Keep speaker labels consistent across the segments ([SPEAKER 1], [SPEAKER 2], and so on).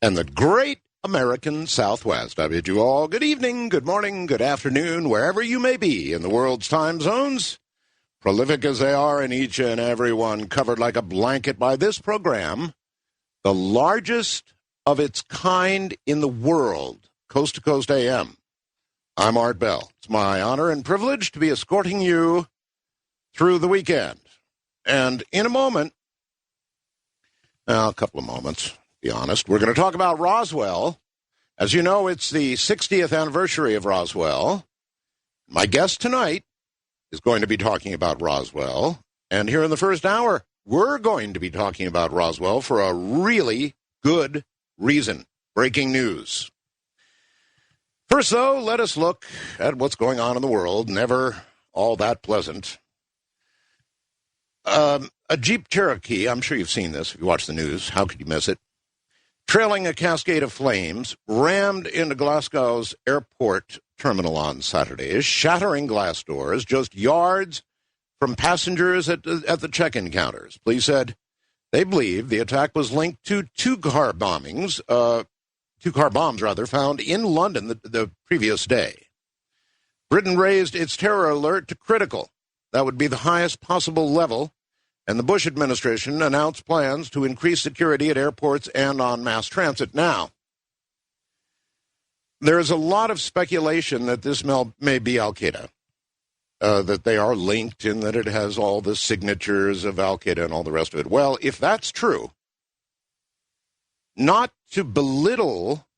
[SPEAKER 1] and the great American Southwest. I bid you all good evening, good morning, good afternoon, wherever you may be in the world's time zones. Prolific as they are in each and every one, covered like a blanket by this program, the largest of its kind in the world, Coast to Coast AM. I'm Art Bell. It's my honor and privilege to be escorting you through the weekend. And in a moment, a couple of moments, to be honest, we're going to talk about Roswell. As you know, it's the 60th anniversary of Roswell. My guest tonight is going to be talking about Roswell. And here in the first hour, we're going to be talking about Roswell for a really good reason. Breaking news. First, though, let us look at what's going on in the world. Never all that pleasant. A Jeep Cherokee, I'm sure you've seen this if you watch the news. How could you miss it? Trailing a cascade of flames, rammed into Glasgow's airport terminal on Saturday, shattering glass doors just yards from passengers at the check-in counters. Police said they believe the attack was linked to two car bombs, found in London the previous day. Britain raised its terror alert to critical. That would be the highest possible level, and the Bush administration announced plans to increase security at airports and on mass transit. Now, there is a lot of speculation that this may be Al-Qaeda, that they are linked and that it has all the signatures of Al-Qaeda and all the rest of it. Well, if that's true, not to belittle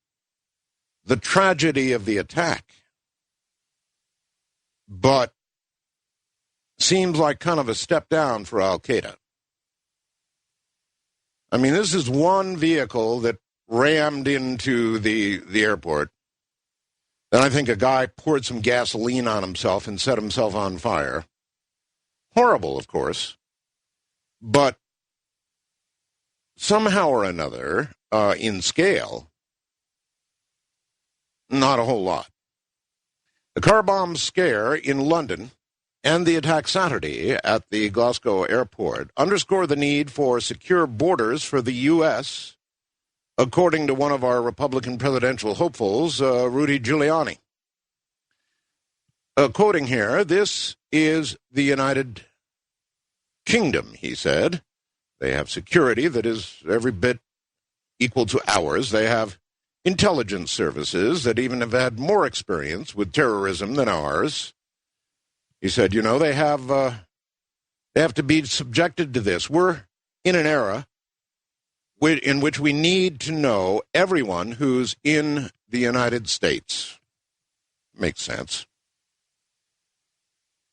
[SPEAKER 1] the tragedy of the attack, but seems like kind of a step down for Al-Qaeda. I mean, this is one vehicle that rammed into the airport. Then I think a guy poured some gasoline on himself and set himself on fire. Horrible, of course. But somehow or another, in scale, not a whole lot. The car bomb scare in London and the attack Saturday at the Glasgow airport underscore the need for secure borders for the U.S., according to one of our Republican presidential hopefuls, Rudy Giuliani. Quoting here, "This is the United Kingdom," he said. "They have security that is every bit equal to ours. They have intelligence services that even have had more experience with terrorism than ours." He said, they have to be subjected to this. We're in an era in which we need to know everyone who's in the United States. Makes sense.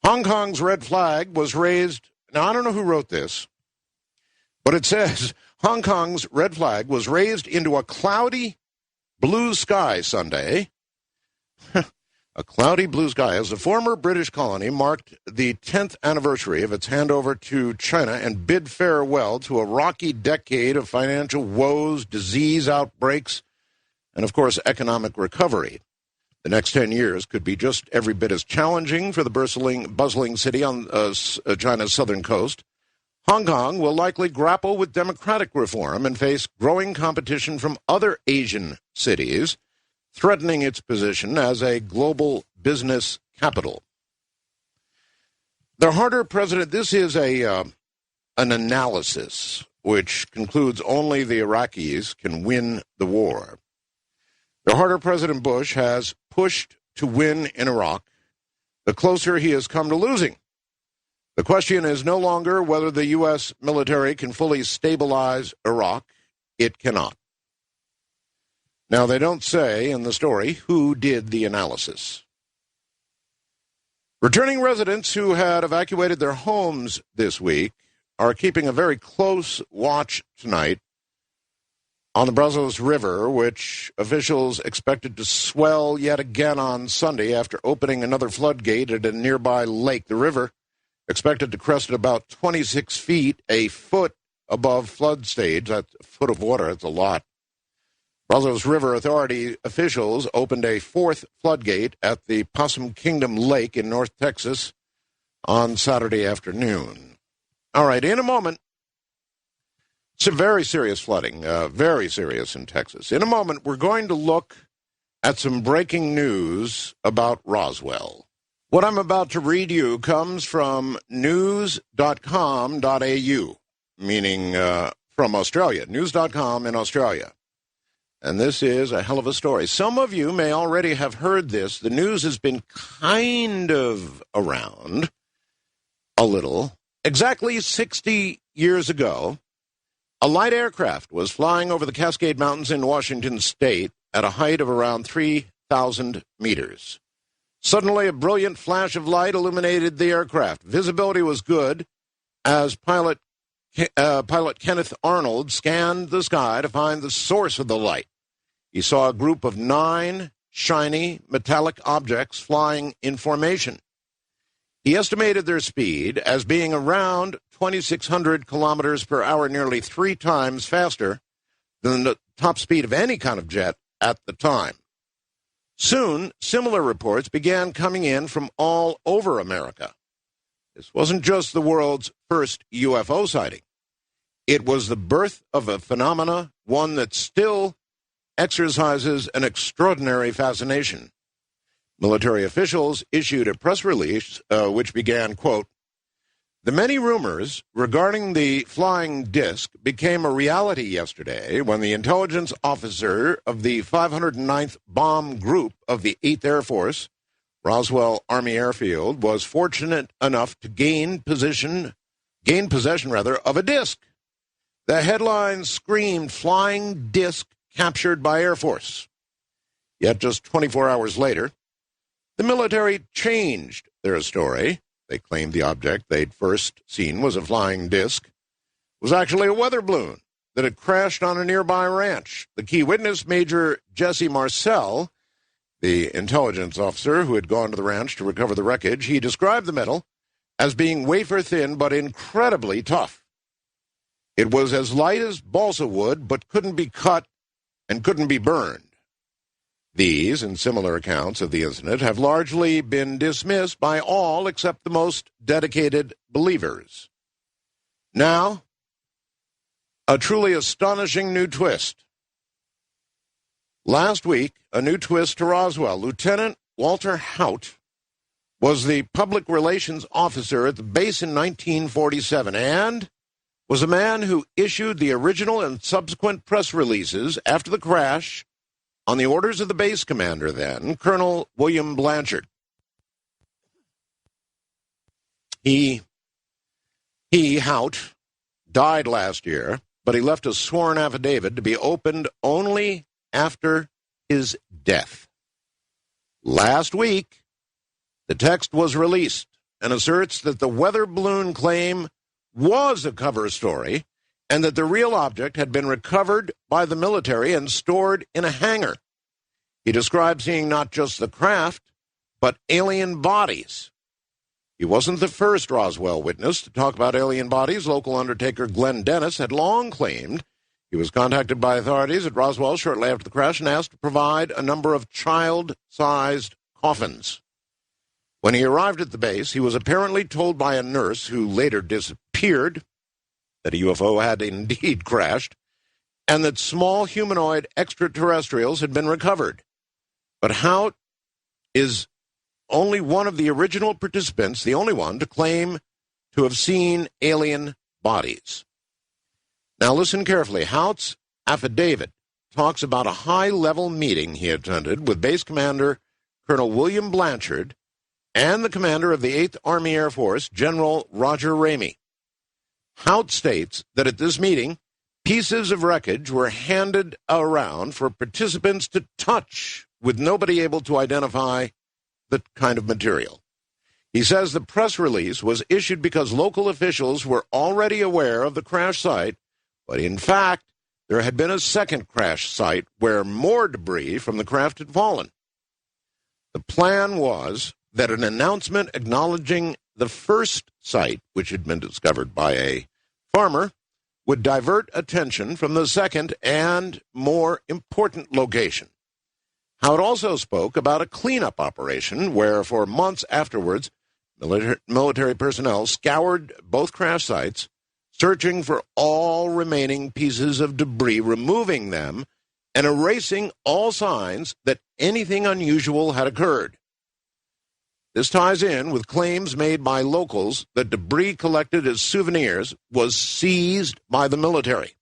[SPEAKER 1] Hong Kong's red flag was raised. Now, I don't know who wrote this, but it says Hong Kong's red flag was raised into a cloudy blue sky Sunday. A cloudy blue sky as the former British colony marked the 10th anniversary of its handover to China and bid farewell to a rocky decade of financial woes, disease outbreaks, and, of course, economic recovery. The next 10 years could be just every bit as challenging for the bustling city on China's southern coast. Hong Kong will likely grapple with democratic reform and face growing competition from other Asian cities, threatening its position as a global business capital. The Harter president, this is an analysis which concludes only the Iraqis can win the war. The Harter President Bush has pushed to win in Iraq, the closer he has come to losing. The question is no longer whether the U.S. military can fully stabilize Iraq. It cannot. Now, they don't say in the story who did the analysis. Returning residents who had evacuated their homes this week are keeping a very close watch tonight on the Brazos River, which officials expected to swell yet again on Sunday after opening another floodgate at a nearby lake. The river expected to crest at about 26 feet, a foot above flood stage. That's a foot of water. That's a lot. Brazos River Authority officials opened a fourth floodgate at the Possum Kingdom Lake in North Texas on Saturday afternoon. All right, in a moment, Some very serious flooding, very serious in Texas. In a moment, we're going to look at some breaking news about Roswell. What I'm about to read you comes from news.com.au, meaning from Australia, news.com in Australia. And this is a hell of a story. Some of you may already have heard this. The news has been kind of around a little. Exactly 60 years ago, a light aircraft was flying over the Cascade Mountains in Washington state at a height of around 3,000 meters. Suddenly, a brilliant flash of light illuminated the aircraft. Visibility was good as pilot Kenneth Arnold scanned the sky to find the source of the light. He saw a group of 9 shiny metallic objects flying in formation. He estimated their speed as being around 2,600 kilometers per hour, nearly 3 times faster than the top speed of any kind of jet at the time. Soon, similar reports began coming in from all over America. This wasn't just the world's first UFO sighting. It was the birth of a phenomena, one that still exercises an extraordinary fascination. Military officials issued a press release which began, quote, "The many rumors regarding the flying disc became a reality yesterday when the intelligence officer of the 509th Bomb Group of the 8th Air Force, Roswell Army Airfield, was fortunate enough to gain possession of a disc. The headline screamed, 'Flying disc captured by Air Force.' Yet just 24 hours later, the military changed their story. They claimed the object they'd first seen was a flying disc. It was actually a weather balloon that had crashed on a nearby ranch. The key witness, Major Jesse Marcel, the intelligence officer who had gone to the ranch to recover the wreckage, he described the metal as being wafer-thin but incredibly tough. It was as light as balsa wood but couldn't be cut and couldn't be burned. These and similar accounts of the incident have largely been dismissed by all except the most dedicated believers. Now, a truly astonishing new twist. Last week, a new twist to Roswell. Lieutenant Walter Haut was the public relations officer at the base in 1947 and was a man who issued the original and subsequent press releases after the crash on the orders of the base commander then, Colonel William Blanchard. Haut, died last year, but he left a sworn affidavit to be opened only after his death. Last week, the text was released and asserts that the weather balloon claim was a cover story and that the real object had been recovered by the military and stored in a hangar. He described seeing not just the craft, but alien bodies. He wasn't the first Roswell witness to talk about alien bodies. Local undertaker Glenn Dennis had long claimed he was contacted by authorities at Roswell shortly after the crash and asked to provide a number of child-sized coffins. When he arrived at the base, he was apparently told by a nurse who later disappeared that a UFO had indeed crashed and that small humanoid extraterrestrials had been recovered. But Haut is only one of the original participants, the only one to claim to have seen alien bodies. Now listen carefully. Haut's affidavit talks about a high-level meeting he attended with Base Commander Colonel William Blanchard and the commander of the 8th Army Air Force, General Roger Ramey. Haut states that at this meeting, pieces of wreckage were handed around for participants to touch, with nobody able to identify the kind of material. He says the press release was issued because local officials were already aware of the crash site, but in fact, there had been a second crash site where more debris from the craft had fallen. The plan was that an announcement acknowledging the first site, which had been discovered by a farmer, would divert attention from the second and more important location. Haut also spoke about a cleanup operation where, for months afterwards, military personnel scoured both crash sites, searching for all remaining pieces of debris, removing them, and erasing all signs that anything unusual had occurred. This ties in with claims made by locals that debris collected as souvenirs was seized by the military.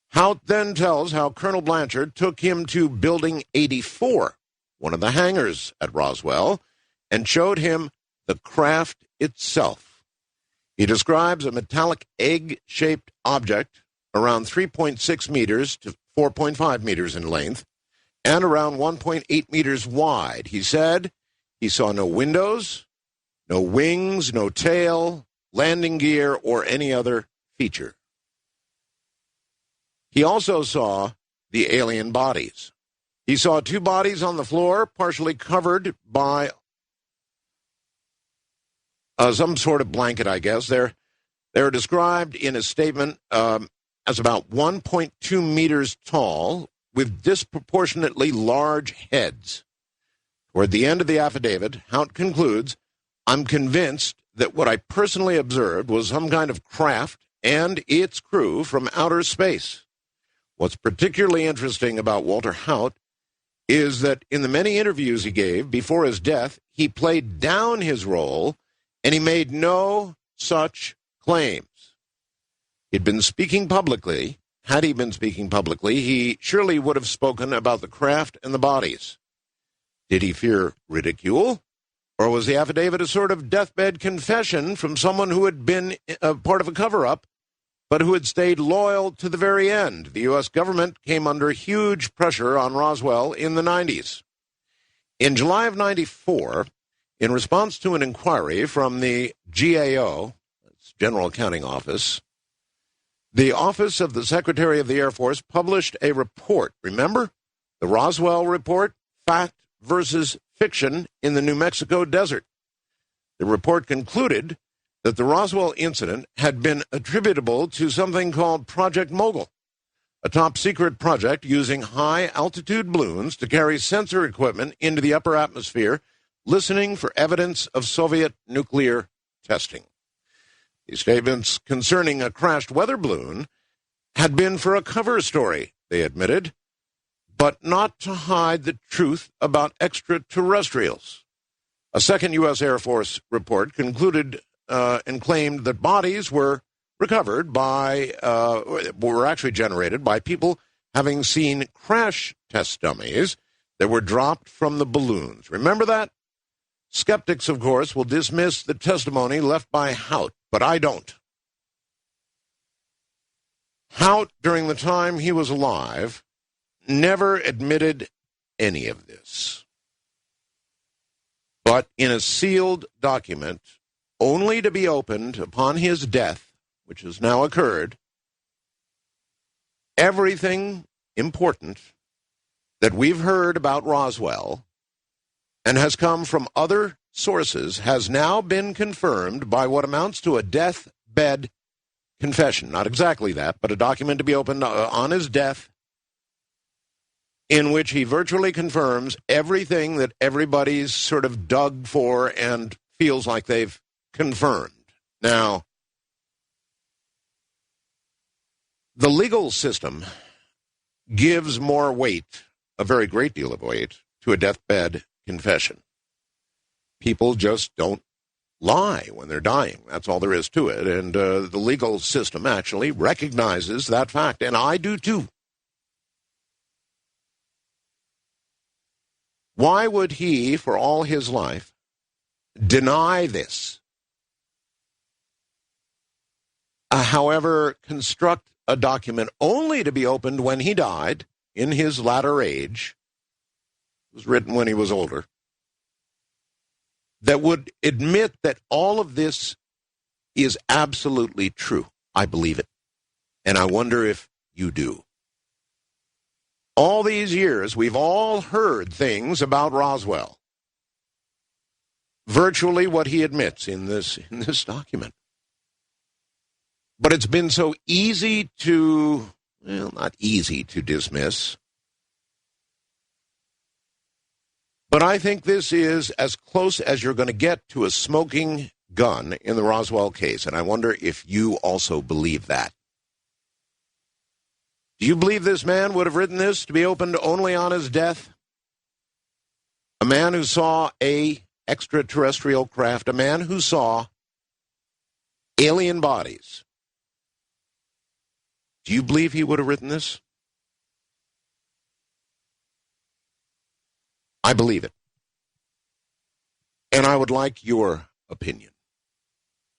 [SPEAKER 1] Hout then tells how Colonel Blanchard took him to Building 84, one of the hangars at Roswell, and showed him the craft itself. He describes a metallic egg-shaped object around 3.6 meters to 4.5 meters in length and around 1.8 meters wide. He said he saw no windows, no wings, no tail, landing gear, or any other feature. He also saw the alien bodies. He saw two bodies on the floor, partially covered by some sort of blanket, I guess. They're described in a statement as about 1.2 meters tall, with disproportionately large heads. Toward the end of the affidavit, Hout concludes, "I'm convinced that what I personally observed was some kind of craft and its crew from outer space." What's particularly interesting about Walter Hout is that in the many interviews he gave before his death, he played down his role and he made no such claims. He'd been speaking publicly. Had he been speaking publicly, he surely would have spoken about the craft and the bodies. Did he fear ridicule? Or was the affidavit a sort of deathbed confession from someone who had been a part of a cover-up, but who had stayed loyal to the very end? The U.S. government came under huge pressure on Roswell in the 90s. In July of 94, in response to an inquiry from the GAO, that's General Accounting Office, the Office of the Secretary of the Air Force published a report. Remember? The Roswell Report, Fact versus Fiction in the New Mexico Desert. The report concluded that the Roswell incident had been attributable to something called Project Mogul, a top-secret project using high-altitude balloons to carry sensor equipment into the upper atmosphere, listening for evidence of Soviet nuclear testing. These statements concerning a crashed weather balloon had been for a cover story, they admitted, but not to hide the truth about extraterrestrials. A second U.S. Air Force report concluded and claimed that bodies were recovered were actually generated by people having seen crash test dummies that were dropped from the balloons. Remember that? Skeptics, of course, will dismiss the testimony left by Hout, but I don't. Hout, during the time he was alive, never admitted any of this. But in a sealed document, only to be opened upon his death, which has now occurred, everything important that we've heard about Roswell and has come from other sources has now been confirmed by what amounts to a deathbed confession. Not exactly that, but a document to be opened on his death in which he virtually confirms everything that everybody's sort of dug for and feels like they've confirmed. Now, the legal system gives more weight, a very great deal of weight, to a deathbed confession. People just don't lie when they're dying. That's all there is to it. And the legal system actually recognizes that fact, and I do too. Why would he, for all his life, deny this? However, construct a document only to be opened when he died, in his latter age, it was written when he was older, that would admit that all of this is absolutely true. I believe it. And I wonder if you do. All these years, we've all heard things about Roswell. Virtually what he admits in this document. But it's been so easy to, well, not easy to dismiss. But I think this is as close as you're going to get to a smoking gun in the Roswell case, and I wonder if you also believe that. Do you believe this man would have written this to be opened only on his death? A man who saw a extraterrestrial craft, a man who saw alien bodies. Do you believe he would have written this? I believe it. And I would like your opinion.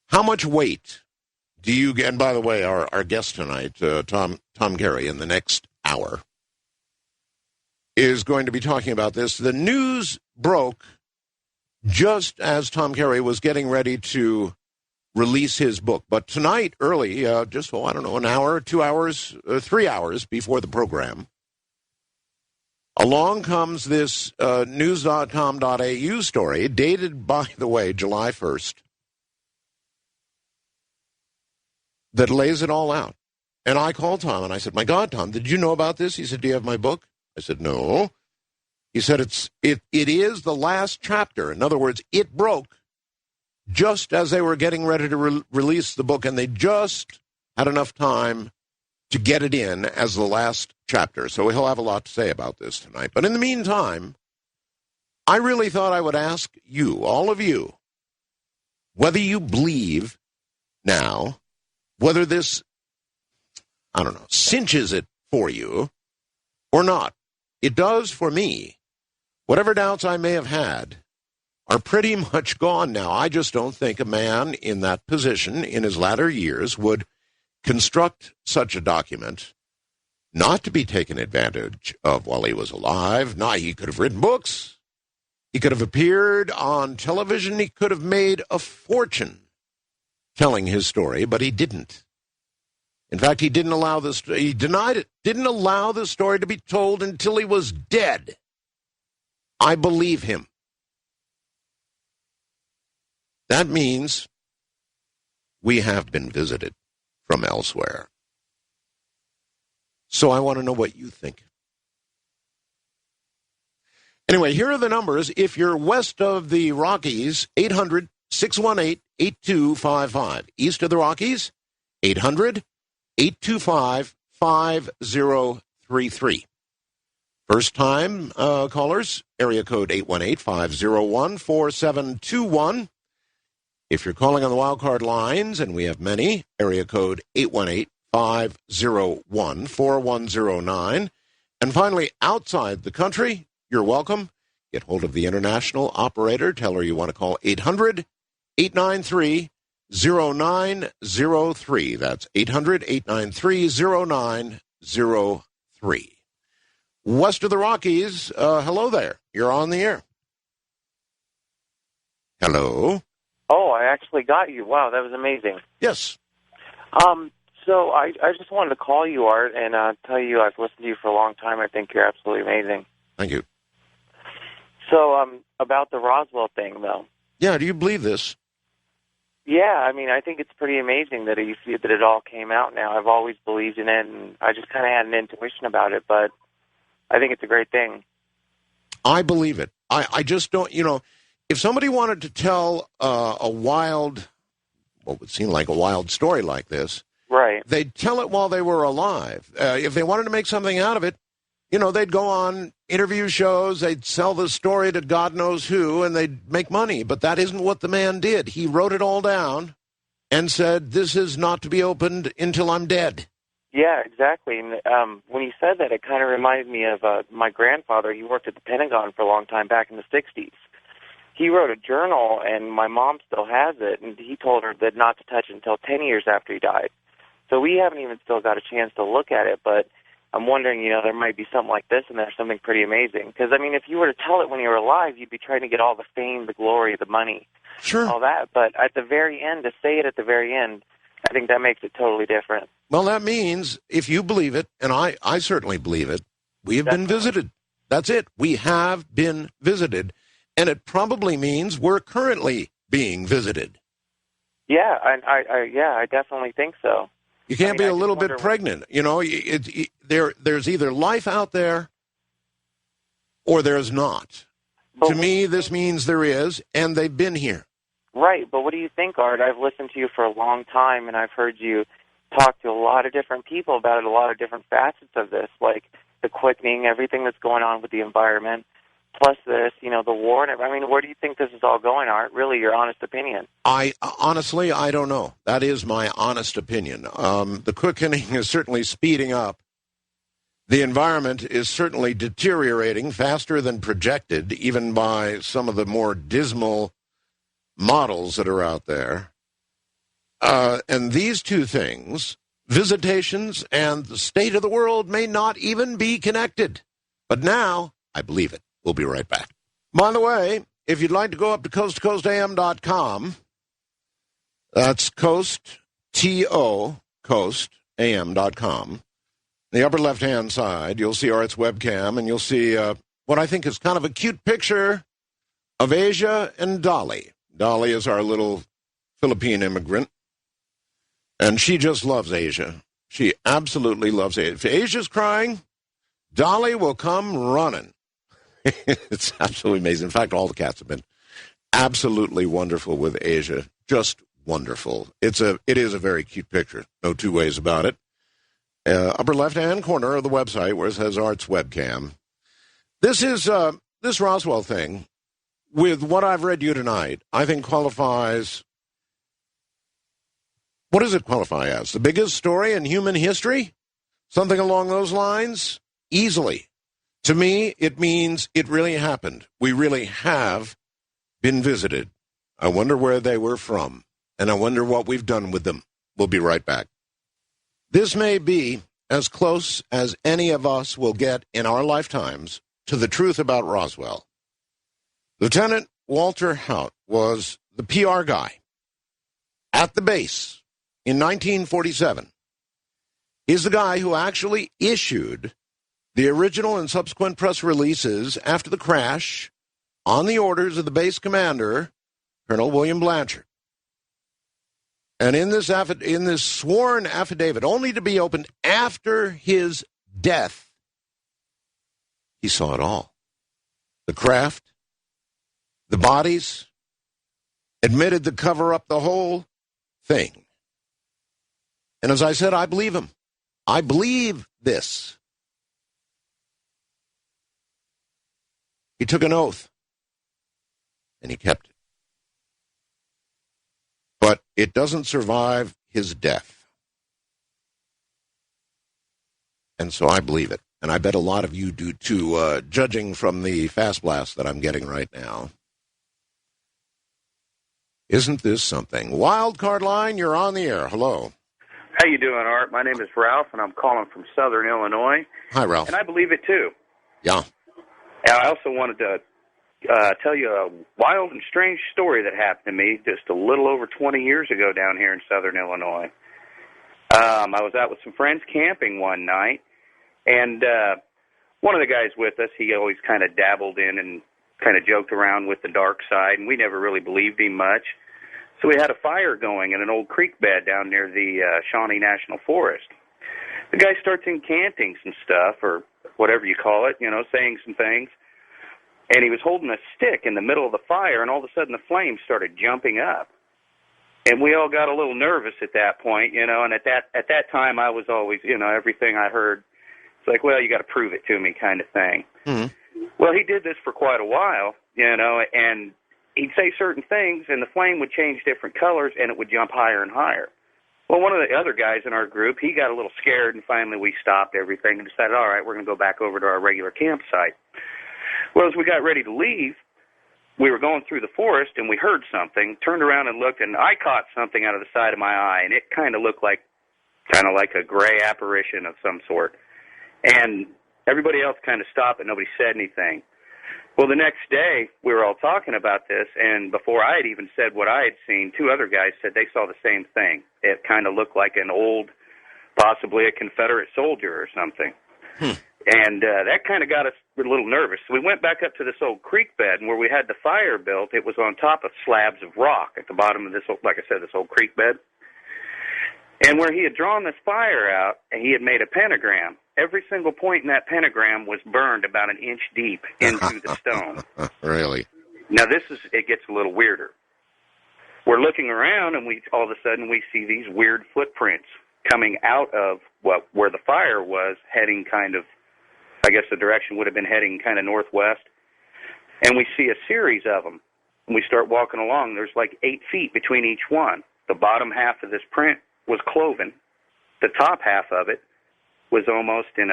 [SPEAKER 1] How much weight do you get? And by the way, our guest tonight, Tom Carey, in the next hour, is going to be talking about this. The news broke just as Tom Carey was getting ready to release his book. But tonight, early, just, I don't know, an hour, 2 hours, 3 hours before the program, along comes this news.com.au story, dated, by the way, July 1st, that lays it all out. And I called Tom, and I said, my God, Tom, did you know about this? He said, do you have my book? I said, no. He said, it is the last chapter. In other words, it broke just as they were getting ready to release the book, and they just had enough time to get it in as the last chapter. So he'll have a lot to say about this tonight. But in the meantime, I really thought I would ask you, all of you, whether you believe now, whether this, I don't know, cinches it for you or not. It does for me. Whatever doubts I may have had are pretty much gone now. I just don't think a man in that position in his latter years would construct such a document not to be taken advantage of while he was alive. No, he could have written books. He could have appeared on television. He could have made a fortune telling his story, but he didn't. In fact, he didn't allow this. He denied it. Didn't allow the story to be told until he was dead. I believe him. That means we have been visited from elsewhere. So I want to know what you think. Anyway, here are the numbers. If you're west of the Rockies, 800-618-8255. East of the Rockies, 800-825-5033. First-time callers, area code 818-501-4721. If you're calling on the wildcard lines, and we have many, area code 818-501-4109. And finally, outside the country, you're welcome. Get hold of the international operator. Tell her you want to call 800-893-0903. That's 800-893-0903. West of the Rockies, hello there. You're on the air. Hello.
[SPEAKER 2] Oh, I actually got you. Wow, that was amazing.
[SPEAKER 1] Yes.
[SPEAKER 2] So I just wanted to call you, Art, and tell you I've listened to you for a long time. I think you're absolutely amazing.
[SPEAKER 1] Thank you.
[SPEAKER 2] So about the Roswell thing, though.
[SPEAKER 1] Yeah, do you believe this?
[SPEAKER 2] Yeah, I mean, I think it's pretty amazing that it all came out now. I've always believed in it, and I just kind of had an intuition about it, but I think it's a great thing.
[SPEAKER 1] I believe it. I just don't, if somebody wanted to tell a wild, what would seem like a wild story like this,
[SPEAKER 2] right?
[SPEAKER 1] They'd tell it while they were alive. If they wanted to make something out of it, they'd go on interview shows, they'd sell the story to God knows who, and they'd make money. But that isn't what the man did. He wrote it all down and said, this is not to be opened until I'm dead.
[SPEAKER 2] Yeah, exactly. And when you said that, it kind of reminded me of my grandfather. He worked at the Pentagon for a long time back in the 60s. He wrote a journal, and my mom still has it, and he told her that not to touch it until 10 years after he died. So we haven't even still got a chance to look at it, but I'm wondering, there might be something like this in there, something pretty amazing. Because, I mean, if you were to tell it when you were alive, you'd be trying to get all the fame, the glory, the money,
[SPEAKER 1] sure,
[SPEAKER 2] all that. But at the very end, to say it at the very end, I think that makes it totally different.
[SPEAKER 1] Well, that means if you believe it, and I certainly believe it, we have been visited. That's it. We have been visited. And it probably means we're currently being visited.
[SPEAKER 2] Yeah, I definitely think so.
[SPEAKER 1] You can't be a little bit pregnant. There's either life out there or there's not. But to me, this means there is, and they've been here.
[SPEAKER 2] Right, but what do you think, Art? I've listened to you for a long time, and I've heard you talk to a lot of different people about a lot of different facets of this, like the quickening, everything that's going on with the environment, plus this, the war. And I mean, where do you think this is all going, Art? Really, your honest opinion.
[SPEAKER 1] Honestly, I don't know. That is my honest opinion. The quickening is certainly speeding up. The environment is certainly deteriorating faster than projected, even by some of the more dismal models that are out there. And these two things, visitations and the state of the world, may not even be connected. But now, I believe it. We'll be right back. By the way, if you'd like to go up to coasttocoastam.com, that's coast, T-O, coastam.com. The upper left-hand side, you'll see Art's webcam, and you'll see what I think is kind of a cute picture of Asia and Dolly. Dolly is our little Philippine immigrant, and she just loves Asia. She absolutely loves Asia. If Asia's crying, Dolly will come running. It's absolutely amazing. In fact, all the cats have been absolutely wonderful with Asia. Just wonderful. It is a very cute picture. No two ways about it. Upper left-hand corner of the website where it says Art's webcam. This is this Roswell thing, with what I've read you tonight, I think qualifies. What does it qualify as? The biggest story in human history? Something along those lines? Easily. To me, it means it really happened. We really have been visited. I wonder where they were from, and I wonder what we've done with them. We'll be right back. This may be as close as any of us will get in our lifetimes to the truth about Roswell. Lieutenant Walter Haut was the PR guy at the base in 1947. He's the guy who actually issued the original and subsequent press releases after the crash on the orders of the base commander, Colonel William Blanchard. And in this sworn affidavit, only to be opened after his death, he saw it all. The craft, the bodies, admitted to cover up the whole thing. And as I said, I believe him. I believe this. He took an oath, and he kept it. But it doesn't survive his death. And so I believe it. And I bet a lot of you do too, judging from the fast blast that I'm getting right now. Isn't this something? Wildcard line, you're on the air. Hello.
[SPEAKER 3] How you doing, Art? My name is Ralph, and I'm calling from Southern Illinois.
[SPEAKER 1] Hi, Ralph.
[SPEAKER 3] And I believe it, too.
[SPEAKER 1] Yeah.
[SPEAKER 3] And I also wanted to tell you a wild and strange story that happened to me just a little over 20 years ago down here in Southern Illinois. I was out with some friends camping one night, and one of the guys with us, he always kind of dabbled in and kind of joked around with the dark side, and we never really believed him much. So we had a fire going in an old creek bed down near the Shawnee National Forest. The guy starts incanting some stuff, or whatever you call it, saying some things. And he was holding a stick in the middle of the fire, and all of a sudden the flames started jumping up. And we all got a little nervous at that point, and at that time I was always, everything I heard, it's like, well, you got to prove it to me kind of thing. Mm-hmm. Well, he did this for quite a while, and he'd say certain things, and the flame would change different colors, and it would jump higher and higher. Well, one of the other guys in our group, he got a little scared, and finally we stopped everything and decided, all right, we're going to go back over to our regular campsite. Well, as we got ready to leave, we were going through the forest, and we heard something, turned around and looked, and I caught something out of the side of my eye, and it kind of looked like a gray apparition of some sort. And everybody else kind of stopped, but nobody said anything. Well, the next day, we were all talking about this, and before I had even said what I had seen, two other guys said they saw the same thing. It kind of looked like an old, possibly a Confederate soldier or something. And that kind of got us a little nervous. So we went back up to this old creek bed, and where we had the fire built, it was on top of slabs of rock at the bottom of this, like I said, this old creek bed. And where he had drawn this fire out, and he had made a pentagram, every single point in that pentagram was burned about an inch deep into the stone.
[SPEAKER 1] Really?
[SPEAKER 3] Now, it gets a little weirder. we're looking around, and all of a sudden we see these weird footprints coming out of where the fire was heading kind of, I guess the direction would have been heading kind of northwest. And we see a series of them. And we start walking along. There's like 8 feet between each one. The bottom half of this print was cloven. The top half of it was almost in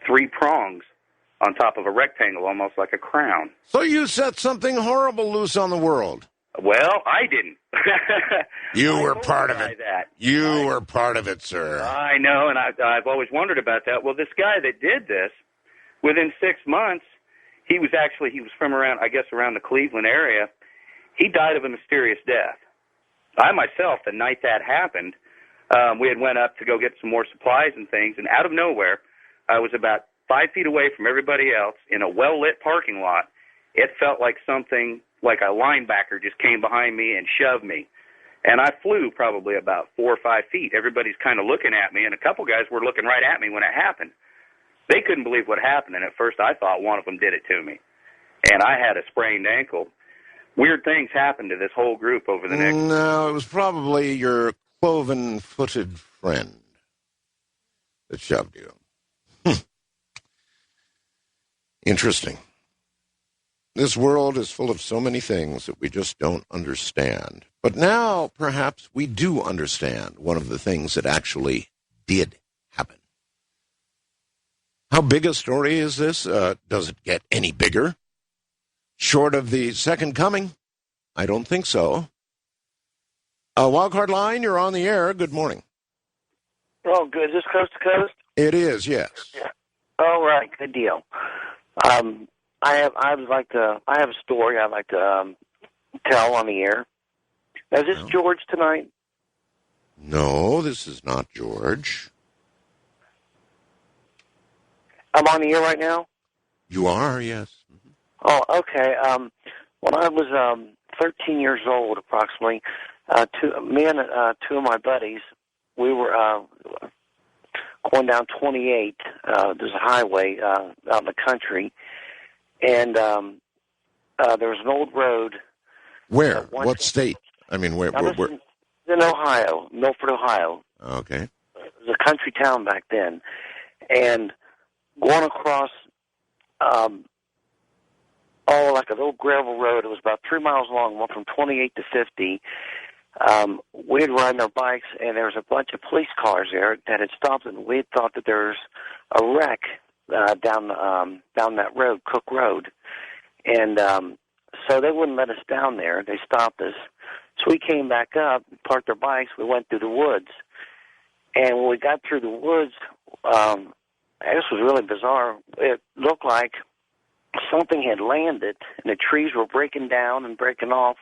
[SPEAKER 3] 3 prongs on top of a rectangle, almost like a crown.
[SPEAKER 1] So you set something horrible loose on the world.
[SPEAKER 3] Well, I didn't.
[SPEAKER 1] You were part of it. You were part of it, sir.
[SPEAKER 3] I know, and I've always wondered about that. Well, this guy that did this, within 6 months, he was from around the Cleveland area. He died of a mysterious death. I myself, the night that happened, we had went up to go get some more supplies and things, and out of nowhere, I was about 5 feet away from everybody else in a well-lit parking lot. It felt like something, like a linebacker just came behind me and shoved me. And I flew probably about 4 or 5 feet. Everybody's kind of looking at me, and a couple guys were looking right at me when it happened. They couldn't believe what happened, and at first I thought one of them did it to me. And I had a sprained ankle. Weird things happened to this whole group over the next...
[SPEAKER 1] No, it was probably your cloven-footed friend that shoved you. Interesting. This world is full of so many things that we just don't understand. But now, perhaps, we do understand one of the things that actually did happen. How big a story is this? Does it get any bigger? Short of the second coming? I don't think so. Wildcard Line, you're on the air. Good morning.
[SPEAKER 4] Oh, good. Is this coast to coast?
[SPEAKER 1] It is, yes.
[SPEAKER 4] Yeah. All right. Good deal. I have a story I'd like to tell on the air. Now, is this George tonight?
[SPEAKER 1] No, this is not George.
[SPEAKER 4] I'm on the air right now?
[SPEAKER 1] You are, yes. Mm-hmm.
[SPEAKER 4] Oh, okay. When I was 13 years old, approximately, me and 2 of my buddies, we were going down 28. There's a highway out in the country, and there was an old road.
[SPEAKER 1] Where? What state? I mean, where?
[SPEAKER 4] In Ohio, Milford, Ohio.
[SPEAKER 1] Okay.
[SPEAKER 4] It was a country town back then, and going across, like a little gravel road. It was about 3 miles long, went from 28 to 50. We had riding our bikes, and there was a bunch of police cars there that had stopped, and we had thought that there was a wreck down that road, Cook Road, and so they wouldn't let us down there. They stopped us. So we came back up, parked our bikes. We went through the woods, and when we got through the woods, this was really bizarre. It looked like something had landed, and the trees were breaking down and breaking off.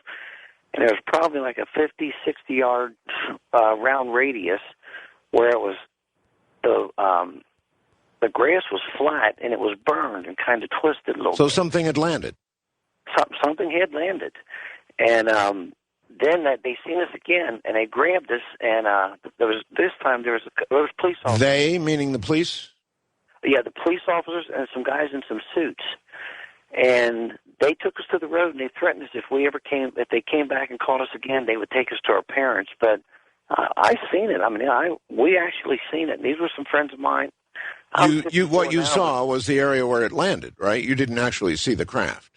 [SPEAKER 4] And there was probably like a 50, 60-yard round radius where it was the grass was flat and it was burned and kind of twisted a little.
[SPEAKER 1] So
[SPEAKER 4] bit.
[SPEAKER 1] Something had landed.
[SPEAKER 4] Something had landed, and then they seen us again and they grabbed us. And there was police officers.
[SPEAKER 1] They, meaning the police?
[SPEAKER 4] Yeah, the police officers and some guys in some suits. And they took us to the road, and they threatened us if they came back and caught us again, they would take us to our parents. But I seen it. I mean, we actually seen it. These were some friends of mine.
[SPEAKER 1] What you saw was the area where it landed, right? You didn't actually see the craft.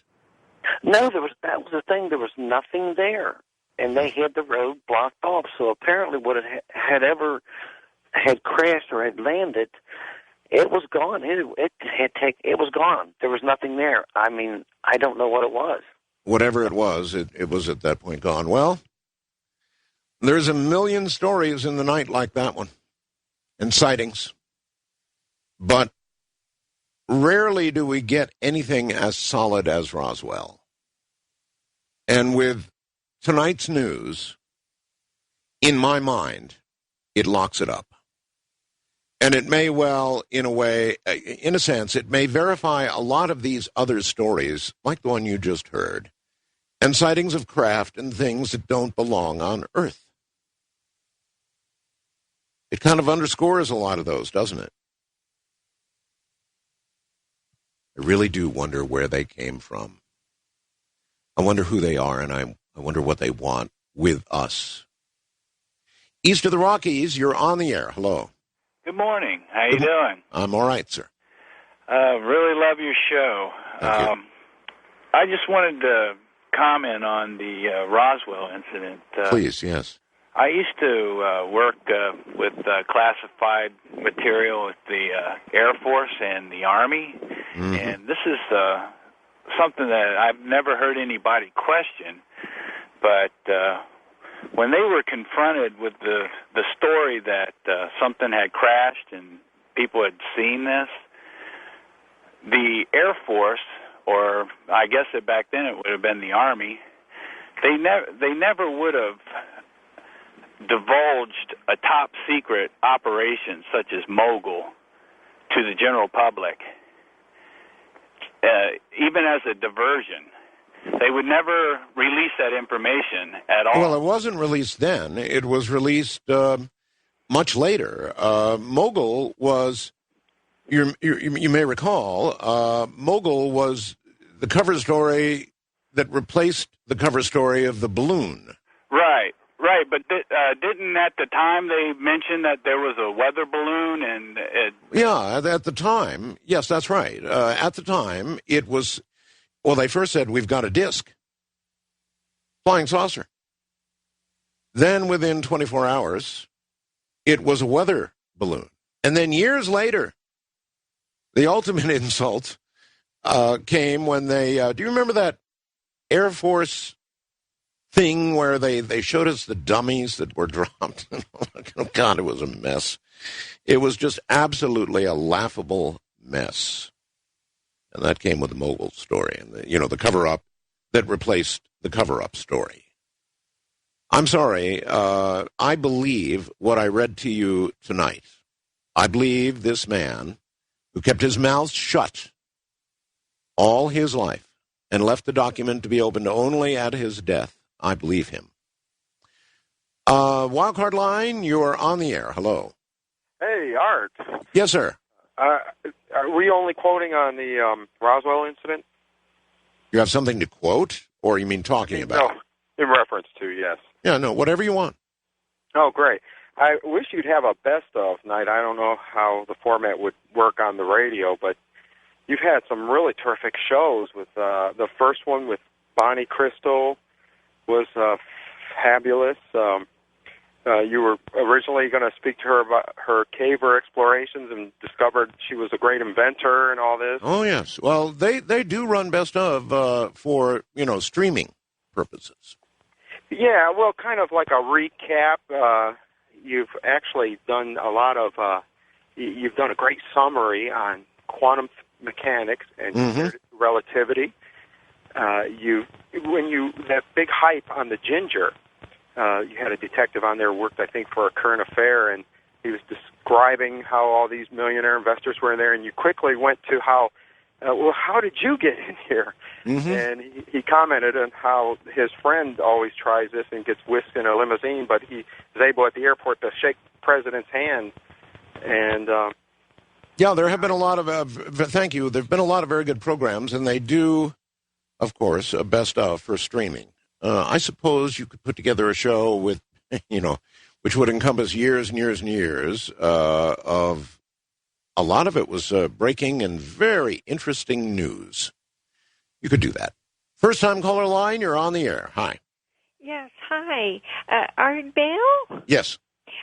[SPEAKER 4] No, that was the thing. There was nothing there, and they had the road blocked off. So apparently, what had crashed or had landed, it was gone. It was gone. There was nothing there. I mean, I don't know what it was.
[SPEAKER 1] Whatever it was at that point gone. Well, there's a million stories in the night like that one, and sightings. But rarely do we get anything as solid as Roswell. And with tonight's news, in my mind, it locks it up. And it may well, in a sense, it may verify a lot of these other stories, like the one you just heard, and sightings of craft and things that don't belong on Earth. It kind of underscores a lot of those, doesn't it? I really do wonder where they came from. I wonder who they are, and I wonder what they want with us. East of the Rockies, you're on the air. Hello.
[SPEAKER 5] Good morning. How you doing?
[SPEAKER 1] I'm all right, sir.
[SPEAKER 5] Really love your show.
[SPEAKER 1] Thank you.
[SPEAKER 5] I just wanted to comment on the Roswell incident.
[SPEAKER 1] Please, yes.
[SPEAKER 5] I used to work with classified material at the Air Force and the Army, and this is something that I've never heard anybody question, but when they were confronted with the story that something had crashed and people had seen this, the Air Force, or I guess that back then it would have been the Army, they never would have divulged a top secret operation such as Mogul to the general public, even as a diversion. They would never release that information at all.
[SPEAKER 1] Well, it wasn't released then. It was released much later. Mogul was, you may recall, Mogul was the cover story that replaced the cover story of the balloon.
[SPEAKER 5] Right. But didn't at the time they mention that there was a weather balloon and
[SPEAKER 1] Yeah, at the time. Yes, that's right. At the time, it was, well, they first said, we've got a disc. Flying saucer. Then within 24 hours, it was a weather balloon. And then years later, the ultimate insult came when they, do you remember that Air Force thing where they showed us the dummies that were dropped? Oh, God, it was a mess. It was just absolutely a laughable mess. And that came with the Mogul story and the cover-up that replaced the cover-up story. I'm sorry. I believe what I read to you tonight. I believe this man who kept his mouth shut all his life and left the document to be opened only at his death. I believe him. Wildcard line, you're on the air. Hello.
[SPEAKER 6] Hey, Art.
[SPEAKER 1] Yes, sir.
[SPEAKER 6] Are we only quoting on the Roswell incident?
[SPEAKER 1] You have something to quote, or you mean talking about?
[SPEAKER 6] No, in reference to, yes.
[SPEAKER 1] Yeah, no, whatever you want.
[SPEAKER 6] Oh, great. I wish you'd have a best-of night. I don't know how the format would work on the radio, but you've had some really terrific shows. With the first one with Bonnie Crystal was fabulous. You were originally going to speak to her about her caver explorations and discovered she was a great inventor and all this.
[SPEAKER 1] Oh, yes. Well, they do run best of for, streaming purposes.
[SPEAKER 6] Yeah, well, kind of like a recap. You've actually done a lot of, you've done a great summary on quantum mechanics and relativity. That big hype on the ginger, you had a detective on there who worked, I think, for a current affair, and he was describing how all these millionaire investors were in there, and you quickly went to how did you get in here? And he commented on how his friend always tries this and gets whisked in a limousine, but he was able at the airport to shake the president's hand. And
[SPEAKER 1] yeah, there have been a lot of, thank you, there have been a lot of very good programs, and they do, of course, a best of for streaming. I suppose you could put together a show with, which would encompass years and years and years of, a lot of it was breaking and very interesting news. You could do that. First-time caller line, you're on the air. Hi.
[SPEAKER 7] Yes, hi. Art Bell?
[SPEAKER 1] Yes.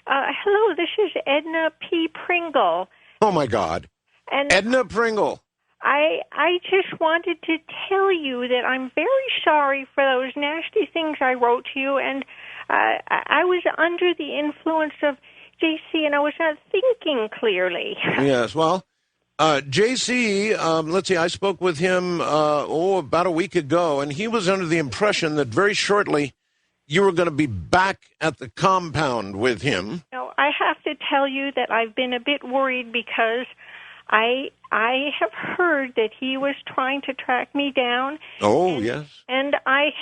[SPEAKER 7] Hello, this is Edna P. Pringle.
[SPEAKER 1] Oh, my God.
[SPEAKER 7] And
[SPEAKER 1] Edna Pringle.
[SPEAKER 7] I just wanted to tell you that I'm very sorry for those nasty things I wrote to you, and I was under the influence of JC, and I was not thinking clearly.
[SPEAKER 1] Yes, well, JC, let's see, I spoke with him, about a week ago, and he was under the impression that very shortly you were going to be back at the compound with him.
[SPEAKER 7] No, I have to tell you that I've been a bit worried because I have heard that he was trying to track me down.
[SPEAKER 1] Oh, yes.
[SPEAKER 7] And I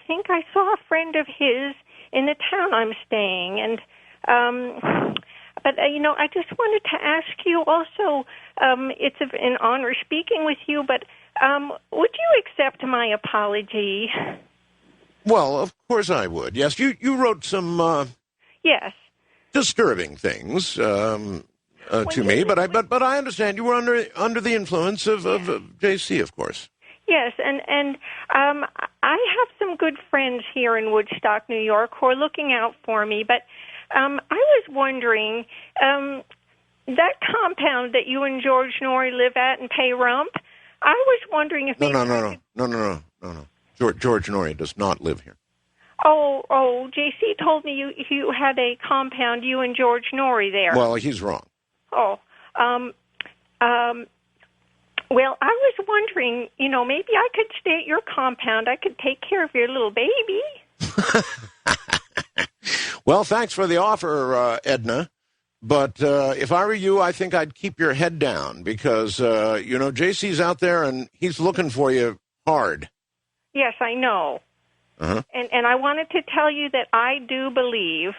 [SPEAKER 7] think I saw a friend of his in the town I'm staying, and but I just wanted to ask you also. It's an honor speaking with you, but would you accept my apology?
[SPEAKER 1] Well, of course I would. Yes, you wrote some
[SPEAKER 7] Yes.
[SPEAKER 1] disturbing things to me, but I understand you were under the influence of JC, of course.
[SPEAKER 7] Yes, and I have some good friends here in Woodstock, New York, who are looking out for me. But I was wondering, that compound that you and George Norrie live at in Pay Rump, I was wondering if
[SPEAKER 1] No. George Norrie does not live here.
[SPEAKER 7] Oh, JC told me you had a compound, you and George Norrie there.
[SPEAKER 1] Well, he's wrong.
[SPEAKER 7] Well, I was wondering, maybe I could stay at your compound. I could take care of your little baby.
[SPEAKER 1] Well, thanks for the offer, Edna. But if I were you, I think I'd keep your head down because, JC's out there and he's looking for you hard.
[SPEAKER 7] Yes, I know.
[SPEAKER 1] Uh-huh.
[SPEAKER 7] And I wanted to tell you that I do believe,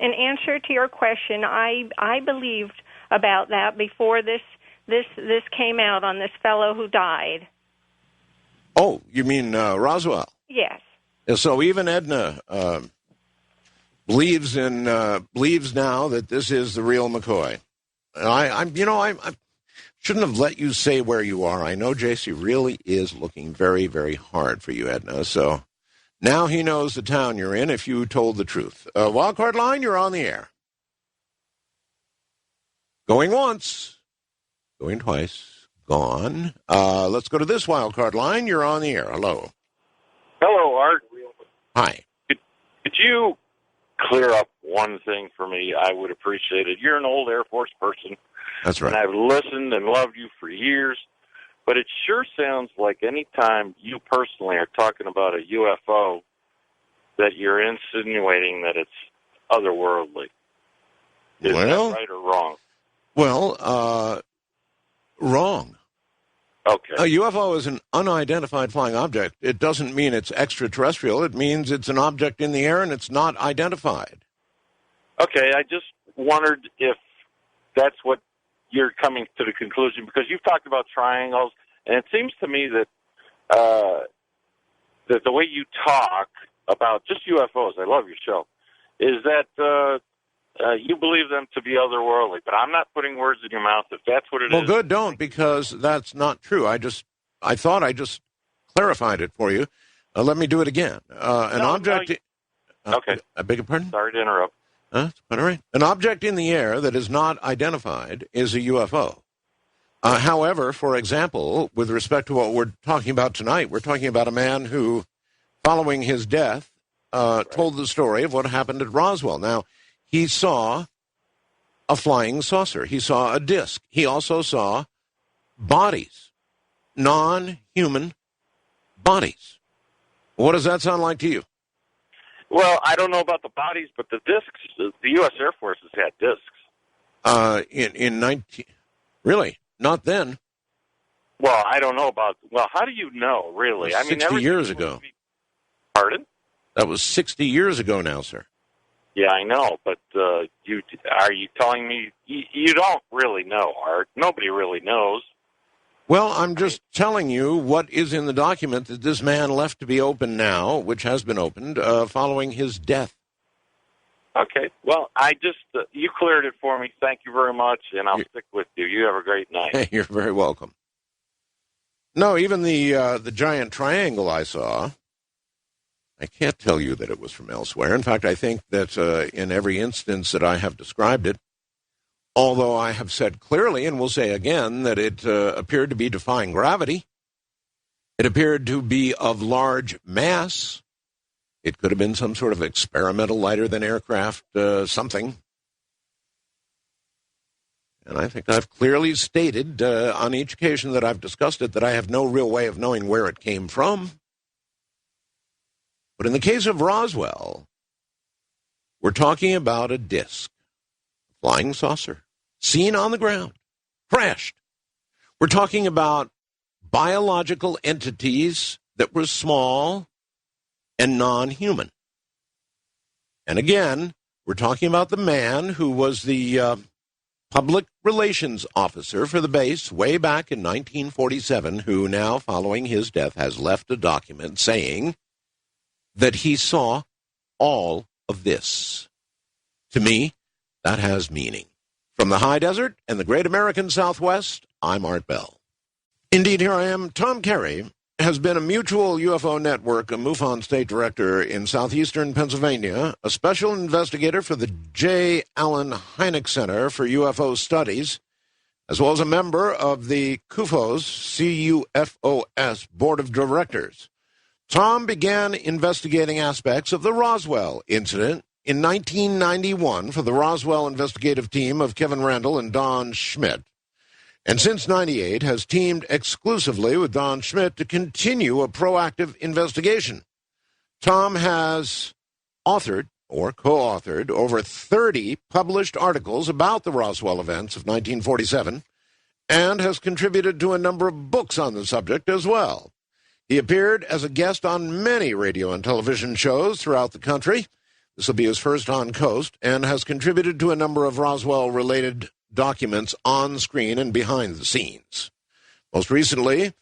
[SPEAKER 7] in answer to your question, I believed about that before this came out on this fellow who died.
[SPEAKER 1] Oh, you mean Roswell?
[SPEAKER 7] Yes.
[SPEAKER 1] So even Edna believes now that this is the real McCoy. I shouldn't have let you say where you are. I know JC really is looking very, very hard for you, Edna. So now he knows the town you're in if you told the truth. Wildcard line, you're on the air. Going once. Going twice. Gone. Let's go to this wildcard line. You're on the air. Hello.
[SPEAKER 8] Hello, Art.
[SPEAKER 1] Hi.
[SPEAKER 8] Could you clear up one thing for me? I would appreciate it. You're an old Air Force person.
[SPEAKER 1] That's right.
[SPEAKER 8] And I've listened and loved you for years. But it sure sounds like any time you personally are talking about a UFO that you're insinuating that it's otherworldly. Is that right or wrong?
[SPEAKER 1] Well, wrong.
[SPEAKER 8] Okay.
[SPEAKER 1] A UFO is an unidentified flying object. It doesn't mean it's extraterrestrial. It means it's an object in the air and it's not identified.
[SPEAKER 8] Okay, I just wondered if that's what you're coming to the conclusion, because you've talked about triangles, and it seems to me that that the way you talk about just UFOs, I love your show, is that you believe them to be otherworldly. But I'm not putting words in your mouth if that's what it is.
[SPEAKER 1] Well, good, don't, because that's not true. I thought I just clarified it for you. Let me do it again. Okay. I beg your pardon?
[SPEAKER 8] Sorry to interrupt.
[SPEAKER 1] That's quite all right. An object in the air that is not identified is a UFO. However, for example, with respect to what we're talking about tonight, we're talking about a man who, following his death, told the story of what happened at Roswell. Now, he saw a flying saucer. He saw a disc. He also saw bodies, non-human bodies. What does that sound like to you?
[SPEAKER 8] Well, I don't know about the bodies, but the discs, the U.S. Air Force has had discs.
[SPEAKER 1] In 19... Really? Not then.
[SPEAKER 8] Well, I don't know about... Well, how do you know, really?
[SPEAKER 1] 60 years ago.
[SPEAKER 8] Pardon?
[SPEAKER 1] That was 60 years ago now, sir.
[SPEAKER 8] Yeah, I know, but are you telling me... You don't really know, Art. Nobody really knows.
[SPEAKER 1] Well, I'm just telling you what is in the document that this man left to be open now, which has been opened, following his death.
[SPEAKER 8] Okay. Well, you cleared it for me. Thank you very much, and I'll stick with you. You have a great night.
[SPEAKER 1] You're very welcome. No, even the giant triangle I saw, I can't tell you that it was from elsewhere. In fact, I think that in every instance that I have described it, although I have said clearly, and will say again, that it appeared to be defying gravity, it appeared to be of large mass. It could have been some sort of experimental lighter-than-aircraft something. And I think I've clearly stated on each occasion that I've discussed it that I have no real way of knowing where it came from. But in the case of Roswell, we're talking about a disc. Flying saucer, seen on the ground, crashed. We're talking about biological entities that were small and non-human. And again, we're talking about the man who was the public relations officer for the base way back in 1947, who now, following his death, has left a document saying that he saw all of this. To me, that has meaning. From the high desert and the great American Southwest, I'm Art Bell. Indeed, here I am. Tom Carey has been a Mutual UFO Network, a MUFON state director in southeastern Pennsylvania, a special investigator for the J. Allen Hynek Center for UFO Studies, as well as a member of the CUFOS, C-U-F-O-S, Board of Directors. Tom began investigating aspects of the Roswell incident in 1991 for the Roswell investigative team of Kevin Randall and Don Schmidt, and since 98 has teamed exclusively with Don Schmidt to continue a proactive investigation. Tom has authored or co-authored over 30 published articles about the Roswell events of 1947 and has contributed to a number of books on the subject as well. He appeared as a guest on many radio and television shows throughout the country. This will be his first on Coast, and has contributed to a number of Roswell-related documents on screen and behind the scenes. Most recently,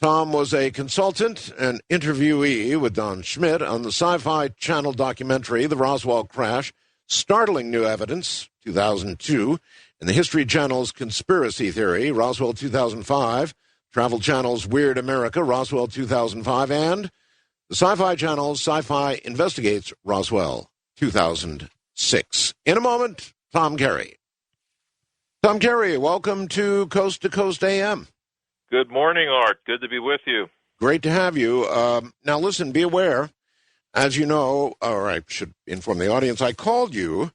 [SPEAKER 1] Tom was a consultant and interviewee with Don Schmidt on the Sci-Fi Channel documentary The Roswell Crash, Startling New Evidence, 2002, and the History Channel's Conspiracy Theory, Roswell 2005, Travel Channel's Weird America, Roswell 2005, and the Sci-Fi Channel's Sci-Fi Investigates Roswell 2006. In a moment, Tom Carey. Tom Carey, welcome to Coast AM.
[SPEAKER 9] Good morning, Art. Good to be with you.
[SPEAKER 1] Great to have you. Now, listen, be aware. As you know, or I should inform the audience, I called you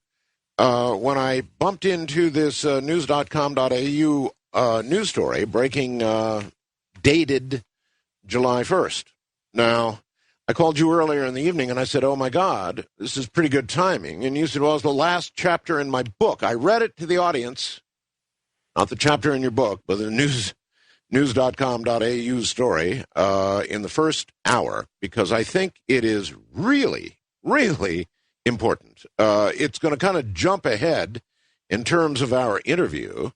[SPEAKER 1] when I bumped into this news.com.au news story, breaking dated July 1st. Now, I called you earlier in the evening, and I said, oh, my God, this is pretty good timing. And you said, well, it's the last chapter in my book. I read it to the audience, not the chapter in your book, but the news.com.au story in the first hour, because I think it is really, really important. It's going to kind of jump ahead in terms of our interview,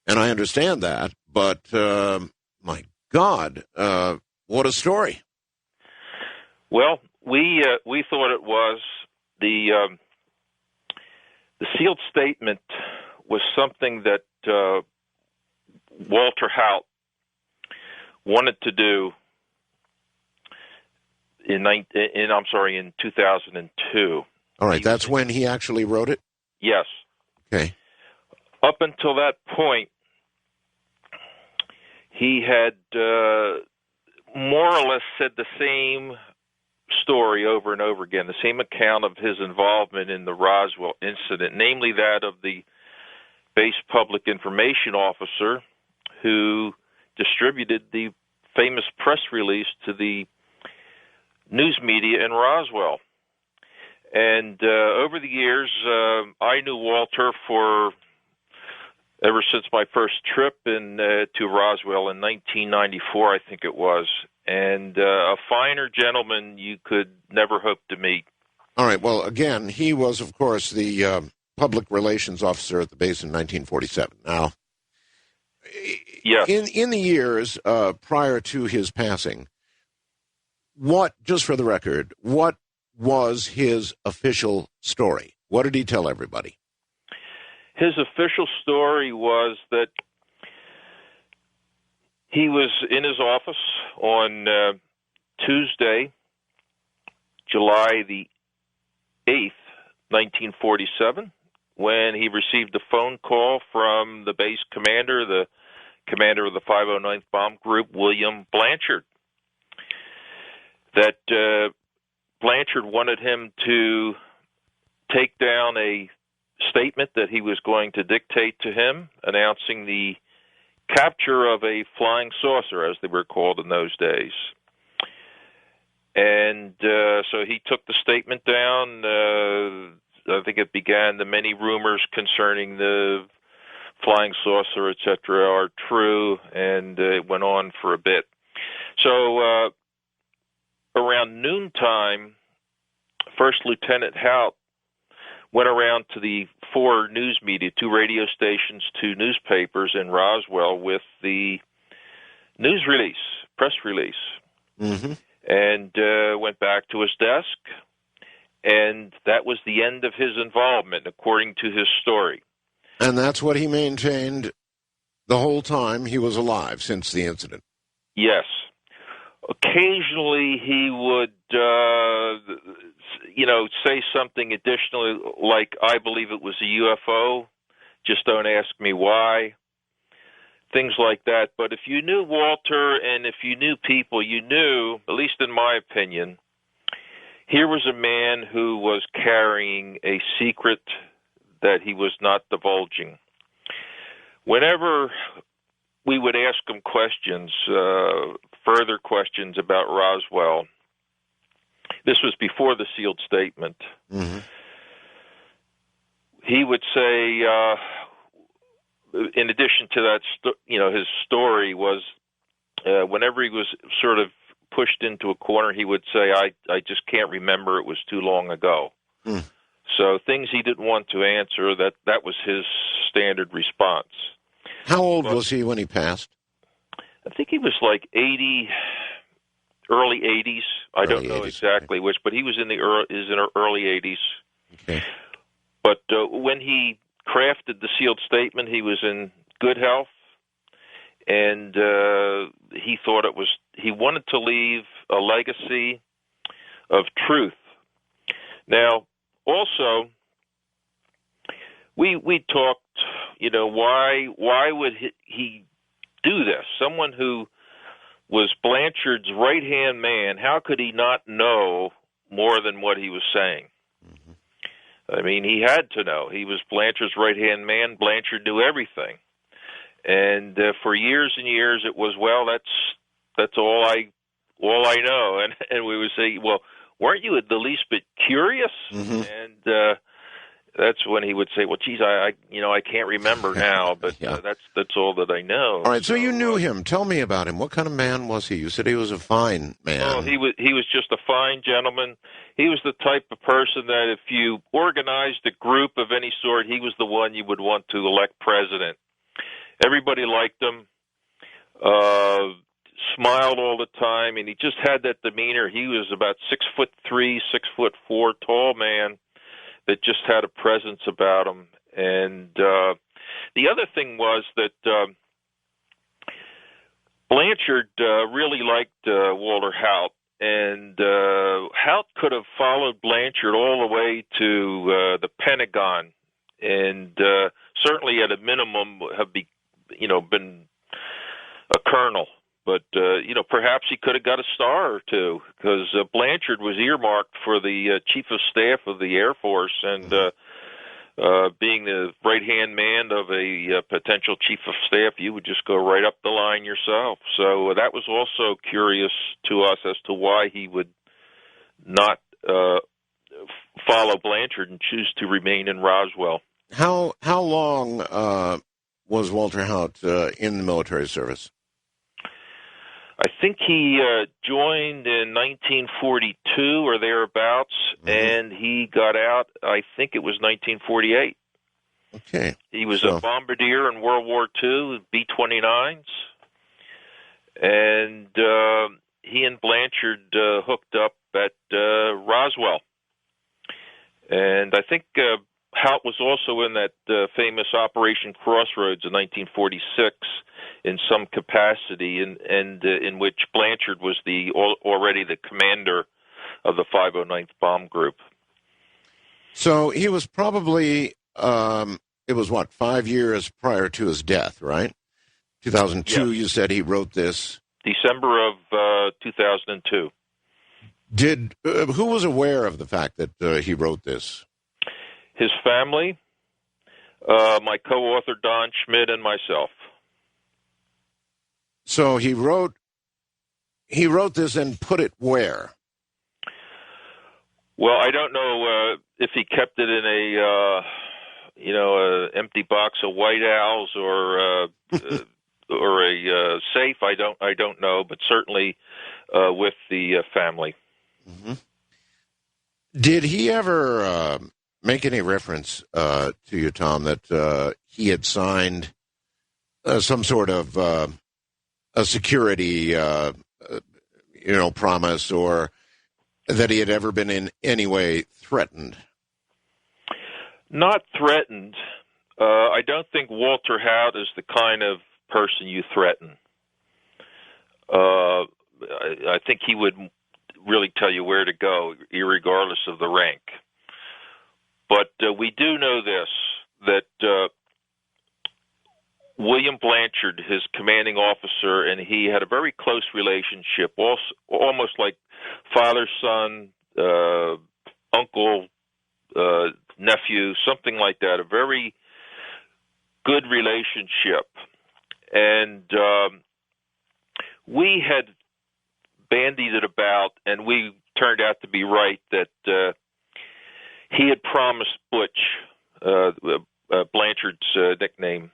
[SPEAKER 1] and I understand that, but my God, what a story.
[SPEAKER 9] Well, we thought it was the sealed statement was something that Walter Haut wanted to do in 2002.
[SPEAKER 1] All right, that's when he actually wrote it?
[SPEAKER 9] Yes.
[SPEAKER 1] Okay.
[SPEAKER 9] Up until that point, he had more or less said the same story over and over again, the same account of his involvement in the Roswell incident, namely that of the base public information officer who distributed the famous press release to the news media in Roswell. And over the years, I knew Walter ever since my first trip to Roswell in 1994, I think it was, and a finer gentleman you could never hope to meet.
[SPEAKER 1] All right. Well, again, he was, of course, the public relations officer at the base in 1947. Now,
[SPEAKER 9] yes.
[SPEAKER 1] in the years prior to his passing, just for the record, what was his official story? What did he tell everybody?
[SPEAKER 9] His official story was that he was in his office on Tuesday, July the 8th, 1947, when he received a phone call from the base commander, the commander of the 509th Bomb Group, William Blanchard, that Blanchard wanted him to take down a statement that he was going to dictate to him, announcing the capture of a flying saucer, as they were called in those days. And so he took the statement down. I think it began the many rumors concerning the flying saucer, etc., are true, and it went on for a bit. So around noontime, First Lieutenant Haut went around to the 4 news media, 2 radio stations, 2 newspapers in Roswell with the news release, press release.
[SPEAKER 1] Mm-hmm.
[SPEAKER 9] and went back to his desk. And that was the end of his involvement, according to his story.
[SPEAKER 1] And that's what he maintained the whole time he was alive, since the incident?
[SPEAKER 9] Yes. Occasionally he would, say something additionally, like, I believe it was a UFO, just don't ask me why, things like that. But if you knew Walter and if you knew people, you knew, at least in my opinion, here was a man who was carrying a secret that he was not divulging. Whenever we would ask him questions, further questions about Roswell, this was before the sealed statement, he would say, in addition to that, his story was, whenever he was sort of pushed into a corner, he would say, I just can't remember, it was too long ago. So things he didn't want to answer, that was his standard response.
[SPEAKER 1] How old was he when he passed?
[SPEAKER 9] I think he was like 80, early 80s. I don't know exactly which, but he was in early 80s.
[SPEAKER 1] Okay.
[SPEAKER 9] But when he crafted the sealed statement, he was in good health, and he thought he wanted to leave a legacy of truth. Now, also, we talked, why would he do this? Someone who was Blanchard's right-hand man, how could he not know more than what he was saying? I mean, he had to know. He was Blanchard's right-hand man. Blanchard knew everything. And for years and years, it was, well, that's all I know. And we would say, well, weren't you the least bit curious? And that's when he would say, well, geez, I can't remember now, but that's all that I know.
[SPEAKER 1] All right, so you knew him. Tell me about him. What kind of man was he? You said he was a fine man.
[SPEAKER 9] Oh, he was just a fine gentleman. He was the type of person that if you organized a group of any sort, he was the one you would want to elect president. Everybody liked him, smiled all the time, and he just had that demeanor. He was about 6'3", 6'4" tall man that just had a presence about him. And the other thing was that Blanchard really liked Walter Haut, and Haut could have followed Blanchard all the way to the Pentagon, and certainly at a minimum have been a colonel. But, perhaps he could have got a star or two, because Blanchard was earmarked for the Chief of Staff of the Air Force, and being the right-hand man of a potential Chief of Staff, you would just go right up the line yourself. So that was also curious to us as to why he would not follow Blanchard and choose to remain in Roswell.
[SPEAKER 1] How long was Walter Haut in the military service?
[SPEAKER 9] I think he joined in 1942 or thereabouts, and he got out, I think it was 1948.
[SPEAKER 1] Okay.
[SPEAKER 9] He was a bombardier in World War II, B-29s, and he and Blanchard hooked up at Roswell. And I think Haut was also in that famous Operation Crossroads in 1946 in some capacity, and in which Blanchard was already the commander of the 509th Bomb Group. So
[SPEAKER 1] he was probably, it was 5 years prior to his death, right? 2002, yes. You said he wrote this.
[SPEAKER 9] December of 2002.
[SPEAKER 1] Who was aware of the fact that he wrote this?
[SPEAKER 9] His family, my co-author Don Schmidt, and myself.
[SPEAKER 1] So he wrote this and put it where?
[SPEAKER 9] Well, I don't know if he kept it in a empty box of White Owls or a safe. I don't know, but certainly with the family.
[SPEAKER 1] Mm-hmm. Did he ever make any reference to you, Tom, that he had signed some sort of a security promise or that he had ever been in any way threatened?
[SPEAKER 9] Not threatened. I don't think Walter Hout is the kind of person you threaten. I think he would really tell you where to go, irregardless of the rank. But we do know this, that William Blanchard, his commanding officer, and he had a very close relationship, also, almost like father, son, uncle, nephew, something like that, a very good relationship. And we had bandied it about, and we turned out to be right, that he had promised Butch, Blanchard's nickname,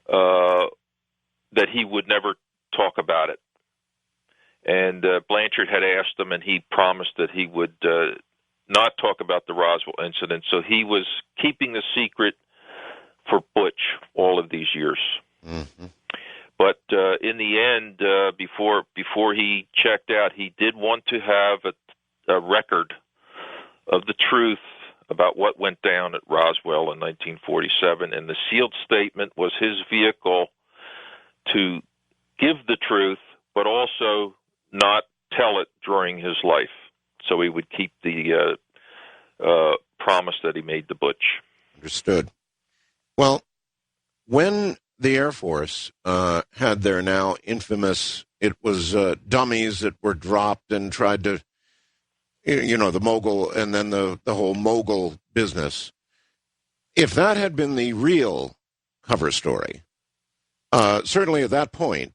[SPEAKER 9] that he would never talk about it. And Blanchard had asked him, and he promised that he would not talk about the Roswell incident. So he was keeping the secret for Butch all of these years. Mm-hmm. But in the end, before he checked out, he did want to have a record of the truth about what went down at Roswell in 1947, and the sealed statement was his vehicle to give the truth, but also not tell it during his life. So he would keep the promise that he made to Butch.
[SPEAKER 1] Understood. Well, when the Air Force had their now infamous, it was dummies that were dropped and tried to, the mogul, and then the whole mogul business. If that had been the real cover story, certainly at that point,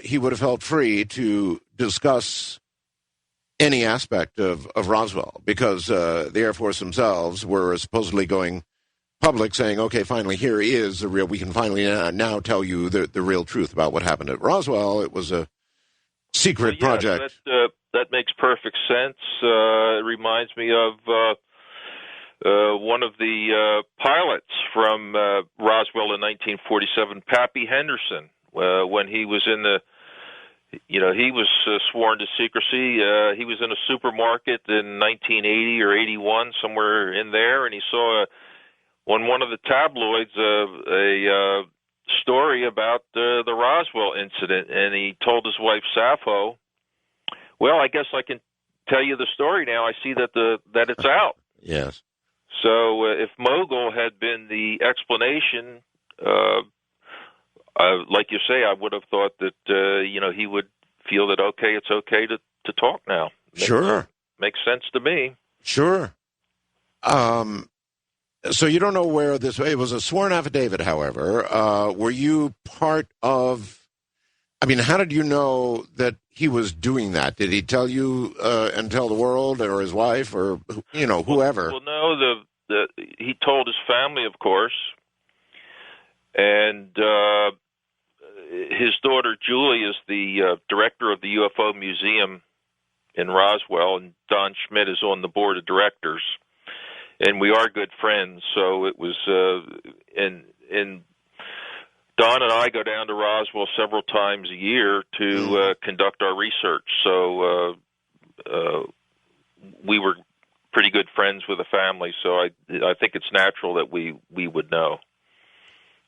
[SPEAKER 1] he would have felt free to discuss any aspect of Roswell, because the Air Force themselves were supposedly going public, saying, okay, finally, here is the real, we can finally now tell you the real truth about what happened at Roswell. It was a secret project.
[SPEAKER 9] That makes perfect sense. It reminds me of one of the pilots from Roswell in 1947, Pappy Henderson, when he was in the, he was sworn to secrecy. He was in a supermarket in 1980 or 81, somewhere in there, and he saw on one of the tabloids a story about the Roswell incident, and he told his wife Sappho, well, I guess I can tell you the story now. I see that that it's out.
[SPEAKER 1] Yes.
[SPEAKER 9] So if mogul had been the explanation, like you say, I would have thought that he would feel that it's okay to talk now.
[SPEAKER 1] Sure,
[SPEAKER 9] makes sense to me.
[SPEAKER 1] Sure. So you don't know where this. It was a sworn affidavit, however. Were you part of? I mean, how did you know that he was doing that? Did he tell you and tell the world, or his wife, or whoever?
[SPEAKER 9] Well, no. He told his family, of course, and his daughter Julie is the director of the UFO Museum in Roswell, and Don Schmidt is on the board of directors, and we are good friends. So it was, and Don and I go down to Roswell several times a year to conduct our research. So we were pretty good friends with the family. So I think it's natural that we would know.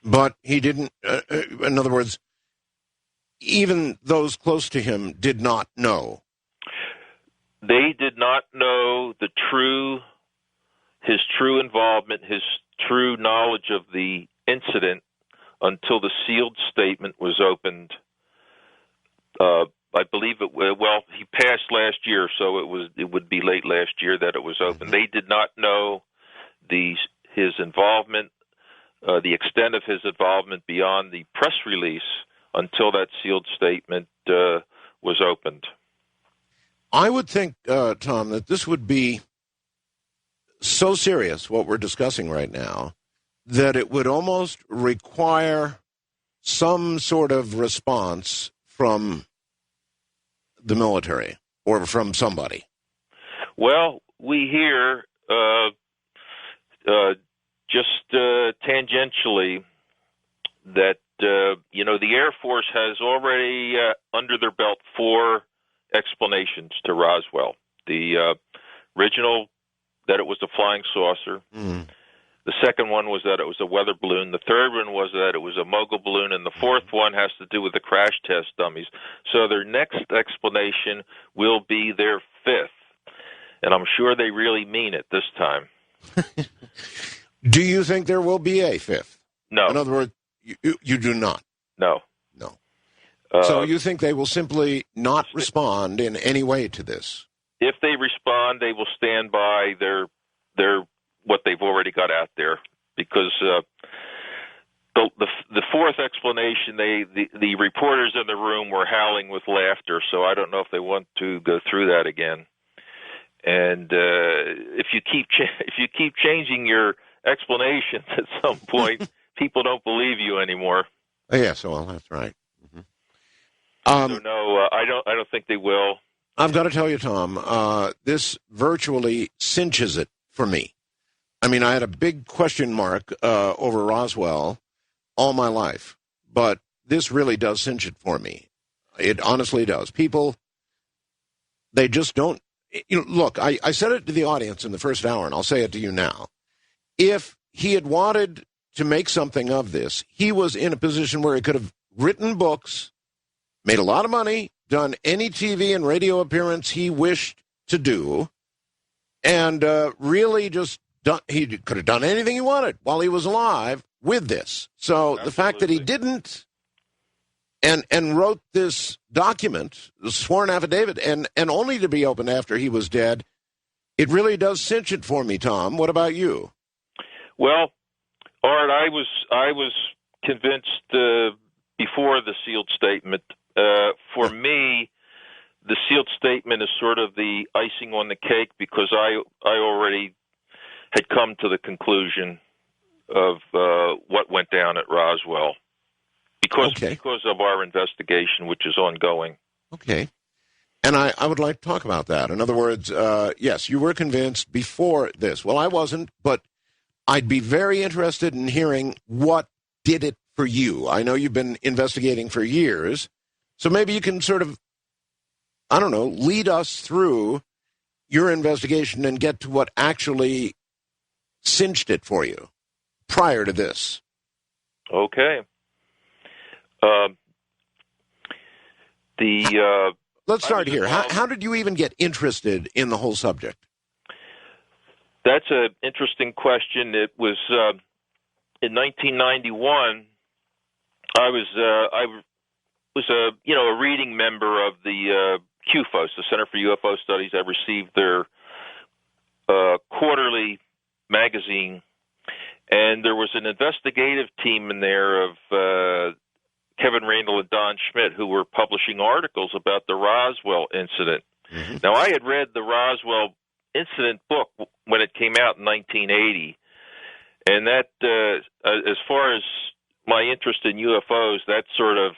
[SPEAKER 1] But he didn't. In other words, even those close to him did not know.
[SPEAKER 9] They did not know his true involvement, his true knowledge of the incident until the sealed statement was opened. I believe he passed last year, so it would be late last year that it was opened. Mm-hmm. They did not know his involvement, the extent of his involvement beyond the press release until that sealed statement was opened.
[SPEAKER 1] I would think, Tom, that this would be so serious, what we're discussing right now, that it would almost require some sort of response from the military or from somebody.
[SPEAKER 9] Well, we hear just tangentially that the Air Force has already under their belt 4 explanations to Roswell. The original, that it was a flying saucer.
[SPEAKER 1] Mm.
[SPEAKER 9] The second one was that it was a weather balloon. The third one was that it was a mogul balloon. And the fourth one has to do with the crash test dummies. So their next explanation will be their fifth. And I'm sure they really mean it this time.
[SPEAKER 1] Do you think there will be a fifth?
[SPEAKER 9] No.
[SPEAKER 1] In other words, you do not?
[SPEAKER 9] No.
[SPEAKER 1] No. So you think they will simply not respond in any way to this?
[SPEAKER 9] If they respond, they will stand by their what they've already got out there, because the fourth explanation, the reporters in the room were howling with laughter. So I don't know if they want to go through that again. And if you keep changing your explanations at some point, people don't believe you anymore.
[SPEAKER 1] Yes, well, that's right.
[SPEAKER 9] So no, I don't think they will.
[SPEAKER 1] I've got to tell you, Tom, this virtually cinches it for me. I mean, I had a big question mark over Roswell all my life, but this really does cinch it for me. It honestly does. People, they just don't. Look, I said it to the audience in the first hour, and I'll say it to you now. If he had wanted to make something of this, he was in a position where he could have written books, made a lot of money, done any TV and radio appearance he wished to do, and really just he could have done anything he wanted while he was alive with this. So
[SPEAKER 9] Absolutely.
[SPEAKER 1] The fact that he didn't and wrote this document, the sworn affidavit, and only to be opened after he was dead, it really does cinch it for me, Tom. What about you?
[SPEAKER 9] Well, Art, I was convinced before the sealed statement. For me, the sealed statement is sort of the icing on the cake, because I already had come to the conclusion of what went down at Roswell because of our investigation, which is ongoing.
[SPEAKER 1] Okay. And I would like to talk about that. In other words, yes, you were convinced before this. Well, I wasn't, but I'd be very interested in hearing what did it for you. I know you've been investigating for years, so maybe you can sort of, I don't know, lead us through your investigation and get to what actually cinched it for you prior to this.
[SPEAKER 9] Okay.
[SPEAKER 1] Let's start here. How did you even get interested in the whole subject?
[SPEAKER 9] That's an interesting question. It was in 1991. I was a reading member of the QFOS, the Center for UFO Studies. I received their quarterly magazine, and there was an investigative team in there of Kevin Randall and Don Schmidt, who were publishing articles about the Roswell incident. Mm-hmm. Now, I had read the Roswell incident book when it came out in 1980, and that, as far as my interest in UFOs, that sort of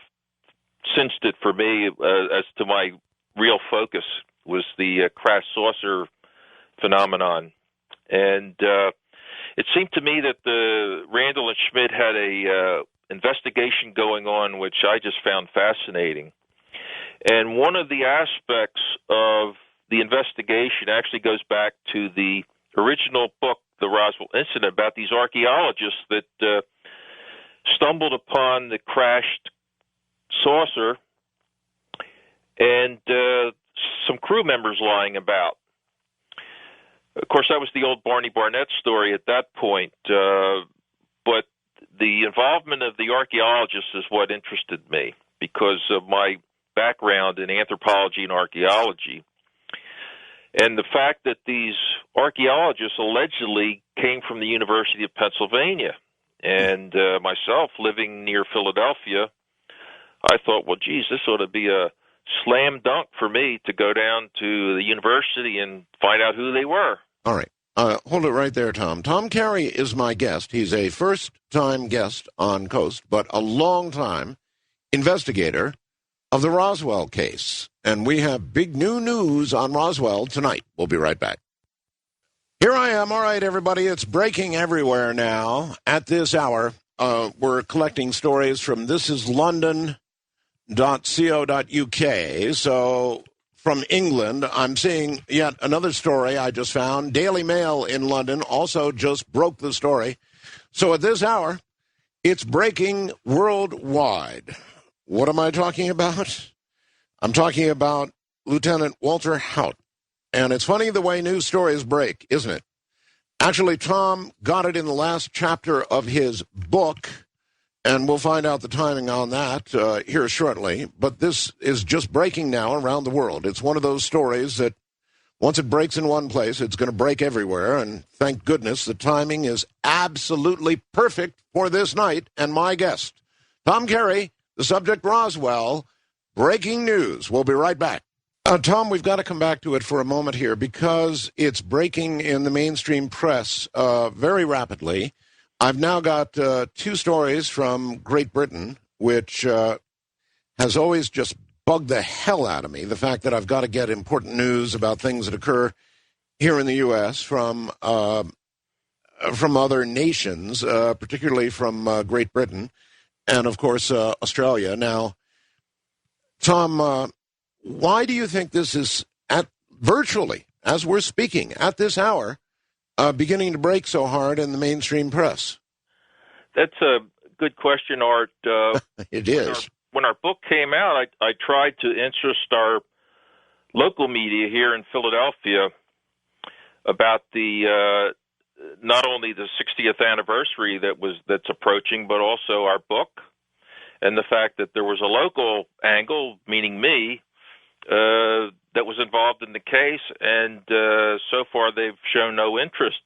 [SPEAKER 9] cinched it for me as to my real focus was the crash saucer phenomenon. And it seemed to me that the Randall and Schmidt had a investigation going on, which I just found fascinating. And one of the aspects of the investigation actually goes back to the original book, The Roswell Incident, about these archaeologists that stumbled upon the crashed saucer and some crew members lying about. Of course, that was the old Barney Barnett story at that point, but the involvement of the archaeologists is what interested me because of my background in anthropology and archaeology. And the fact that these archaeologists allegedly came from the University of Pennsylvania. And myself, living near Philadelphia, I thought, well, geez, this ought to be a slam dunk for me to go down to the university and find out who they were.
[SPEAKER 1] All right. Hold it right there, Tom. Tom Carey is my guest. He's a first-time guest on Coast, but a long-time investigator of the Roswell case. And we have big new news on Roswell tonight. We'll be right back. Here I am. All right, everybody. It's breaking everywhere now. At this hour, we're collecting stories from thisislondon.co.uk. So from England, I'm seeing yet another story I just found. Daily Mail in London also just broke the story. So at this hour, it's breaking worldwide. What am I talking about? I'm talking about Lieutenant Walter Haut. And it's funny the way news stories break, isn't it? Actually, Tom got it in the last chapter of his book, and we'll find out the timing on that here shortly. But this is just breaking now around the world. It's one of those stories that once it breaks in one place, it's going to break everywhere. And thank goodness the timing is absolutely perfect for this night and my guest. Tom Carey, the subject Roswell, breaking news. We'll be right back. Tom, we've got to come back to it for a moment here because it's breaking in the mainstream press very rapidly. I've now got two stories from Great Britain, which has always just bugged the hell out of me, the fact that I've got to get important news about things that occur here in the U.S. from other nations, particularly from Great Britain and, of course, Australia. Now, Tom, why do you think this is virtually, as we're speaking, at this hour, beginning to break so hard in the mainstream press?
[SPEAKER 9] That's a good question, Art.
[SPEAKER 1] It is.
[SPEAKER 9] When our book came out, I tried to interest our local media here in Philadelphia about the not only the 60th anniversary that's approaching, but also our book, and the fact that there was a local angle, meaning me, that was involved in the case, and so far they've shown no interest.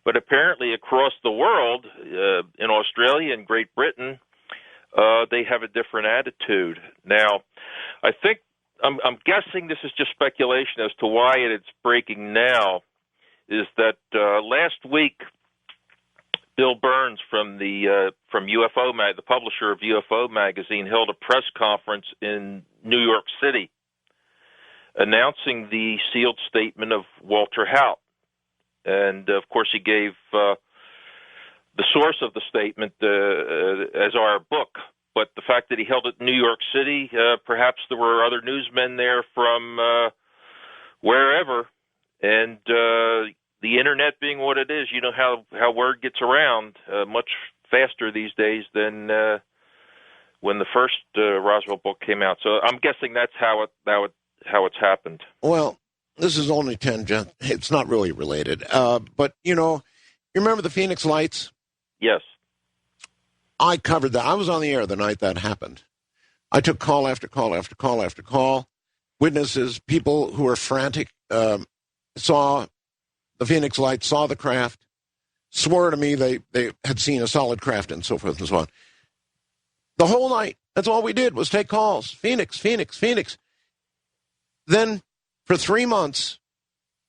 [SPEAKER 9] But apparently across the world, in Australia and Great Britain, they have a different attitude. Now, I think I'm guessing this is just speculation as to why it's breaking now. Is that last week, Bill Burns from UFO the publisher of UFO magazine, held a press conference in New York City, announcing the sealed statement of Walter Haut. And, of course, he gave the source of the statement as our book. But the fact that he held it in New York City, perhaps there were other newsmen there from wherever. And the Internet being what it is, you know how word gets around much faster these days than when the first Roswell book came out. So I'm guessing that's how it's happened.
[SPEAKER 1] Well, this is only tangent. It's not really related. But, you remember the Phoenix Lights?
[SPEAKER 9] Yes.
[SPEAKER 1] I covered that. I was on the air the night that happened. I took call after call after call after call. Witnesses, people who were frantic, saw the Phoenix Lights, saw the craft, swore to me they had seen a solid craft and so forth and so on. The whole night, that's all we did was take calls. Phoenix, Phoenix, Phoenix. Then, for 3 months,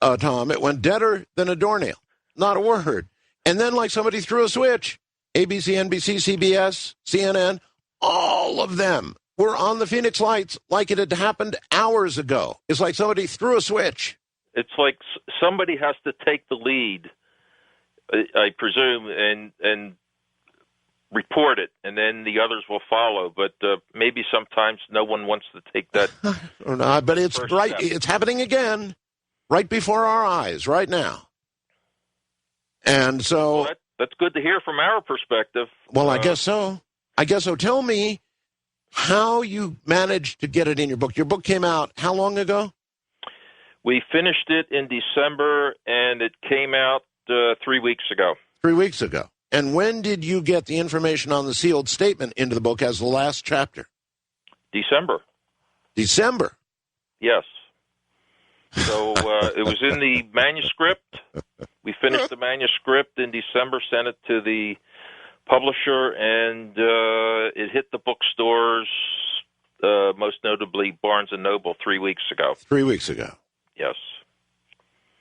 [SPEAKER 1] Tom, it went deader than a doornail. Not a word. And then, like somebody threw a switch, ABC, NBC, CBS, CNN, all of them were on the Phoenix Lights like it had happened hours ago. It's like somebody threw a switch.
[SPEAKER 9] It's like somebody has to take the lead, I presume, and report it, and then the others will follow. But maybe sometimes no one wants to take that.
[SPEAKER 1] But it's right. Step. It's happening again, right before our eyes, right now. And so
[SPEAKER 9] that's good to hear from our perspective.
[SPEAKER 1] Well, I guess so. Tell me how you managed to get it in your book. Your book came out how long ago?
[SPEAKER 9] We finished it in December, and it came out 3 weeks ago.
[SPEAKER 1] 3 weeks ago. And when did you get the information on the sealed statement into the book as the last chapter?
[SPEAKER 9] December.
[SPEAKER 1] December?
[SPEAKER 9] Yes. So it was in the manuscript. We finished the manuscript in December, sent it to the publisher, and it hit the bookstores, most notably Barnes & Noble, 3 weeks ago.
[SPEAKER 1] 3 weeks ago.
[SPEAKER 9] Yes.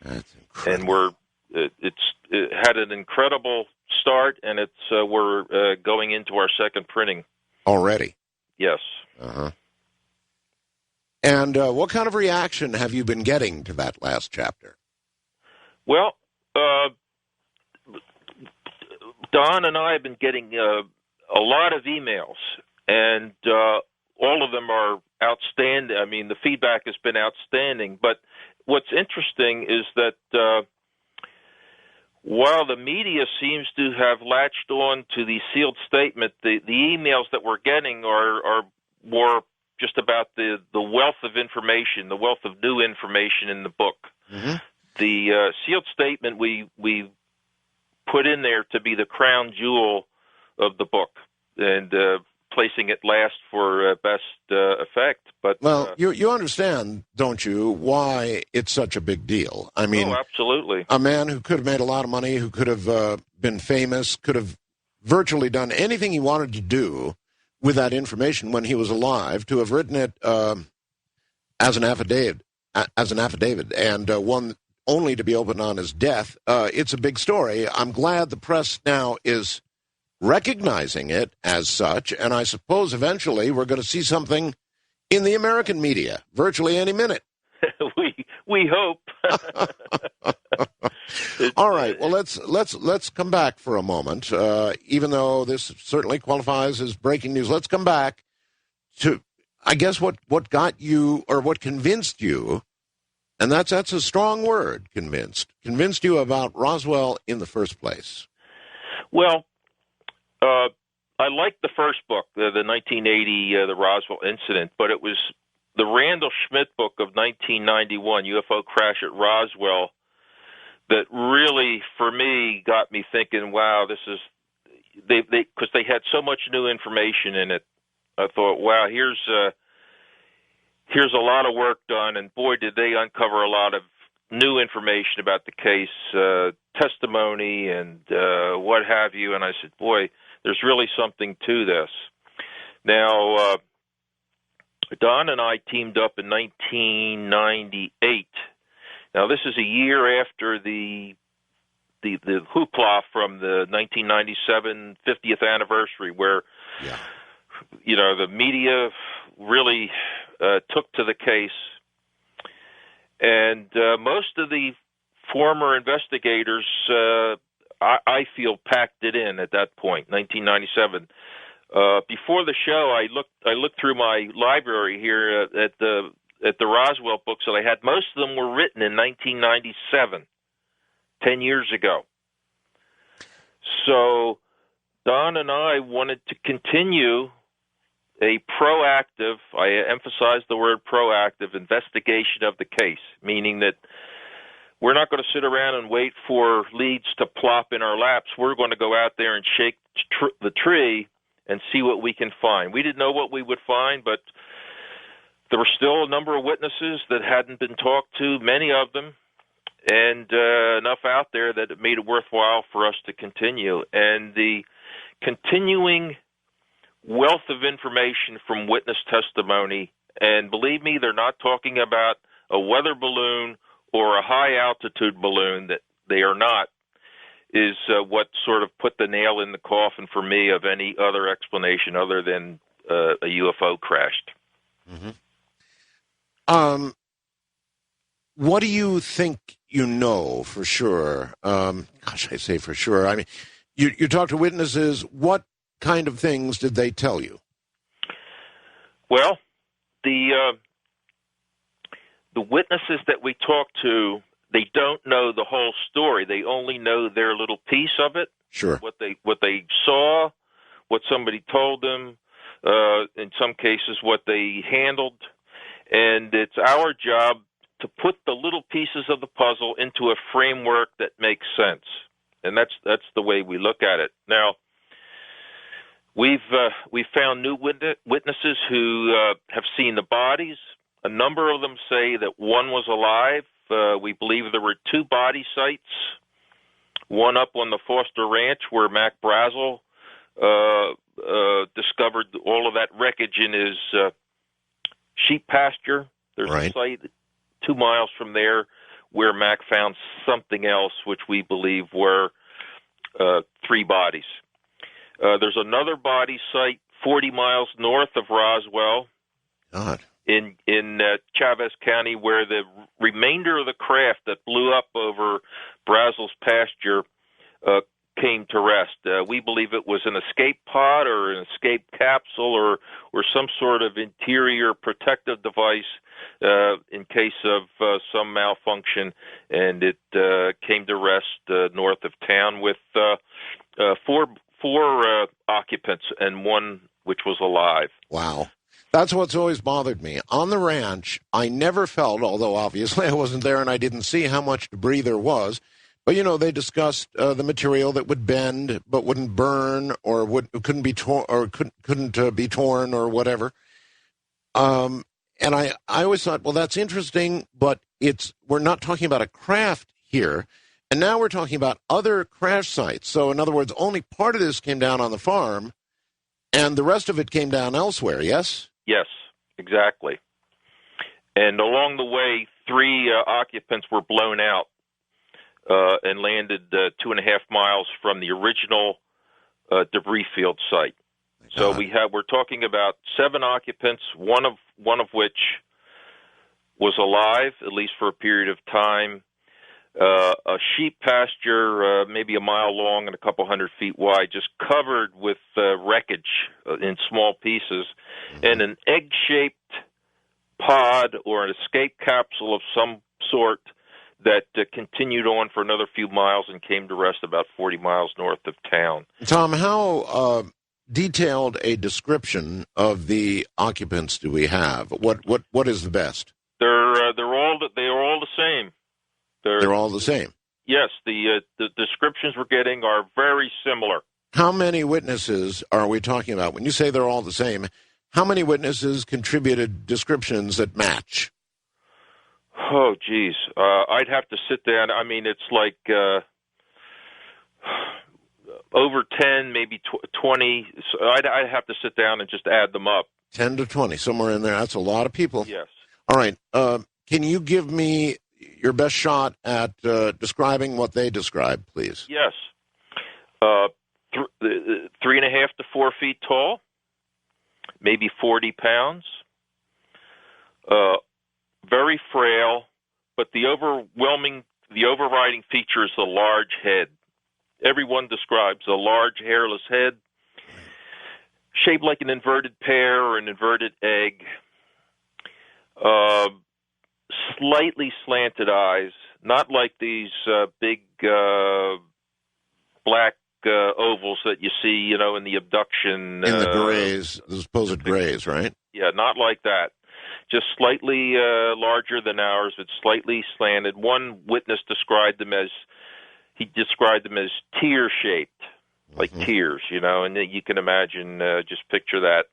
[SPEAKER 1] That's incredible.
[SPEAKER 9] And it had an incredible start, and we're going into our second printing
[SPEAKER 1] already.
[SPEAKER 9] Yes.
[SPEAKER 1] Uh-huh. And what kind of reaction have you been getting to that last chapter?
[SPEAKER 9] Well, Don and I have been getting a lot of emails, and all of them are outstanding. I mean, the feedback has been outstanding. But what's interesting is that while the media seems to have latched on to the sealed statement, the emails that we're getting are more just about the wealth of information, the wealth of new information in the book.
[SPEAKER 1] Mm-hmm.
[SPEAKER 9] The sealed statement we put in there to be the crown jewel of the book, and placing it last for best effect. But
[SPEAKER 1] well, you understand, don't you, why it's such a big deal? I mean,
[SPEAKER 9] absolutely.
[SPEAKER 1] A man who could have made a lot of money, who could have been famous, could have virtually done anything he wanted to do with that information when he was alive, to have written it as an affidavit, and one only to be opened on his death. It's a big story. I'm glad the press now is recognizing it as such, and I suppose eventually we're going to see something in the American media virtually any minute.
[SPEAKER 9] we hope.
[SPEAKER 1] All right. Well, let's come back for a moment. Even though this certainly qualifies as breaking news, let's come back to, I guess, what got you, or what convinced you, and that's a strong word, convinced you about Roswell in the first place.
[SPEAKER 9] Well, I liked the first book, the 1980, the Roswell incident, but it was the Randall Schmidt book of 1991, UFO Crash at Roswell, that really, for me, got me thinking, wow, this is, because they had so much new information in it. I thought, wow, here's a lot of work done, and boy, did they uncover a lot of new information about the case, testimony and what have you. And I said, boy, there's really something to this. Now, Don and I teamed up in 1998. Now, this is a year after the hoopla from the 1997 50th anniversary, where the media really took to the case, and most of the former investigators, I feel, packed it in at that point, 1997. Before the show, I looked through my library here at the Roswell books that I had. Most of them were written in 1997, 10 years ago. So Don and I wanted to continue a proactive, I emphasize the word proactive, investigation of the case, meaning that we're not going to sit around and wait for leads to plop in our laps. We're going to go out there and shake the tree and see what we can find. We didn't know what we would find, but there were still a number of witnesses that hadn't been talked to, many of them, and enough out there that it made it worthwhile for us to continue. And the continuing wealth of information from witness testimony, and believe me, they're not talking about a weather balloon or a high-altitude balloon, that they are not, is what sort of put the nail in the coffin for me of any other explanation other than a UFO crashed.
[SPEAKER 1] Mm-hmm. What do you think you know for sure? I say for sure. I mean, you talk to witnesses. What kind of things did they tell you?
[SPEAKER 9] Well, the witnesses that we talked to, they don't know the whole story. They only know their little piece of it.
[SPEAKER 1] Sure.
[SPEAKER 9] What they saw, what somebody told them, in some cases what they handled. And it's our job to put the little pieces of the puzzle into a framework that makes sense. And that's the way we look at it. Now, we've found new witnesses who have seen the bodies. A number of them say that one was alive. We believe there were two body sites, one up on the Foster Ranch where Mac Brazel discovered all of that wreckage in his sheep pasture. There's a site 2 miles from there where Mac found something else, which we believe were 3 bodies. There's another body site 40 miles north of Roswell.
[SPEAKER 1] God.
[SPEAKER 9] In Chavez County, where the remainder of the craft that blew up over Brazel's pasture came to rest. We believe it was an escape pod or an escape capsule or some sort of interior protective device in case of some malfunction, and it came to rest north of town with four occupants and one which was alive.
[SPEAKER 1] Wow. That's what's always bothered me. On the ranch, I never felt, although obviously I wasn't there and I didn't see how much debris there was, but, they discussed the material that would bend but wouldn't burn or couldn't be torn or couldn't be torn or whatever. And I always thought, well, that's interesting, but we're not talking about a craft here. And now we're talking about other crash sites. So, in other words, only part of this came down on the farm, and the rest of it came down elsewhere, yes?
[SPEAKER 9] Yes, exactly. And along the way, 3 occupants were blown out and landed 2.5 miles from the original debris field site. So we're talking about 7 occupants, one of which was alive, at least for a period of time. A sheep pasture, maybe a mile long and a couple hundred feet wide, just covered with wreckage in small pieces, and an egg-shaped pod or an escape capsule of some sort that continued on for another few miles and came to rest about 40 miles north of town.
[SPEAKER 1] Tom, how detailed a description of the occupants do we have? What is the best?
[SPEAKER 9] They're all the same.
[SPEAKER 1] They're all the same.
[SPEAKER 9] Yes, the descriptions we're getting are very similar.
[SPEAKER 1] How many witnesses are we talking about? When you say they're all the same, how many witnesses contributed descriptions that match?
[SPEAKER 9] Oh, geez. I'd have to sit down. I mean, it's like over 10, maybe 20. So I'd have to sit down and just add them up.
[SPEAKER 1] 10 to 20, somewhere in there. That's a lot of people.
[SPEAKER 9] Yes.
[SPEAKER 1] All right. Can you give me your best shot at describing what they described, please?
[SPEAKER 9] Yes. 3.5 to 4 feet tall, maybe 40 pounds. Very frail, but the overriding feature is the large head. Everyone describes a large hairless head, shaped like an inverted pear or an inverted egg. Slightly slanted eyes, not like these big black ovals that you see, in the abduction.
[SPEAKER 1] In the grays, the supposed grays, right?
[SPEAKER 9] Yeah, not like that. Just slightly larger than ours, but slightly slanted. One witness described them as tear-shaped, like tears, and you can imagine, just picture that.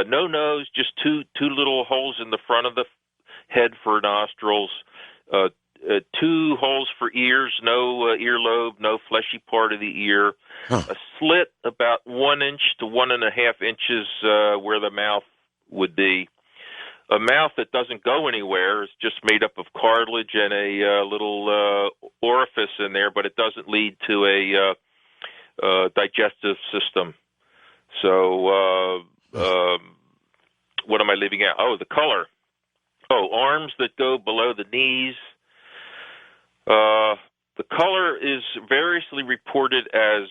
[SPEAKER 9] No nose, just two little holes in the front of the head for nostrils, 2 holes for ears, no earlobe, no fleshy part of the ear, a slit about 1 inch to 1.5 inches where the mouth would be. A mouth that doesn't go anywhere. It's just made up of cartilage and a little orifice in there, but it doesn't lead to a digestive system. So what am I leaving out? Oh, the color. Oh, arms that go below the knees. The color is variously reported as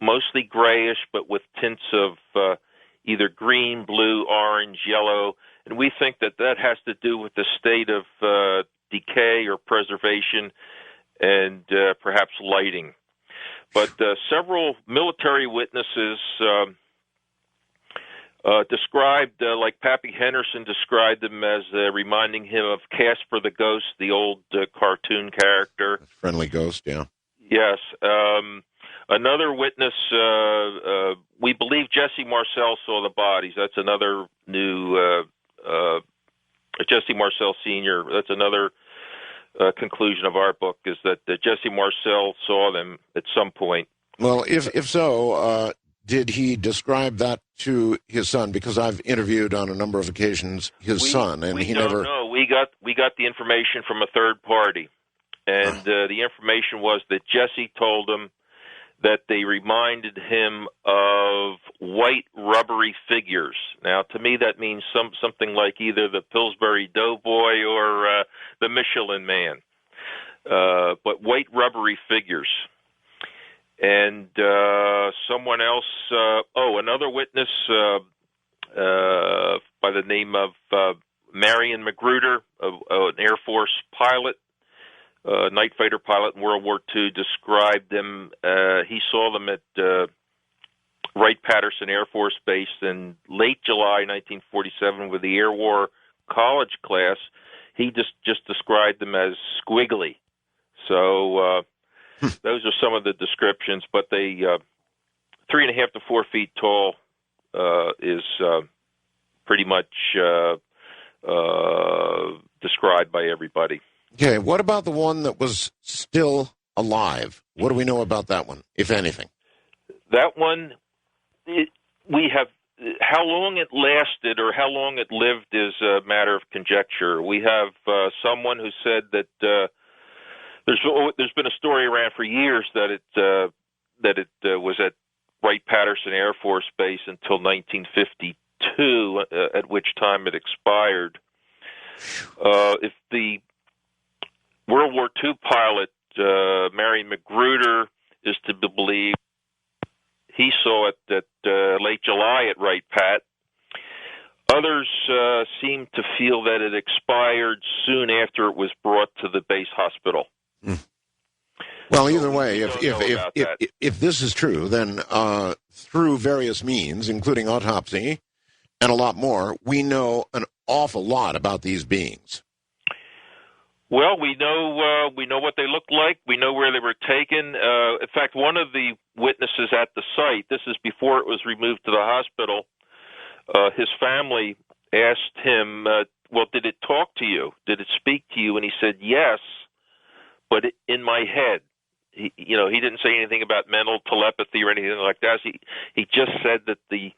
[SPEAKER 9] mostly grayish, but with tints of either green, blue, orange, yellow. And we think that has to do with the state of decay or preservation and perhaps lighting. But several military witnesses described, like Pappy Henderson described them as reminding him of Casper the Ghost, the old cartoon character.
[SPEAKER 1] Friendly ghost, yeah.
[SPEAKER 9] Yes. Another witness, we believe Jesse Marcel saw the bodies. That's another new, Jesse Marcel Sr., that's another conclusion of our book, is that Jesse Marcel saw them at some point.
[SPEAKER 1] Well, if so, did he describe that to his son? Because I've interviewed on a number of occasions his son, and he never.
[SPEAKER 9] No, we got the information from a third party, and the information was that Jesse told him that they reminded him of white rubbery figures. Now, to me, that means something like either the Pillsbury Doughboy or the Michelin Man, but white rubbery figures. And someone else, another witness by the name of Marion Magruder, an Air Force pilot, night fighter pilot in World War II, described them. He saw them at Wright-Patterson Air Force Base in late July 1947 with the Air War college class. He just described them as squiggly. So those are some of the descriptions, but they 3.5 to 4 feet tall is pretty much described by everybody.
[SPEAKER 1] Okay, what about the one that was still alive? What do we know about that one, if anything?
[SPEAKER 9] That one, we have, how long it lasted or how long it lived is a matter of conjecture. We have someone who said that there's been a story around for years that it was at Wright-Patterson Air Force Base until 1952, at which time it expired. If the World War II pilot, Marion Magruder, is to be believed, he saw it at late July at Wright-Pat. Others seem to feel that it expired soon after it was brought to the base hospital.
[SPEAKER 1] Well, either way, if this is true, then through various means, including autopsy and a lot more, we know an awful lot about these beings.
[SPEAKER 9] Well, we know what they looked like. We know where they were taken. In fact, one of the witnesses at the site, this is before it was removed to the hospital, his family asked him, well, did it talk to you? Did it speak to you? And he said, yes, but in my head. He didn't say anything about mental telepathy or anything like that. He just said that the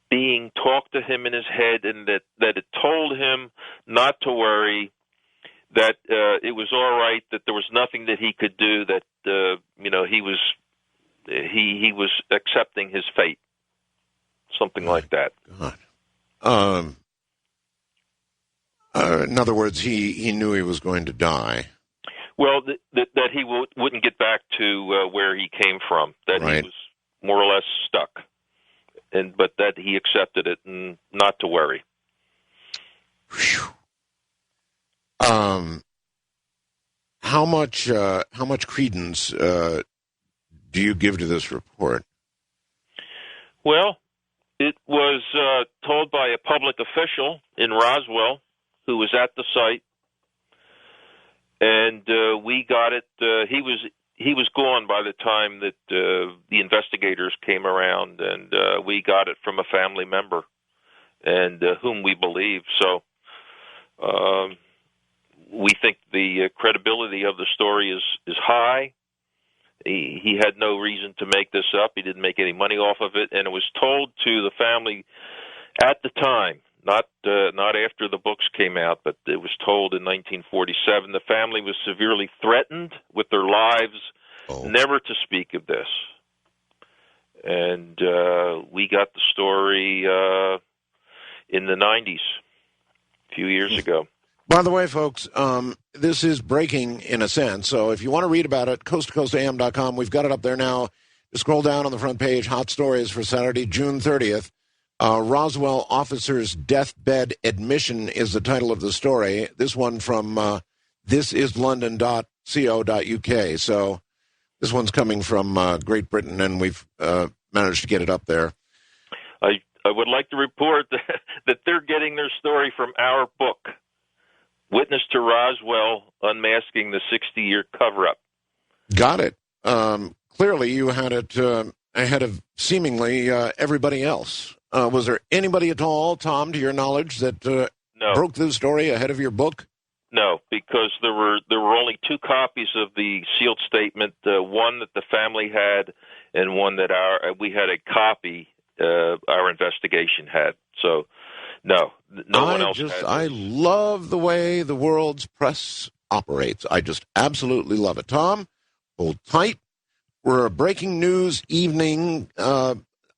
[SPEAKER 9] being talked to him in his head and that it told him not to worry, that it was all right, that there was nothing that he could do, that he was accepting his fate, something like that.
[SPEAKER 1] God. In other words, he knew he was going to die.
[SPEAKER 9] Well, that he wouldn't get back to where he came from, that
[SPEAKER 1] right.
[SPEAKER 9] He was more or less stuck, but that he accepted it and not to worry.
[SPEAKER 1] Whew. How much credence do you give to this report?
[SPEAKER 9] Well, it was told by a public official in Roswell who was at the site, and we got it. He was gone by the time that the investigators came around, and we got it from a family member, and whom we believe. So. We think the credibility of the story is high. He had no reason to make this up. He didn't make any money off of it, and it was told to the family at the time, not after the books came out, but it was told in 1947. The family was severely threatened with their lives, never to speak of this. And we got the story in the 90s, a few years ago.
[SPEAKER 1] By the way, folks, this is breaking in a sense, so if you want to read about it, coasttocoastam.com. We've got it up there now. Just scroll down on the front page, Hot Stories for Saturday, June 30th. Roswell Officer's Deathbed Admission is the title of the story. This one from thisislondon.co.uk. So this one's coming from Great Britain, and we've managed to get it up there.
[SPEAKER 9] I would like to report that they're getting their story from our book, Witness to Roswell, Unmasking the 60-Year Cover-Up. Got it.
[SPEAKER 1] Clearly, you had it ahead of seemingly everybody else. Was there anybody at all, Tom, to your knowledge, that broke this story ahead of your book?
[SPEAKER 9] No, because there were only two copies of the sealed statement, one that the family had and one that we had a copy our investigation had. So, no one else had.
[SPEAKER 1] I love the way the world's press operates. I just absolutely love it. Tom, hold tight. We're a breaking news evening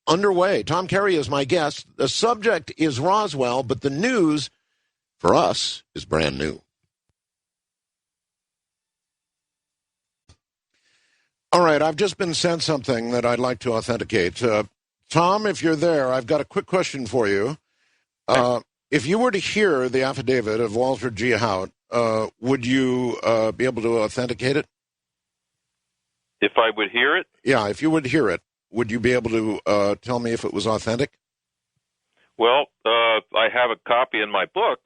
[SPEAKER 1] underway. Tom Carey is my guest. The subject is Roswell, but the news for us is brand new. All right, I've just been sent something that I'd like to authenticate. Tom, if you're there, I've got a quick question for you. If you were to hear the affidavit of Walter G. Hout, would you be able to authenticate it?
[SPEAKER 9] If I would hear it?
[SPEAKER 1] Yeah, if you would hear it, would you be able to tell me if it was authentic?
[SPEAKER 9] Well, I have a copy in my book.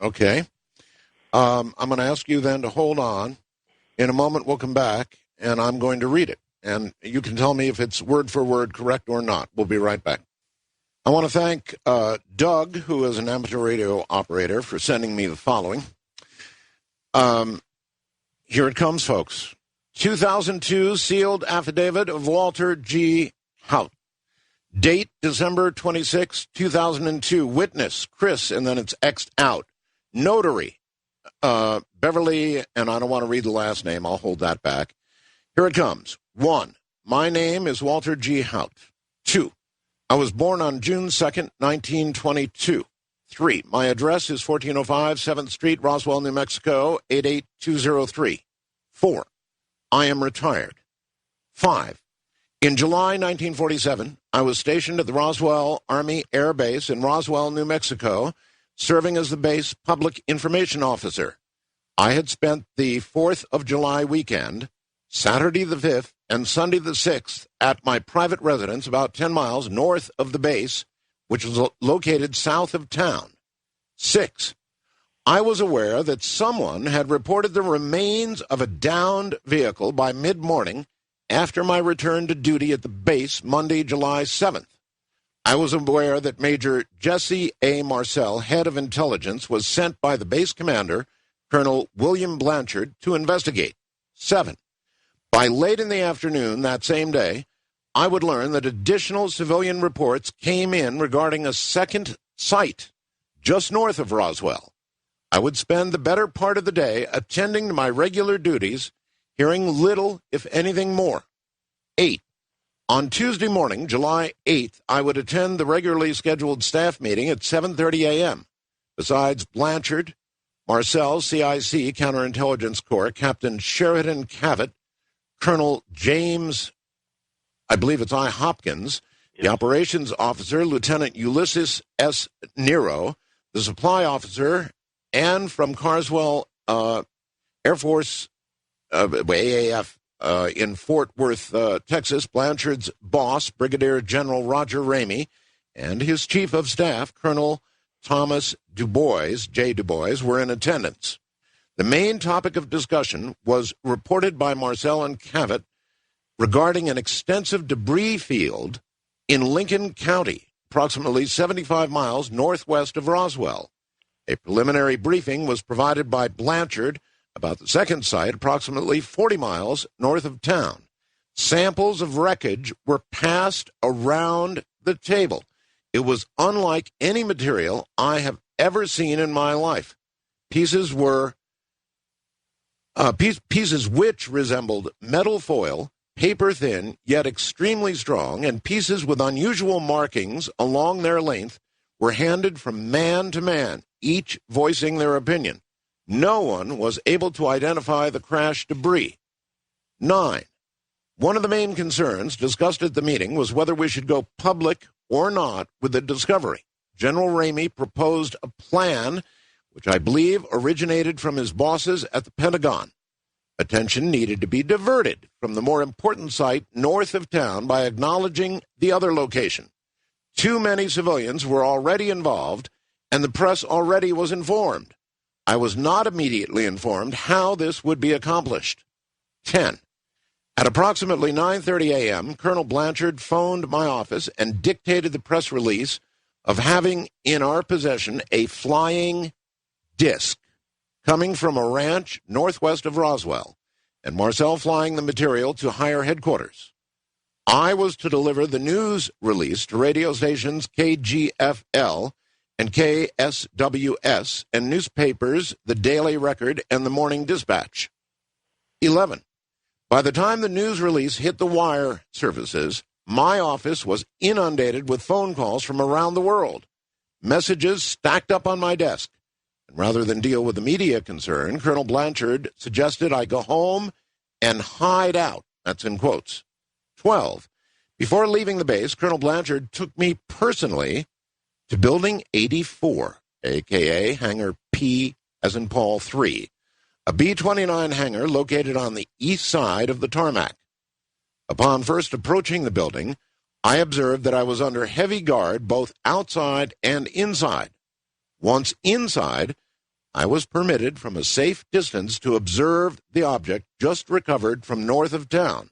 [SPEAKER 1] Okay. I'm going to ask you then to hold on. In a moment, we'll come back, and I'm going to read it. And you can tell me if it's word for word correct or not. We'll be right back. I want to thank Doug, who is an amateur radio operator, for sending me the following. Here it comes, folks. 2002 sealed affidavit of Walter G. Hout. Date, December 26, 2002. Witness, Chris, and then it's X'd out. Notary, Beverly, and I don't want to read the last name. I'll hold that back. Here it comes. 1. My name is Walter G. Hout. 2. I was born on June 2nd, 1922. 3. My address is 1405 7th Street, Roswell, New Mexico, 88203. 4. I am retired. 5. In July 1947, I was stationed at the Roswell Army Air Base in Roswell, New Mexico, serving as the base public information officer. I had spent the 4th of July weekend, Saturday the 5th, and Sunday the 6th at my private residence about 10 miles north of the base, which was located south of town. 6. I was aware that someone had reported the remains of a downed vehicle by mid-morning after my return to duty at the base Monday, July 7th. I was aware that Major Jesse A. Marcel, head of intelligence, was sent by the base commander, Colonel William Blanchard, to investigate. 7. By late in the afternoon that same day, I would learn that additional civilian reports came in regarding a second site just north of Roswell. I would spend the better part of the day attending to my regular duties, hearing little, if anything, more. 8. On Tuesday morning, July 8th, I would attend the regularly scheduled staff meeting at 7:30 a.m. Besides Blanchard, Marcel, CIC, Counterintelligence Corps, Captain Sheridan Cavett, Colonel James, I believe it's I. Hopkins, the operations officer, Lieutenant Ulysses S. Nero, the supply officer, and from Carswell Air Force, AAF, in Fort Worth, Texas, Blanchard's boss, Brigadier General Roger Ramey, and his chief of staff, Colonel Thomas Dubois, J. Dubois, were in attendance. The main topic of discussion was reported by Marcel and Cavett regarding an extensive debris field in Lincoln County, approximately 75 miles northwest of Roswell. A preliminary briefing was provided by Blanchard about the second site, approximately 40 miles north of town. Samples of wreckage were passed around the table. It was unlike any material I have ever seen in my life. Pieces which resembled metal foil, paper thin, yet extremely strong, and pieces with unusual markings along their length were handed from man to man, each voicing their opinion. No one was able to identify the crash debris. 9. One of the main concerns discussed at the meeting was whether we should go public or not with the discovery. General Ramey proposed a plan which I believe originated from his bosses at the Pentagon. Attention needed to be diverted from the more important site north of town by acknowledging the other location. Too many civilians were already involved, and the press already was informed. I was not immediately informed how this would be accomplished. 10. At approximately 9:30 a.m., Colonel Blanchard phoned my office and dictated the press release of having in our possession a flying disc coming from a ranch northwest of Roswell, and Marcel flying the material to higher headquarters. I was to deliver the news release to radio stations KGFL and KSWS and newspapers, the Daily Record and the Morning Dispatch. 11. By the time the news release hit the wire services, my office was inundated with phone calls from around the world. Messages stacked up on my desk. And rather than deal with the media concern, Colonel Blanchard suggested I go home and hide out That's in quotes. 12. Before leaving the base, Colonel Blanchard took me personally to Building 84, a.k.a. Hangar P as in Paul 3, a B-29 hangar located on the east side of the tarmac. Upon first approaching the building, I observed that I was under heavy guard both outside and inside. Once inside, I was permitted from a safe distance to observe the object just recovered from north of town.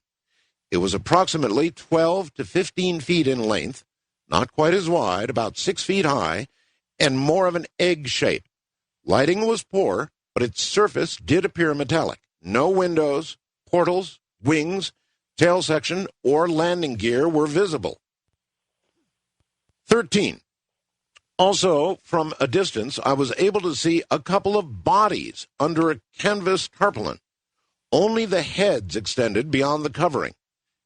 [SPEAKER 1] It was approximately 12 to 15 feet in length, not quite as wide, about 6 feet high, and more of an egg shape. Lighting was poor, but its surface did appear metallic. No windows, portals, wings, tail section, or landing gear were visible. 13. Also, from a distance, I was able to see a couple of bodies under a canvas tarpaulin. Only the heads extended beyond the covering,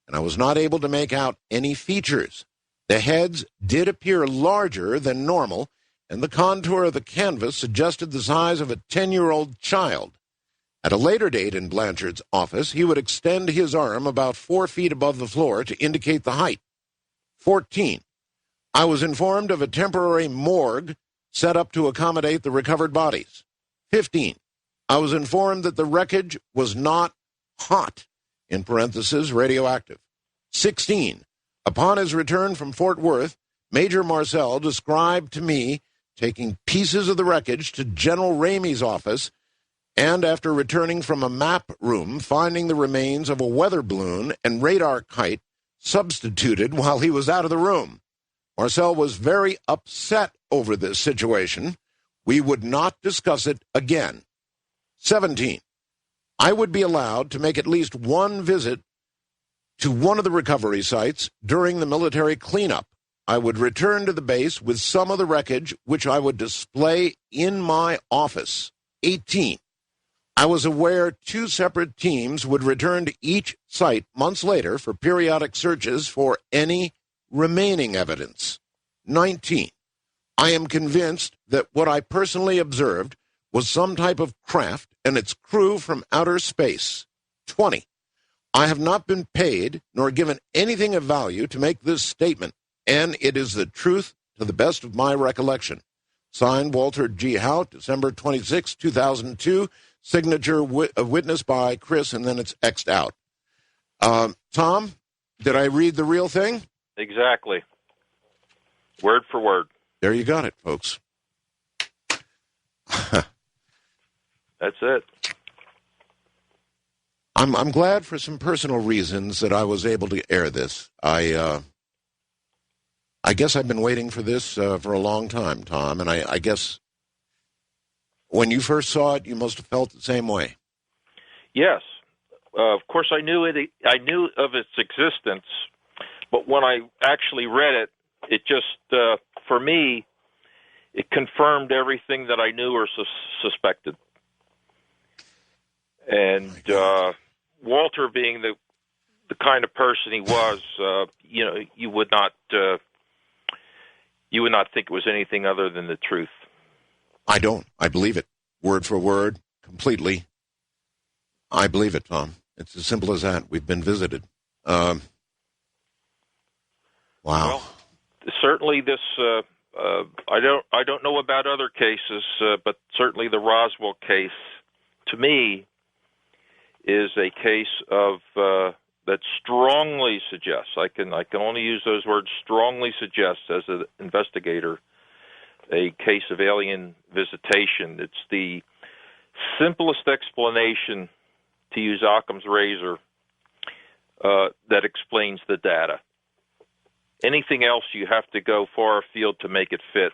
[SPEAKER 1] and I was not able to make out any features. The heads did appear larger than normal, and the contour of the canvas suggested the size of a 10-year-old child. At a later date in Blanchard's office, he would extend his arm about 4 feet above the floor to indicate the height. 14. I was informed of a temporary morgue set up to accommodate the recovered bodies. 15. I was informed that the wreckage was not hot, in parentheses, radioactive. 16. Upon his return from Fort Worth, Major Marcel described to me taking pieces of the wreckage to General Ramey's office and, after returning from a map room, finding the remains of a weather balloon and radar kite substituted while he was out of the room. Marcel was very upset over this situation. We would not discuss it again. 17. I would be allowed to make at least one visit to one of the recovery sites during the military cleanup. I would return to the base with some of the wreckage, which I would display in my office. 18. I was aware 2 separate teams would return to each site months later for periodic searches for any remaining evidence. 19. I am convinced that what I personally observed was some type of craft and its crew from outer space. 20. I have not been paid nor given anything of value to make this statement, and it is the truth to the best of my recollection. Signed, Walter G. Hout, December 26, 2002. Signature witness by Chris, and then it's X'd out. Tom, did I read the real thing?
[SPEAKER 9] Exactly. Word for word.
[SPEAKER 1] There you got it, folks.
[SPEAKER 9] That's it.
[SPEAKER 1] I'm glad for some personal reasons that I was able to air this. I guess I've been waiting for this for a long time, Tom, and I guess when you first saw it, you must have felt the same way.
[SPEAKER 9] Yes. Of course, I knew it. I knew of its existence, but when I actually read it, it just, for me, it confirmed everything that I knew or suspected. And Walter, being the kind of person he was, you would not think it was anything other than the truth.
[SPEAKER 1] I don't. I believe it. Word for word, completely. I believe it, Tom. It's as simple as that. We've been visited. Wow.
[SPEAKER 9] Well, certainly this, I don't know about other cases, but certainly the Roswell case, to me, is a case of that strongly suggests, I can only use those words, strongly suggests as an investigator, a case of alien visitation. It's the simplest explanation, to use Occam's razor, that explains the data. Anything else, you have to go far afield to make it fit.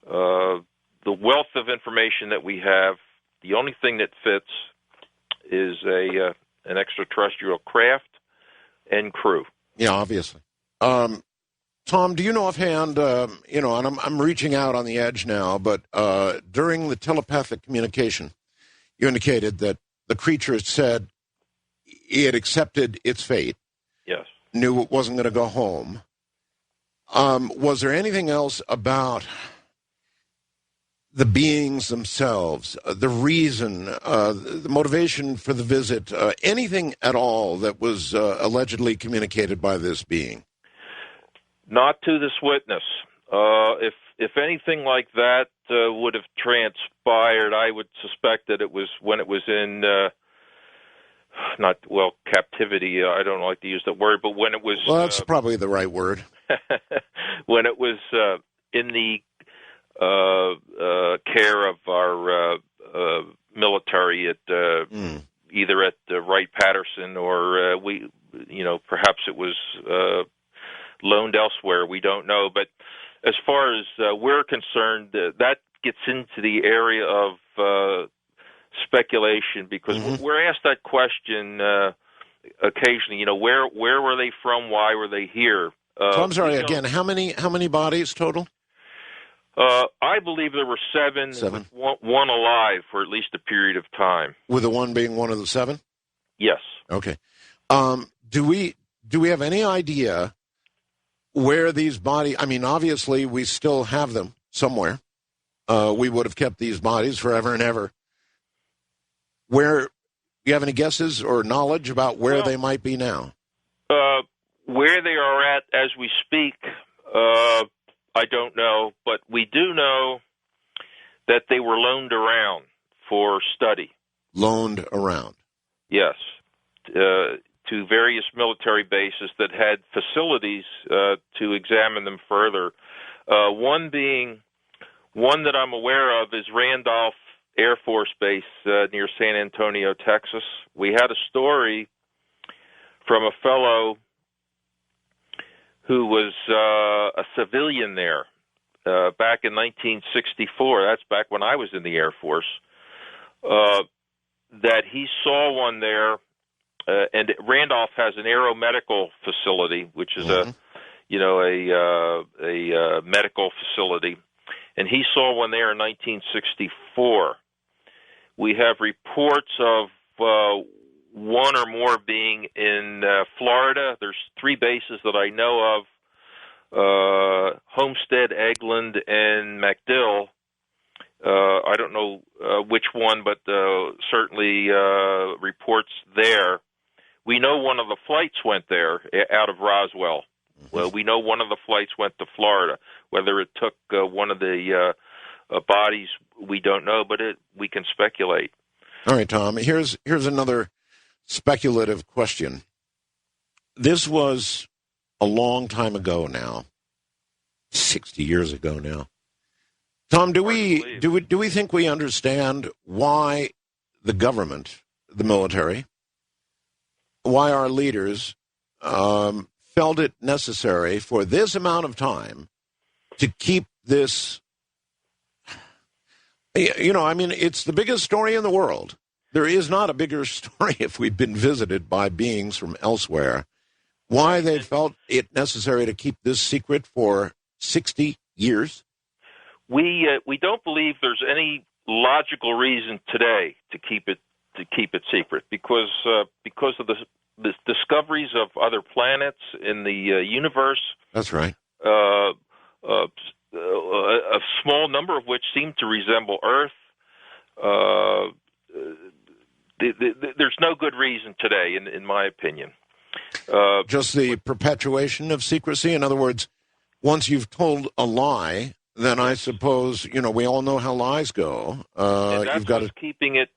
[SPEAKER 9] The wealth of information that we have, the only thing that fits is an extraterrestrial craft and crew.
[SPEAKER 1] Yeah, obviously. Tom, do you know offhand, and I'm reaching out on the edge now, but during the telepathic communication, you indicated that the creature said it accepted its fate.
[SPEAKER 9] Yes.
[SPEAKER 1] Knew it wasn't going to go home. Was there anything else about the beings themselves, the reason, the motivation for the visit, anything at all that was allegedly communicated by this being?
[SPEAKER 9] Not to this witness. If anything like that would have transpired, I would suspect that it was when it was in captivity. I don't like to use that word, but when it was
[SPEAKER 1] that's probably the right word.
[SPEAKER 9] When it was in the care of our military at either at Wright-Patterson or perhaps it was loaned elsewhere. We don't know, but as far as we're concerned, that gets into the area of speculation, because we're asked that question occasionally. Where were they from? Why were they here?
[SPEAKER 1] So I'm sorry again. How many bodies total?
[SPEAKER 9] I believe there were seven. With one alive for at least a period of time.
[SPEAKER 1] With the one being one of the seven?
[SPEAKER 9] Yes.
[SPEAKER 1] Okay. Do we have any idea where these bodies? I mean, obviously we still have them somewhere. We would have kept these bodies forever and ever. Where? You have any guesses or knowledge about where they might be now?
[SPEAKER 9] Where they are at as we speak, I don't know, but we do know that they were loaned around for study.
[SPEAKER 1] Loaned around?
[SPEAKER 9] Yes, to various military bases that had facilities to examine them further. One that I'm aware of is Randolph Air Force Base near San Antonio, Texas. We had a story from a fellow who was a civilian there back in 1964. That's back when I was in the Air Force. That he saw one there, and Randolph has an aeromedical facility, which is a medical facility, and he saw one there in 1964. We have reports of one or more being in Florida. There's three bases that I know of, Homestead, Eglin, and MacDill. I don't know which one, but certainly reports there. We know one of the flights went there out of Roswell. Well, we know one of the flights went to Florida. Whether it took one of the bodies, we don't know, but we can speculate.
[SPEAKER 1] All right, Tom. Here's another speculative question. This was a long time ago now, 60 years ago now. Tom, do we think we understand why the government, the military, why our leaders felt it necessary for this amount of time to keep this? I mean, it's the biggest story in the world. There is not a bigger story if we've been visited by beings from elsewhere. Why they felt it necessary to keep this secret for 60 years?
[SPEAKER 9] We don't believe there's any logical reason today to keep it secret, because of the discoveries of other planets in the universe.
[SPEAKER 1] That's right.
[SPEAKER 9] A small number of which seem to resemble Earth. There's no good reason today, in my opinion.
[SPEAKER 1] Just the perpetuation of secrecy? In other words, once you've told a lie, then I suppose, we all know how lies go.
[SPEAKER 9] And that's
[SPEAKER 1] you've got
[SPEAKER 9] what's keeping it.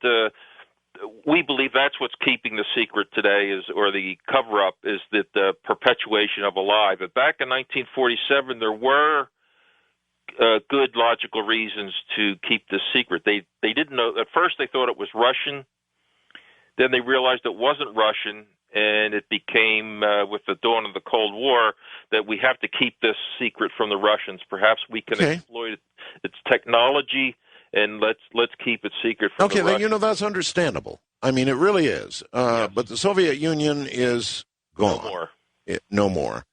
[SPEAKER 9] We believe that's what's keeping the secret today, or the cover-up, is that the perpetuation of a lie. But back in 1947, there were good logical reasons to keep this secret. They didn't know. At first, they thought it was Russian. Then they realized it wasn't Russian, and it became, with the dawn of the Cold War, that we have to keep this secret from the Russians. Perhaps we can exploit its technology, and let's keep it secret from the Russians.
[SPEAKER 1] Then that's understandable. I mean, it really is.
[SPEAKER 9] Yes.
[SPEAKER 1] But the Soviet Union is gone.
[SPEAKER 9] No more.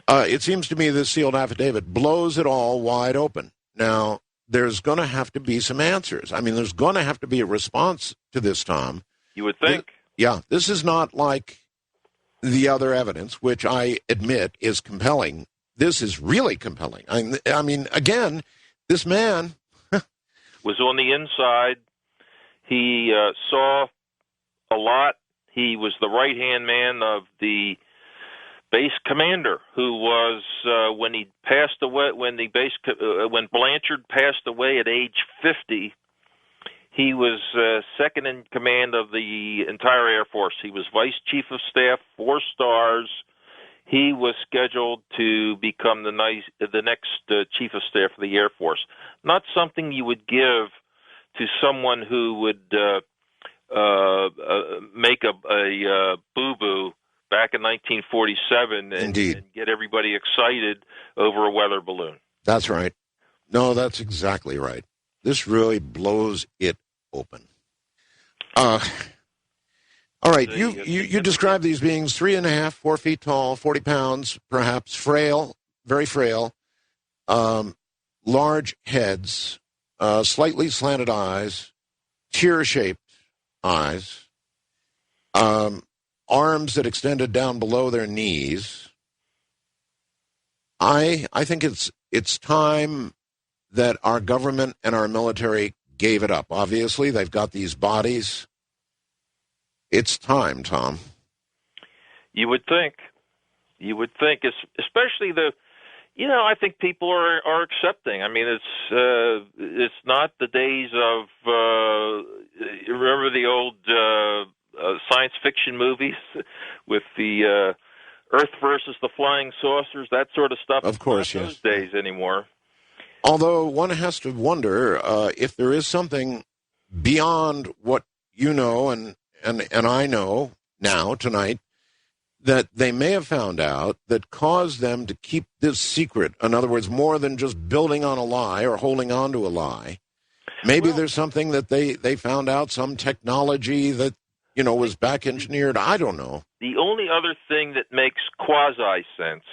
[SPEAKER 1] It seems to me this sealed affidavit blows it all wide open. Now, there's going to have to be some answers. I mean, there's going to have to be a response to this, Tom.
[SPEAKER 9] You would think.
[SPEAKER 1] This is not like the other evidence, which I admit is compelling. This is really compelling. I mean, again, this man,
[SPEAKER 9] was on the inside. He saw a lot. He was the right-hand man of the base commander, who was when he passed away, when Blanchard passed away at age 50. He was second in command of the entire Air Force. He was Vice Chief of Staff, 4 stars. He was scheduled to become the next Chief of Staff of the Air Force. Not something you would give to someone who would make a boo-boo back in 1947 and get everybody excited over a weather balloon.
[SPEAKER 1] That's right. No, that's exactly right. This really blows it open. All right, you describe these beings 3.5, 4 feet tall, 40 pounds, perhaps, frail, very frail, large heads, slightly slanted eyes, tear-shaped eyes, arms that extended down below their knees. I think it's time that our government and our military gave it up. Obviously, they've got these bodies. It's time, Tom.
[SPEAKER 9] You would think, especially I think people are accepting. I mean, it's not the days of, remember the old science fiction movies with the Earth versus the flying saucers, that sort of stuff.
[SPEAKER 1] Of course,
[SPEAKER 9] yes. Those days anymore.
[SPEAKER 1] Although one has to wonder if there is something beyond what you know and I know now, tonight, that they may have found out that caused them to keep this secret. In other words, more than just building on a lie or holding on to a lie. Maybe there's something that they found out, some technology that, was back engineered. I don't know.
[SPEAKER 9] The only other thing that makes quasi-sense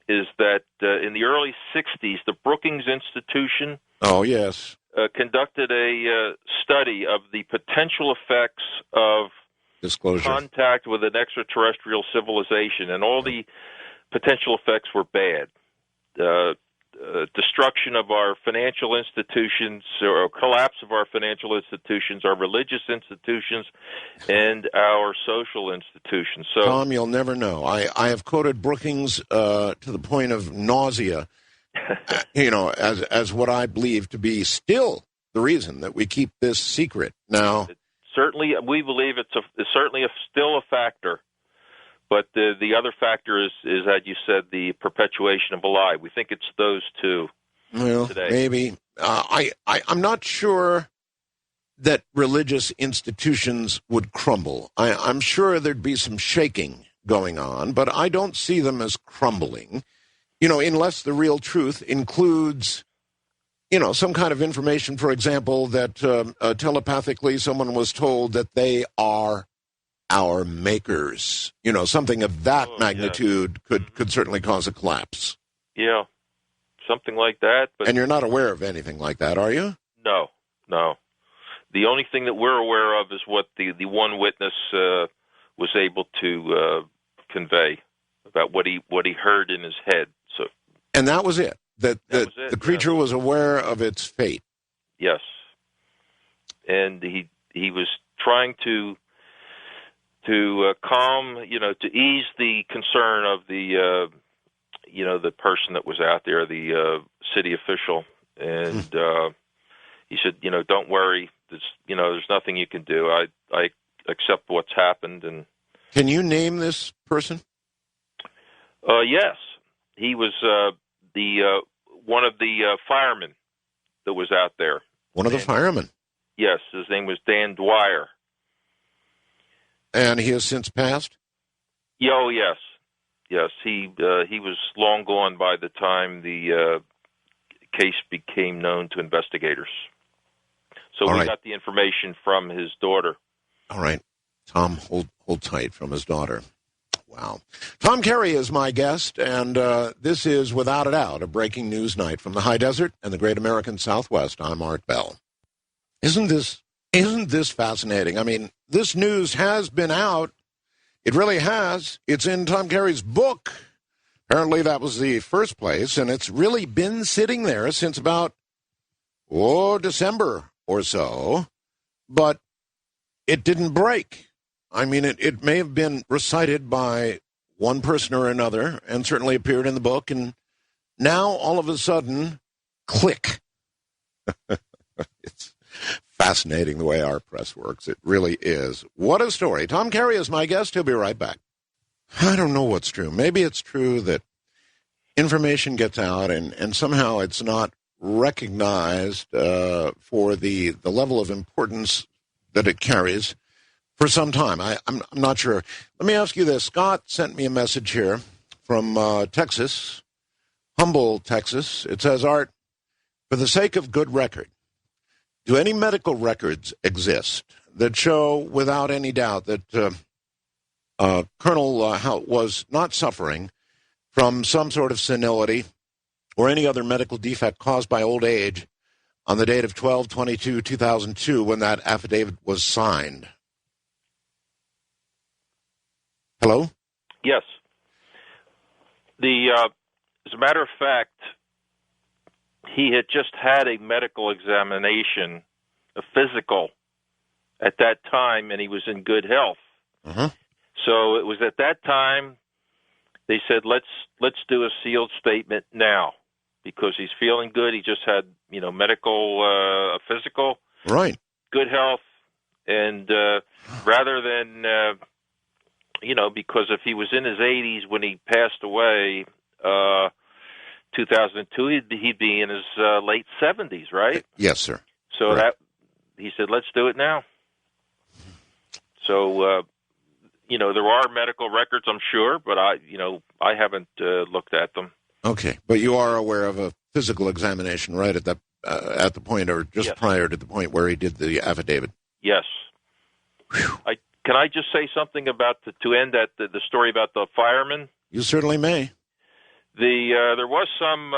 [SPEAKER 9] is that in the early 60s, the Brookings Institution conducted a study of the potential effects of contact with an extraterrestrial civilization, and all the potential effects were bad. Destruction of our financial institutions, or collapse of our financial institutions, our religious institutions, and our social institutions. So,
[SPEAKER 1] Tom, you'll never know. I have quoted Brookings to the point of nausea, as what I believe to be still the reason that we keep this secret. Now,
[SPEAKER 9] certainly, we believe it's certainly still a factor. But the other factor is, as you said, the perpetuation of a lie. We think it's those two today.
[SPEAKER 1] Maybe. I'm not sure that religious institutions would crumble. I'm sure there'd be some shaking going on, but I don't see them as crumbling, unless the real truth includes, some kind of information, for example, that telepathically someone was told that they are our makers. Something of that magnitude could certainly cause a collapse.
[SPEAKER 9] Yeah, something like that.
[SPEAKER 1] And you're not aware of anything like that, are you?
[SPEAKER 9] No. The only thing that we're aware of is what the one witness was able to convey about what he heard in his head. So,
[SPEAKER 1] and that was it. That the creature was aware of its fate.
[SPEAKER 9] Yes, and he was trying to calm, to ease the concern of the, the person that was out there, the city official, and he said, don't worry, there's nothing you can do. I accept what's happened. And
[SPEAKER 1] can you name this person?
[SPEAKER 9] Yes, he was the one of the firemen that was out there.
[SPEAKER 1] One of the firemen.
[SPEAKER 9] Yes, his name was Dan Dwyer.
[SPEAKER 1] And he has since passed?
[SPEAKER 9] Oh, yes. Yes, he was long gone by the time the case became known to investigators. So we got the information from his daughter.
[SPEAKER 1] All right. Tom, hold tight, from his daughter. Wow. Tom Carey is my guest, and this is, without a doubt, a breaking news night from the high desert and the great American Southwest. I'm Art Bell. Isn't this fascinating? I mean, this news has been out. It really has. It's in Tom Carey's book. Apparently that was the first place, and it's really been sitting there since about, December or so, but it didn't break. I mean, it may have been recited by one person or another and certainly appeared in the book, and now all of a sudden, click. It's fascinating the way our press works. It really is. What a story. Tom Carey is my guest. He'll be right back. I don't know what's true. Maybe it's true that information gets out and somehow it's not recognized for the level of importance that it carries for some time. I'm not sure. Let me ask you this. Scott sent me a message here from Texas, Humble, Texas. It says, Art, for the sake of good record, do any medical records exist that show without any doubt that Colonel was not suffering from some sort of senility or any other medical defect caused by old age on the date of 12/22/2002 when that affidavit was signed? Hello?
[SPEAKER 9] Yes. As a matter of fact, he had just had a medical examination, a physical, at that time, and he was in good health.
[SPEAKER 1] Uh-huh.
[SPEAKER 9] So it was at that time they said, let's do a sealed statement now because he's feeling good. He just had, medical, physical,
[SPEAKER 1] right,
[SPEAKER 9] good health, and rather than, because if he was in his 80s when he passed away, 2002, he'd be in his late 70s, right?
[SPEAKER 1] Yes, sir.
[SPEAKER 9] So
[SPEAKER 1] right.
[SPEAKER 9] He said, let's do it now. So, there are medical records, I'm sure, but I haven't looked at them.
[SPEAKER 1] Okay, but you are aware of a physical examination, right, at the point or just
[SPEAKER 9] yes.
[SPEAKER 1] prior to the point where he did the affidavit?
[SPEAKER 9] Yes. Can I just say something about to end that the story about the fireman?
[SPEAKER 1] You certainly may.
[SPEAKER 9] There was some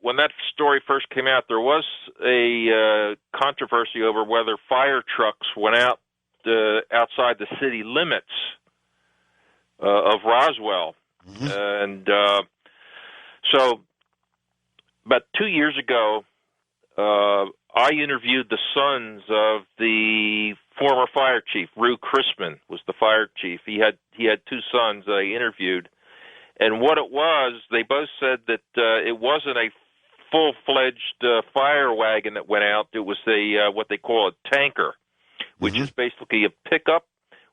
[SPEAKER 9] when that story first came out, there was a controversy over whether fire trucks went out outside the city limits of Roswell,
[SPEAKER 1] mm-hmm.
[SPEAKER 9] And so about 2 years ago, I interviewed the sons of the former fire chief. Rue Chrisman was the fire chief. He had two sons that I interviewed. And what it was, they both said that it wasn't a full-fledged fire wagon that went out. It was what they call a tanker, which
[SPEAKER 1] mm-hmm.
[SPEAKER 9] is basically a pickup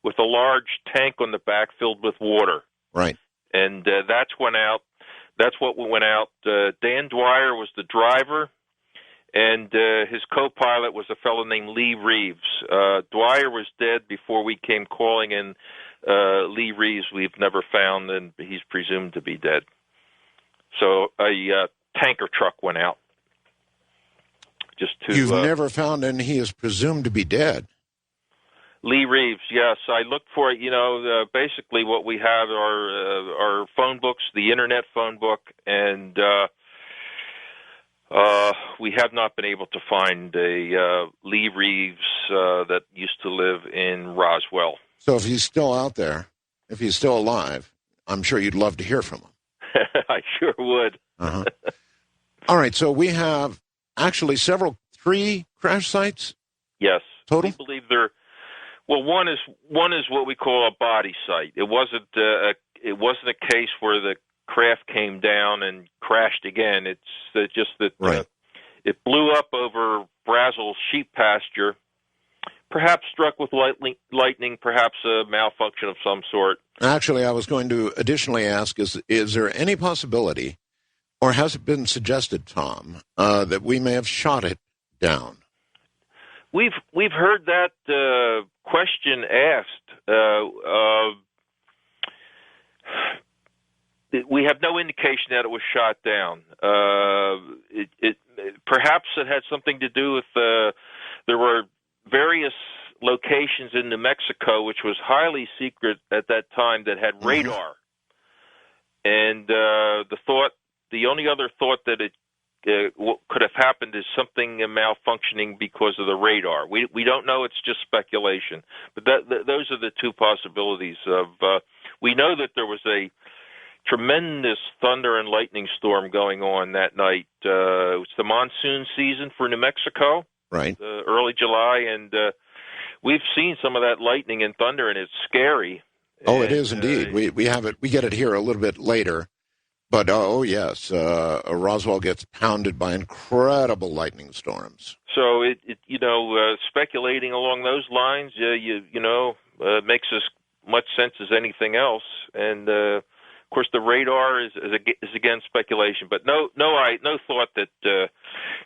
[SPEAKER 9] with a large tank on the back filled with water.
[SPEAKER 1] Right.
[SPEAKER 9] And that's went out. That's what went out. Dan Dwyer was the driver, and his co-pilot was a fellow named Lee Reeves. Dwyer was dead before we came calling in. Lee Reeves we've never found, and he's presumed to be dead. So a tanker truck went out.
[SPEAKER 1] You've never found, and he is presumed to be dead.
[SPEAKER 9] Lee Reeves, yes. I looked for it. Basically what we have are phone books, the Internet phone book, and we have not been able to find a Lee Reeves that used to live in Roswell.
[SPEAKER 1] So if he's still out there, if he's still alive, I'm sure you'd love to hear from him.
[SPEAKER 9] I sure would.
[SPEAKER 1] Uh-huh. All right, so we have actually 3 crash sites?
[SPEAKER 9] Yes.
[SPEAKER 1] Total?
[SPEAKER 9] We believe one is what we call a body site. It wasn't a case where the craft came down and crashed again. It's just that
[SPEAKER 1] right.
[SPEAKER 9] It blew up over Brazel's sheep pasture, perhaps struck with lightning, perhaps a malfunction of some sort.
[SPEAKER 1] Actually, I was going to additionally ask, is there any possibility, or has it been suggested, Tom, that we may have shot it down?
[SPEAKER 9] We've heard that question asked. We have no indication that it was shot down. Perhaps it had something to do with there were various locations in New Mexico, which was highly secret at that time, that had radar. And the only other thought that it could have happened is something malfunctioning because of the radar. We don't know. It's just speculation. But those are the two possibilities. We know that there was a tremendous thunder and lightning storm going on that night. It's the monsoon season for New Mexico,
[SPEAKER 1] Right.
[SPEAKER 9] Early July, and we've seen some of that lightning and thunder, and it's scary.
[SPEAKER 1] Oh, it is indeed. We have it. We get it here a little bit later, but oh yes, Roswell gets pounded by incredible lightning storms.
[SPEAKER 9] So speculating along those lines, makes as much sense as anything else. And of course, the radar is again speculation, but no thought that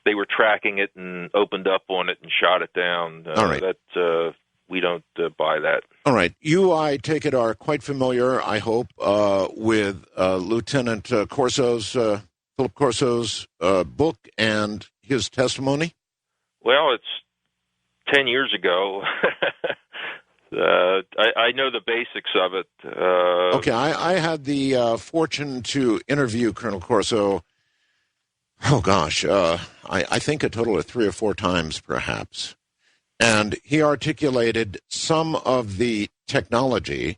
[SPEAKER 9] they were tracking it and opened up on it and shot it down.
[SPEAKER 1] All right.
[SPEAKER 9] That we don't buy that.
[SPEAKER 1] All right. You, I take it, are quite familiar, I hope, with Lieutenant Philip Corso's book and his testimony?
[SPEAKER 9] Well, it's 10 years ago. I know the basics of it.
[SPEAKER 1] Okay, I had the fortune to interview Colonel Corso, I think a total of 3 or 4 times, perhaps. And he articulated some of the technology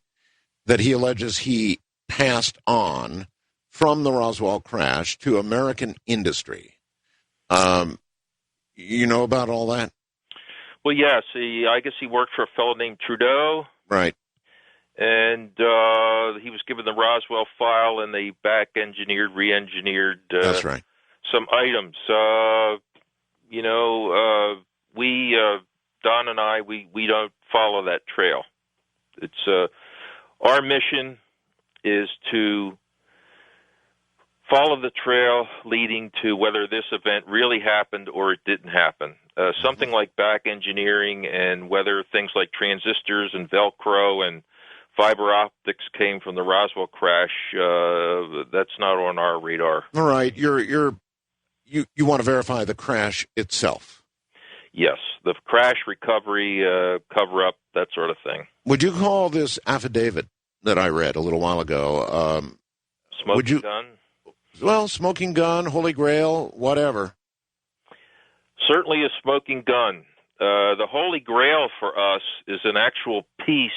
[SPEAKER 1] that he alleges he passed on from the Roswell crash to American industry. You know about all that?
[SPEAKER 9] Well, yes. I guess he worked for a fellow named Trudeau.
[SPEAKER 1] Right.
[SPEAKER 9] And he was given the Roswell file, and they back-engineered, re-engineered
[SPEAKER 1] That's right.
[SPEAKER 9] some items. Don and I, we don't follow that trail. It's our mission is to follow the trail leading to whether this event really happened or it didn't happen. Something like back engineering and whether things like transistors and Velcro and fiber optics came from the Roswell crash, that's not on our radar.
[SPEAKER 1] All right. You want to verify the crash itself?
[SPEAKER 9] Yes, the crash recovery, cover-up, that sort of thing.
[SPEAKER 1] Would you call this affidavit that I read a little while ago?
[SPEAKER 9] Smoking gun?
[SPEAKER 1] Well, smoking gun, Holy Grail, whatever.
[SPEAKER 9] Certainly a smoking gun. The Holy Grail for us is an actual piece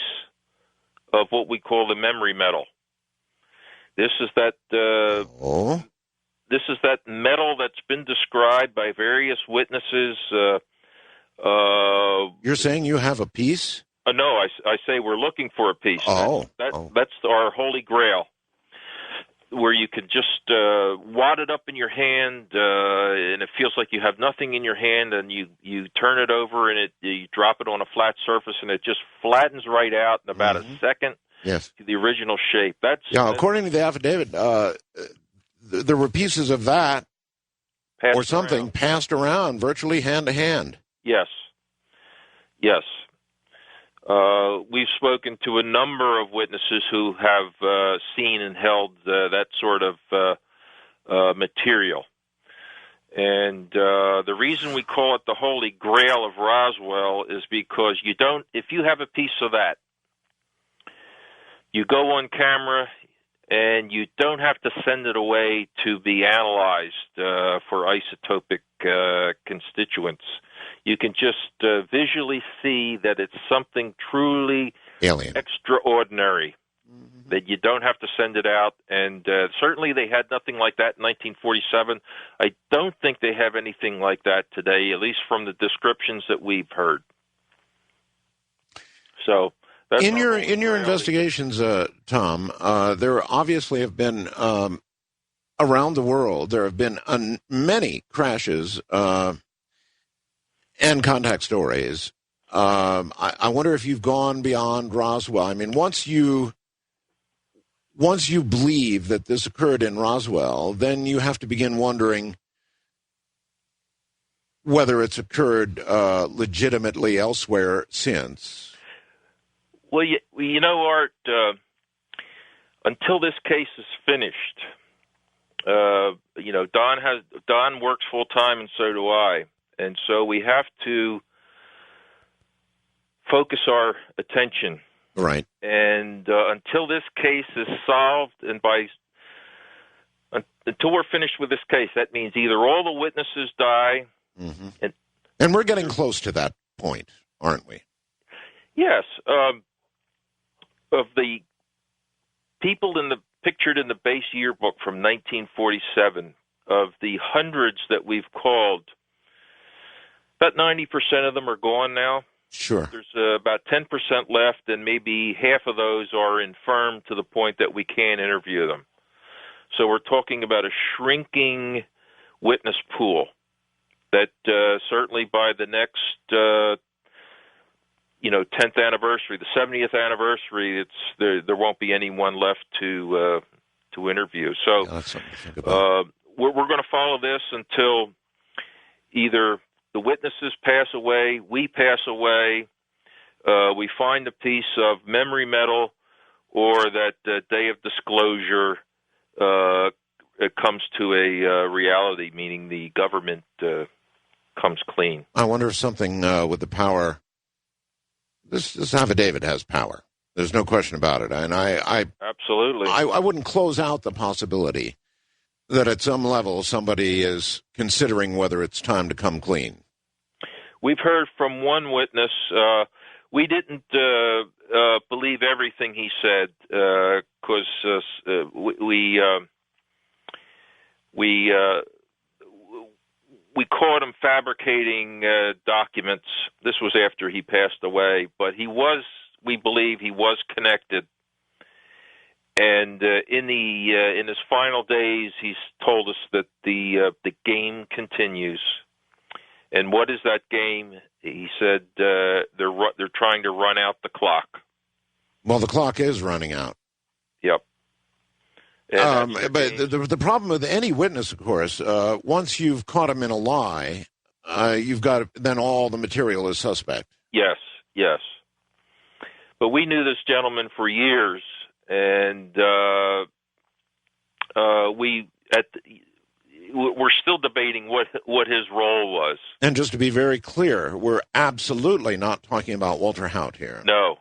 [SPEAKER 9] of what we call the memory metal. This is that. This is that metal that's been described by various witnesses.
[SPEAKER 1] You're saying you have a piece?
[SPEAKER 9] No, I say we're looking for a piece. That's our Holy Grail, where you can just wad it up in your hand, and it feels like you have nothing in your hand, and you turn it over, and you drop it on a flat surface, and it just flattens right out in about a second.
[SPEAKER 1] Yes,
[SPEAKER 9] to the original shape.
[SPEAKER 1] According to the affidavit, there were pieces of that or something passed around virtually hand to hand.
[SPEAKER 9] Yes. We've spoken to a number of witnesses who have seen and held that sort of material. And the reason we call it the Holy Grail of Roswell is because if you have a piece of that, you go on camera and you don't have to send it away to be analyzed for isotopic constituents. You can just visually see that it's something truly
[SPEAKER 1] alien,
[SPEAKER 9] extraordinary, that you don't have to send it out. And certainly they had nothing like that in 1947. I don't think they have anything like that today, at least from the descriptions that we've heard. So that's
[SPEAKER 1] in your investigations, Tom, there obviously have been around the world, there have been many crashes and contact stories. I wonder if you've gone beyond Roswell. I mean, once you believe that this occurred in Roswell, then you have to begin wondering whether it's occurred legitimately elsewhere since.
[SPEAKER 9] Well, Art, until this case is finished, Don works full time, and so do I. And so we have to focus our attention.
[SPEAKER 1] Right. And
[SPEAKER 9] until this case is solved, and until we're finished with this case, that means either all the witnesses die,
[SPEAKER 1] and we're getting close to that point, aren't we?
[SPEAKER 9] Yes. Of the people in the pictured in the base yearbook from 1947, of the hundreds that we've called, about 90% of them are gone now.
[SPEAKER 1] Sure.
[SPEAKER 9] There's about 10% left, and maybe half of those are infirm to the point that we can't interview them. So we're talking about a shrinking witness pool that certainly by the next 10th anniversary, the 70th anniversary, there won't be anyone left to interview. So
[SPEAKER 1] that's something to think about.
[SPEAKER 9] We're going to follow this until either the witnesses pass away, we pass away, we find a piece of memory metal, or that day of disclosure it comes to a reality, meaning the government comes clean.
[SPEAKER 1] I wonder if something with the power. This affidavit has power. There's no question about it, and I
[SPEAKER 9] absolutely.
[SPEAKER 1] I wouldn't close out the possibility that at some level somebody is considering whether it's time to come clean.
[SPEAKER 9] We've heard from one witness. We didn't believe everything he said because we caught him fabricating documents. This was after he passed away, but we believe he was connected. And in his final days, he's told us that the game continues. And what is that game? He said they're trying to run out the clock.
[SPEAKER 1] Well, the clock is running out.
[SPEAKER 9] Yep.
[SPEAKER 1] But the problem with any witness, of course, once you've caught him in a lie, then all the material is suspect.
[SPEAKER 9] Yes. But we knew this gentleman for years, and we're still debating what his role was.
[SPEAKER 1] And just to be very clear, we're absolutely not talking about Walter Haut here.
[SPEAKER 9] No.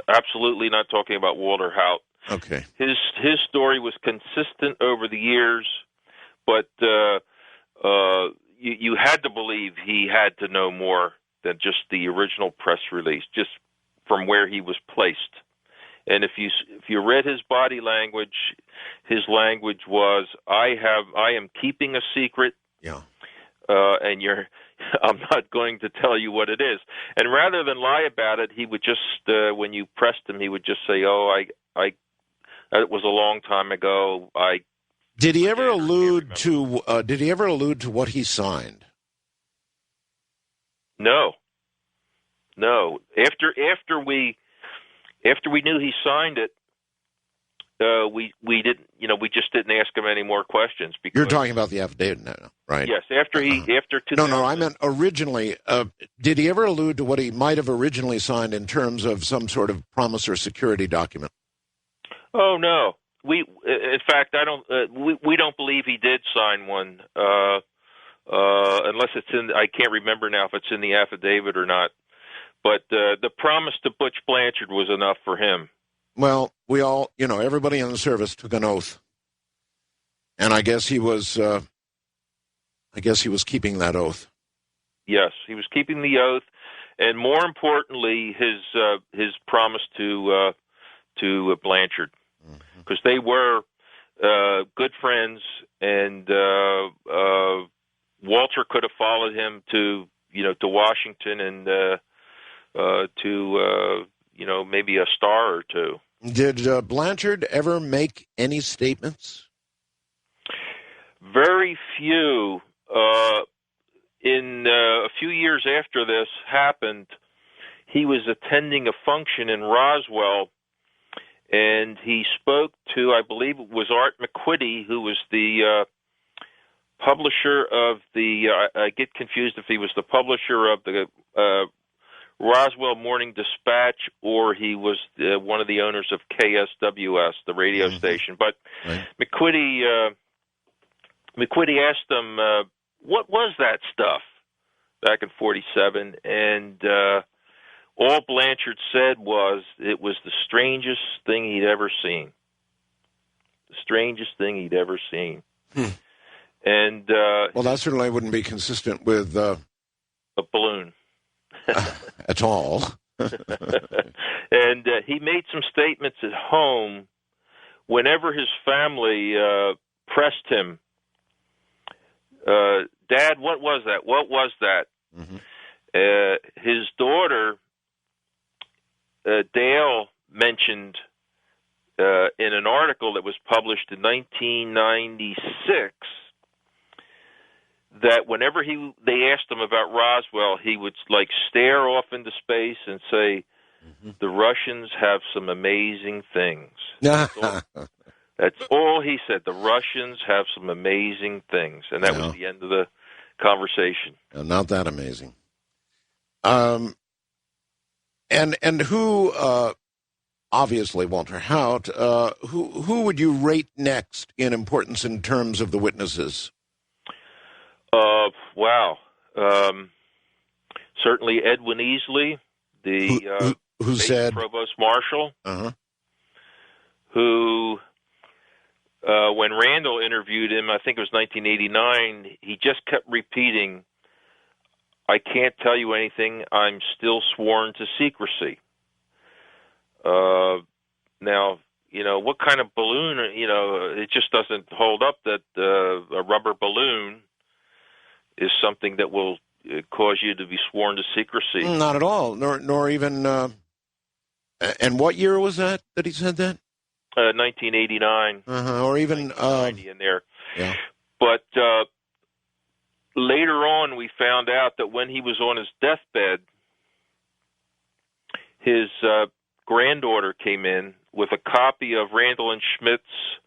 [SPEAKER 9] Absolutely not talking about Walter Haut.
[SPEAKER 1] Okay.
[SPEAKER 9] His story was consistent over the years, but you had to believe he had to know more than just the original press release, just from where he was placed. And if you read his body language, his language was, I am keeping a secret.
[SPEAKER 1] Yeah.
[SPEAKER 9] And I'm not going to tell you what it is. And rather than lie about it, he would just, when you pressed him, he would just say, it was a long time ago.
[SPEAKER 1] Did he ever allude to what he signed?
[SPEAKER 9] No. After we knew he signed it, we didn't. We just didn't ask him any more questions. Because
[SPEAKER 1] you're talking about the affidavit now, right?
[SPEAKER 9] Yes. After 2000.
[SPEAKER 1] No. I meant originally. Did he ever allude to what he might have originally signed in terms of some sort of promise or security document?
[SPEAKER 9] Oh no. In fact, I don't. We don't believe he did sign one, unless it's in. I can't remember now if it's in the affidavit or not. But the promise to Butch Blanchard was enough for him.
[SPEAKER 1] Well, we all, everybody in the service took an oath, and I guess he was keeping that oath.
[SPEAKER 9] Yes, he was keeping the oath, and more importantly, his promise to Blanchard, because they were good friends, and Walter could have followed him to Washington and to maybe a star or two.
[SPEAKER 1] Did Blanchard ever make any statements?
[SPEAKER 9] Very few. In a few years after this happened, he was attending a function in Roswell, and he spoke to, I believe it was Art McQuitty, who was the publisher of the, I get confused if he was the publisher of the Roswell Morning Dispatch, or he was one of the owners of KSWS, the radio station. But
[SPEAKER 1] right.
[SPEAKER 9] McQuitty asked him, what was that stuff back in 47? And all Blanchard said was it was the strangest thing he'd ever seen. The strangest thing he'd ever seen. And
[SPEAKER 1] well, that certainly wouldn't be consistent with
[SPEAKER 9] a balloon.
[SPEAKER 1] At all.
[SPEAKER 9] And he made some statements at home whenever his family pressed him, Dad, what was that? What was that?
[SPEAKER 1] Mm-hmm.
[SPEAKER 9] His daughter, Dale, mentioned in an article that was published in 1996 that whenever they asked him about Roswell, he would like stare off into space and say, "The Russians have some amazing things." That's all he said. The Russians have some amazing things, and that was the end of the conversation.
[SPEAKER 1] Not that amazing. And who, obviously Walter Haut, who would you rate next in importance in terms of the witnesses?
[SPEAKER 9] Wow. Certainly Edwin Easley, the
[SPEAKER 1] who said
[SPEAKER 9] provost marshal,
[SPEAKER 1] uh-huh.
[SPEAKER 9] who, when Randall interviewed him, I think it was 1989, he just kept repeating, "I can't tell you anything. I'm still sworn to secrecy." Now, what kind of balloon, it just doesn't hold up that a rubber balloon is something that will cause you to be sworn to secrecy.
[SPEAKER 1] Not at all, nor even, and what year was that he said that?
[SPEAKER 9] 1989.
[SPEAKER 1] Or even
[SPEAKER 9] 1990 in there.
[SPEAKER 1] Yeah.
[SPEAKER 9] But later on, we found out that when he was on his deathbed, his granddaughter came in with a copy of Randall and Schmidt's,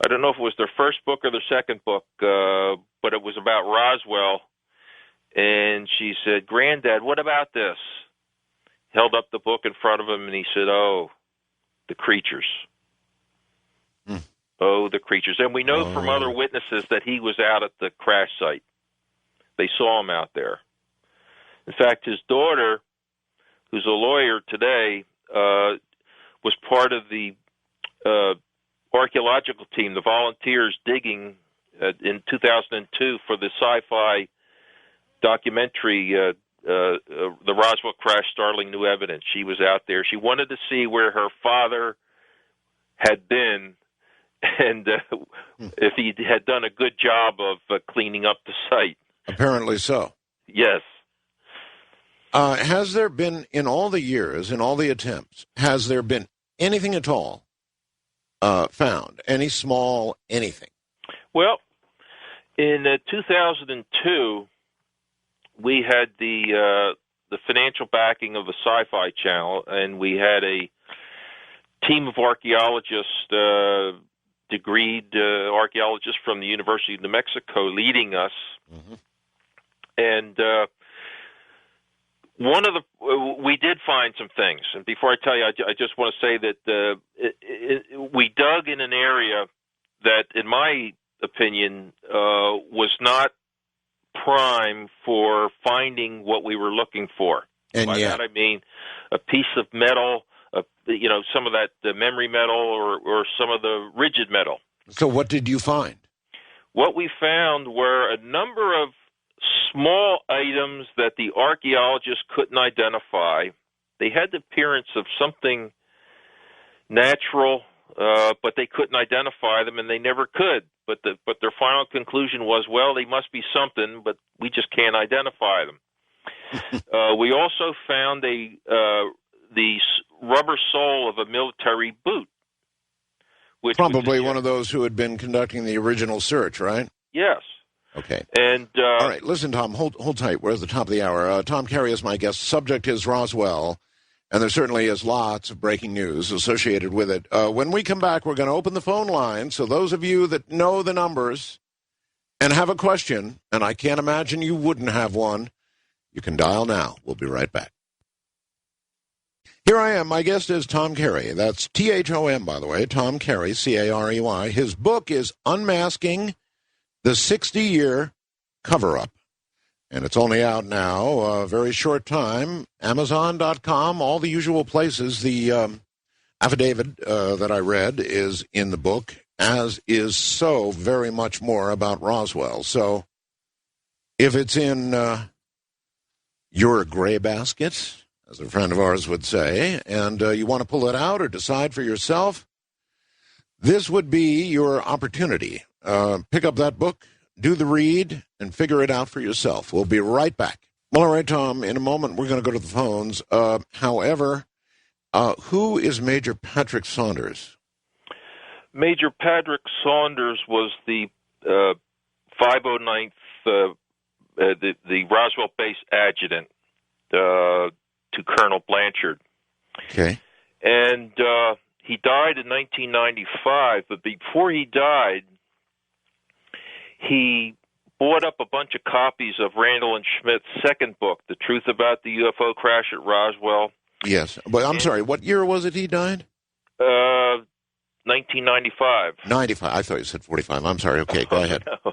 [SPEAKER 9] I don't know if it was their first book or their second book, but it was about Roswell. And she said, "Granddad, what about this?" Held up the book in front of him, and he said, "Oh, the creatures." Oh, the creatures. And we know from other witnesses that he was out at the crash site. They saw him out there. In fact, his daughter, who's a lawyer today, was part of the archaeological team, the volunteers digging in 2002 for the sci-fi documentary, The Roswell Crash, Startling New Evidence. She was out there. She wanted to see where her father had been and if he had done a good job of cleaning up the site.
[SPEAKER 1] Apparently so.
[SPEAKER 9] Yes.
[SPEAKER 1] Has there been, in all the years, in all the attempts, has there been anything at all found? Any small anything?
[SPEAKER 9] Well, in 2002, we had the financial backing of the Sci-Fi Channel, and we had a team of archaeologists, degreed archaeologists from the University of New Mexico leading us. Mm-hmm. And we did find some things. And before I tell you, I just want to say that we dug in an area that, in my opinion, was not prime for finding what we were looking for.
[SPEAKER 1] And
[SPEAKER 9] by that I mean a piece of metal, some of that memory metal or some of the rigid metal.
[SPEAKER 1] So what did you find?
[SPEAKER 9] What we found were a number of small items that the archaeologists couldn't identify. They had the appearance of something natural, but they couldn't identify them, and they never could. But their final conclusion was, well, they must be something, but we just can't identify them. We also found the rubber sole of a military boot. Which
[SPEAKER 1] probably one of those who had been conducting the original search, right?
[SPEAKER 9] Yes.
[SPEAKER 1] Okay.
[SPEAKER 9] And
[SPEAKER 1] all right, listen, Tom, hold tight. We're at the top of the hour. Tom Carey is my guest. Subject is Roswell, and there certainly is lots of breaking news associated with it. When we come back, we're going to open the phone line, so those of you that know the numbers and have a question, and I can't imagine you wouldn't have one, you can dial now. We'll be right back. Here I am. My guest is Tom Carey. That's T-H-O-M, by the way, Tom Carey, C-A-R-E-Y. His book is Unmasking the 60-Year Cover-Up, and it's only out now, a very short time. Amazon.com, all the usual places. The affidavit that I read is in the book, as is so very much more about Roswell. So if it's in your gray basket, as a friend of ours would say, and you want to pull it out or decide for yourself, This would be your opportunity. Pick up that book, do the read, and figure it out for yourself. We'll be right back. Well, all right, Tom, in a moment we're going to go to the phones. However, who is Major Patrick Saunders?
[SPEAKER 9] Major Patrick Saunders was the 509th, the Roswell base adjutant to Colonel Blanchard.
[SPEAKER 1] Okay.
[SPEAKER 9] And he died in 1995, but before he died, he bought up a bunch of copies of Randall and Schmidt's second book, The Truth About the UFO Crash at Roswell.
[SPEAKER 1] Yes, but I'm sorry, what year was it he died?
[SPEAKER 9] 1995.
[SPEAKER 1] 95. I thought you said 45. I'm sorry. Okay, go ahead.
[SPEAKER 9] No.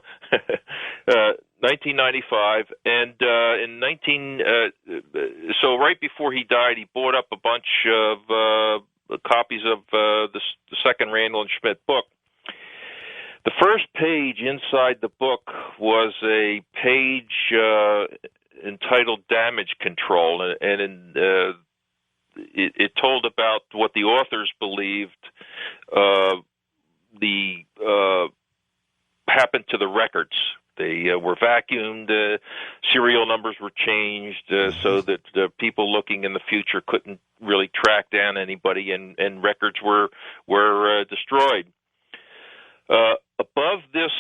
[SPEAKER 9] 1995, and so right before he died, he bought up a bunch of copies of the second Randall and Schmidt book. The first page inside the book was a page entitled "Damage Control," and it told about what the authors believed happened to the records. They were vacuumed, serial numbers were changed so that people looking in the future couldn't really track down anybody, and records were destroyed. Above this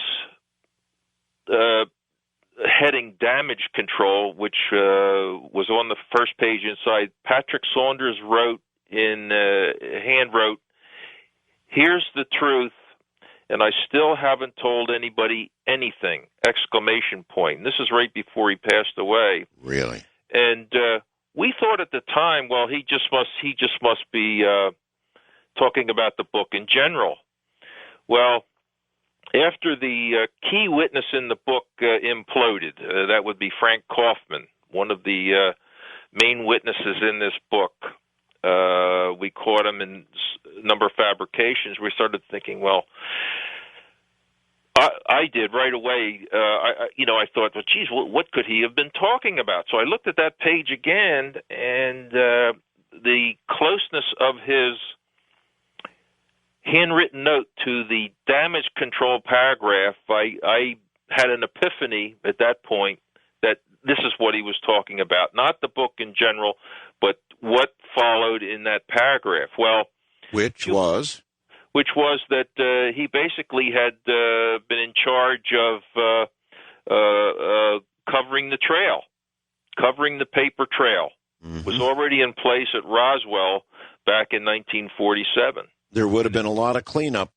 [SPEAKER 9] heading, Damage Control, which was on the first page inside, Patrick Saunders hand wrote, "Here's the truth, and I still haven't told anybody anything!" Exclamation point. This is right before he passed away.
[SPEAKER 1] Really?
[SPEAKER 9] And we thought at the time, well, he just must be talking about the book in general. Well, after the key witness in the book imploded, that would be Frank Kaufman, one of the main witnesses in this book. We caught him in a number of fabrications. We started thinking, well, I did right away. I thought, well, geez, what could he have been talking about? So I looked at that page again, and the closeness of his handwritten note to the damage control paragraph, I had an epiphany at that point that this is what he was talking about, not the book in general, but what followed in that paragraph. Well,
[SPEAKER 1] which was
[SPEAKER 9] that he basically had been in charge of covering the trail, covering the paper trail. Mm-hmm. Was already in place at Roswell back in 1947.
[SPEAKER 1] There would have been a lot of cleanup,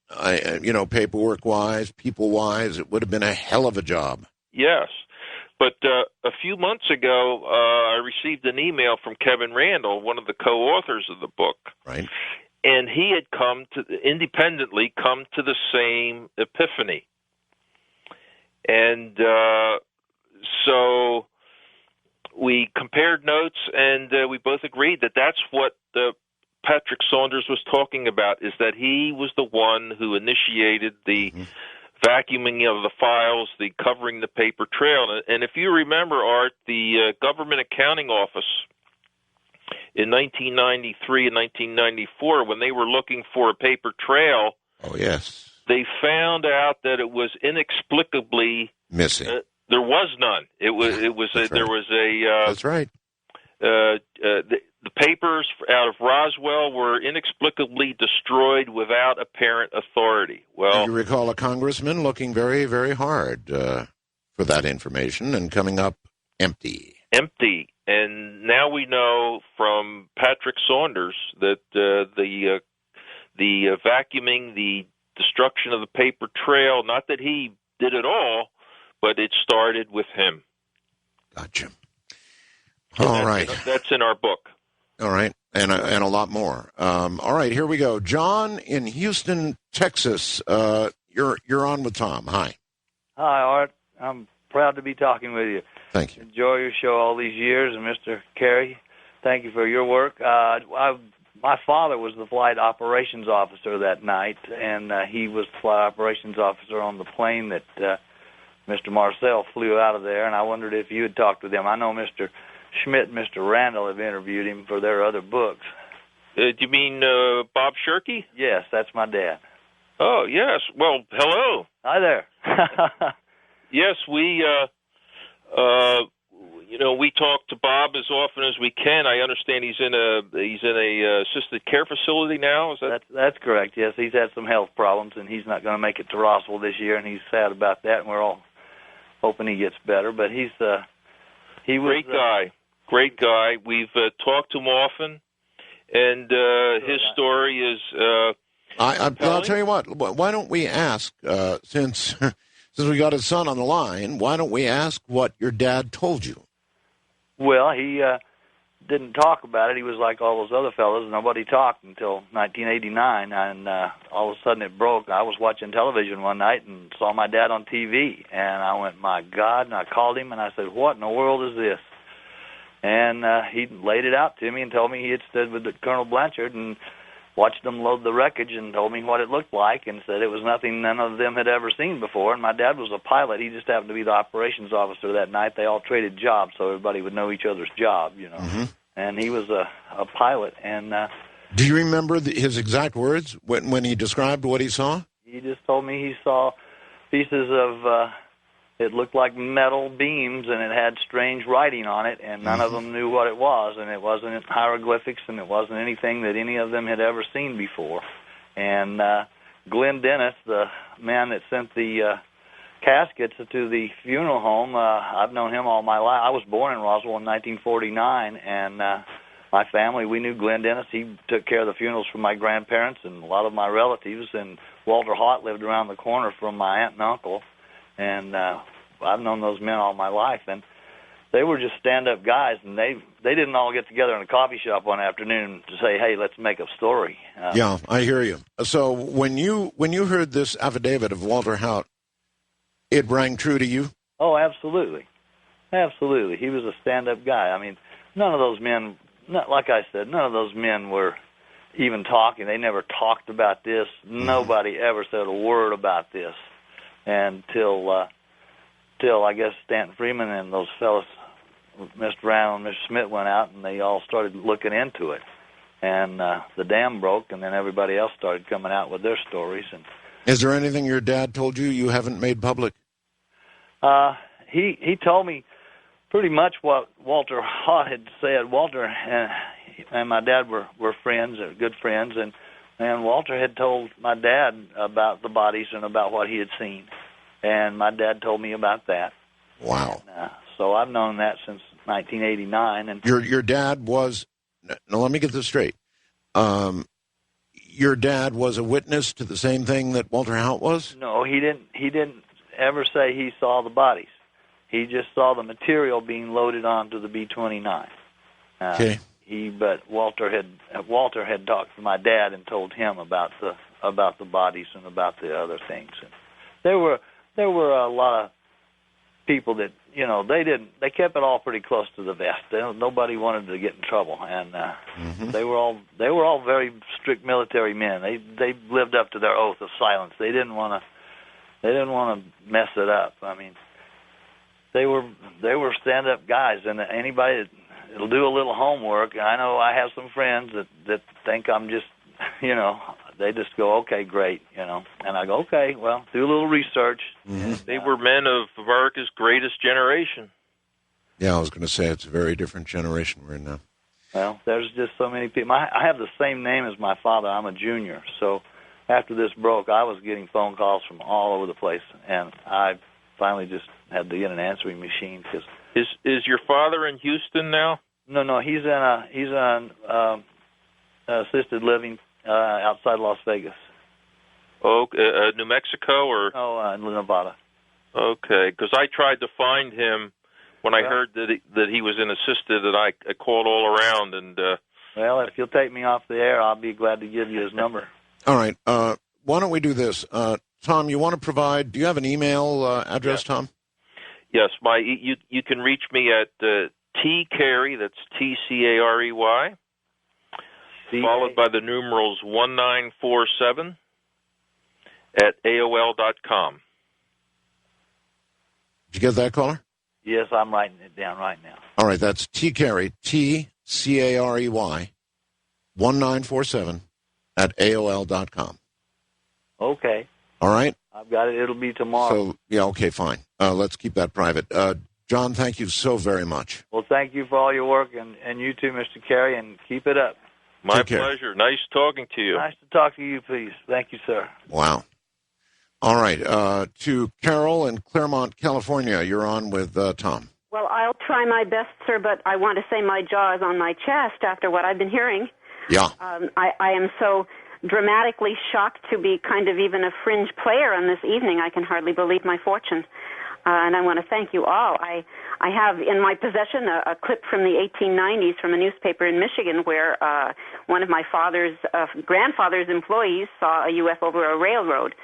[SPEAKER 1] paperwork-wise, people-wise. It would have been a hell of a job.
[SPEAKER 9] Yes. But a few months ago, I received an email from Kevin Randall, one of the co-authors of the book.
[SPEAKER 1] Right.
[SPEAKER 9] And he had independently come to the same epiphany. And so we compared notes, and we both agreed that that's what Patrick Saunders was talking about, is that he was the one who initiated the vacuuming of the files, the covering the paper trail. And if you remember, Art, the Government Accounting Office in 1993 and 1994, when they were looking for a paper trail,
[SPEAKER 1] oh yes,
[SPEAKER 9] they found out that it was inexplicably
[SPEAKER 1] missing.
[SPEAKER 9] There was none.
[SPEAKER 1] That's right.
[SPEAKER 9] The papers out of Roswell were inexplicably destroyed without apparent authority. Well,
[SPEAKER 1] you recall a congressman looking very, very hard for that information and coming up empty.
[SPEAKER 9] Empty. And now we know from Patrick Saunders that the vacuuming, the destruction of the paper trail, not that he did it all, but it started with him.
[SPEAKER 1] Gotcha.
[SPEAKER 9] All right. That's in our book.
[SPEAKER 1] All right, and a lot more. All right, here we go. John in Houston, Texas. You're on with Tom. Hi.
[SPEAKER 10] Hi, Art. I'm proud to be talking with you.
[SPEAKER 1] Thank you.
[SPEAKER 10] Enjoy your show all these years, and Mr. Carey, thank you for your work. My father was the flight operations officer that night, and he was the flight operations officer on the plane that Mr. Marcel flew out of there, and I wondered if you had talked with him. I know Mr. Schmidt and Mr. Randall have interviewed him for their other books.
[SPEAKER 9] Do you mean Bob Shirkey?
[SPEAKER 10] Yes, that's my dad.
[SPEAKER 9] Oh, yes. Well, hello.
[SPEAKER 10] Hi there.
[SPEAKER 9] Yes, we we talk to Bob as often as we can. I understand he's in a assisted care facility now. Is that?
[SPEAKER 10] That's correct. Yes, he's had some health problems, and he's not going to make it to Roswell this year, and he's sad about that. And we're all hoping he gets better. But he was
[SPEAKER 9] great guy. We've talked to him often, and his story is.
[SPEAKER 1] I'll tell you what. Why don't we ask since we got his son on the line? Why don't we ask what your dad told you?
[SPEAKER 10] Well, he didn't talk about it. He was like all those other fellas. Nobody talked until 1989, and all of a sudden it broke. I was watching television one night and saw my dad on TV, and I went, my God, and I called him, and I said, what in the world is this? And he laid it out to me and told me he had stood with Colonel Blanchard and watched them load the wreckage and told me what it looked like and said it was nothing none of them had ever seen before. And my dad was a pilot. He just happened to be the operations officer that night. They all traded jobs so everybody would know each other's job,
[SPEAKER 1] Mm-hmm.
[SPEAKER 10] And he was a pilot. And
[SPEAKER 1] do you remember his exact words when he described what he saw?
[SPEAKER 10] He just told me he saw pieces of it looked like metal beams, and it had strange writing on it, and none of them knew what it was, and it wasn't hieroglyphics, and it wasn't anything that any of them had ever seen before. And Glenn Dennis, the man that sent the caskets to the funeral home, I've known him all my life. I was born in Roswell in 1949, and my family, we knew Glenn Dennis. He took care of the funerals for my grandparents and a lot of my relatives, and Walter Haught lived around the corner from my aunt and uncle. And I've known those men all my life, and they were just stand-up guys, and they didn't all get together in a coffee shop one afternoon to say, hey, let's make a story.
[SPEAKER 1] Yeah, I hear you. So when you heard this affidavit of Walter Haught, it rang true to you?
[SPEAKER 10] Oh, absolutely. Absolutely. He was a stand-up guy. I mean, none of those men, like I said, none of those men were even talking. They never talked about this. Nobody ever said a word about this. Until I guess Stanton Freeman and those fellas, Mr. Randall and Mr. Smith, went out and they all started looking into it. And the dam broke, and then everybody else started coming out with their stories. And
[SPEAKER 1] is there anything your dad told you haven't made public?
[SPEAKER 10] He told me pretty much what Walter Haught had said. Walter and my dad were friends, or good friends, and Walter had told my dad about the bodies and about what he had seen. And my dad told me about that.
[SPEAKER 1] Wow.
[SPEAKER 10] And, so I've known that since 1989. And
[SPEAKER 1] your dad was, now let me get this straight. Your dad was a witness to the same thing that Walter Haught was?
[SPEAKER 10] No, he didn't ever say he saw the bodies. He just saw the material being loaded onto the B-29.
[SPEAKER 1] Okay.
[SPEAKER 10] But Walter had talked to my dad and told him about the bodies and about the other things. And there were a lot of people that they kept it all pretty close to the vest. Nobody wanted to get in trouble, and they were all very strict military men. They lived up to their oath of silence. They didn't want to mess it up. I mean, they were stand-up guys, and anybody that'll do a little homework. I know I have some friends that think I'm just, they just go, okay, great, and I go, okay, well, do a little research.
[SPEAKER 1] Mm-hmm.
[SPEAKER 9] They were men of America's greatest generation.
[SPEAKER 1] Yeah, I was going to say it's a very different generation we're in now.
[SPEAKER 10] Well, there's just so many people. I have the same name as my father. I'm a junior, so after this broke, I was getting phone calls from all over the place, and I finally just had to get an answering machine. Cause
[SPEAKER 9] is your father in Houston now?
[SPEAKER 10] No, he's in assisted living outside Las Vegas.
[SPEAKER 9] Oh, New Mexico or?
[SPEAKER 10] Oh, Nevada.
[SPEAKER 9] Okay, because I tried to find him when I heard that he was in assisted, and I called all around. And
[SPEAKER 10] well, if you'll take me off the air, I'll be glad to give you his number.
[SPEAKER 1] All right. Why don't we do this? Tom, you want to provide, do you have an email address, Tom?
[SPEAKER 9] Yes, you can reach me at T. Carey, that's Tcarey, followed by the numerals 1947 at AOL.com.
[SPEAKER 1] Did you get that, caller?
[SPEAKER 10] Yes, I'm writing it down right now.
[SPEAKER 1] All right, that's T. Carey, Tcarey, 1947 at AOL.com.
[SPEAKER 10] Okay.
[SPEAKER 1] All right?
[SPEAKER 10] I've got it. It'll be tomorrow.
[SPEAKER 1] So, yeah, okay, fine. Let's keep that private. John, thank you so very much.
[SPEAKER 10] Well, thank you for all your work, and you too, Mr. Carey, and keep it up.
[SPEAKER 9] My pleasure. Nice talking to you.
[SPEAKER 10] Nice to talk to you, please. Thank you, sir.
[SPEAKER 1] Wow. All right. To Carol in Claremont, California, you're on with Tom.
[SPEAKER 11] Well, I'll try my best, sir, but I want to say my jaw is on my chest after what I've been hearing.
[SPEAKER 1] Yeah.
[SPEAKER 11] I am so dramatically shocked to be kind of even a fringe player on this evening. I can hardly believe my fortune. And I want to thank you all. I have in my possession a clip from the 1890s from a newspaper in Michigan where one of my grandfather's employees saw a UFO over a railroad.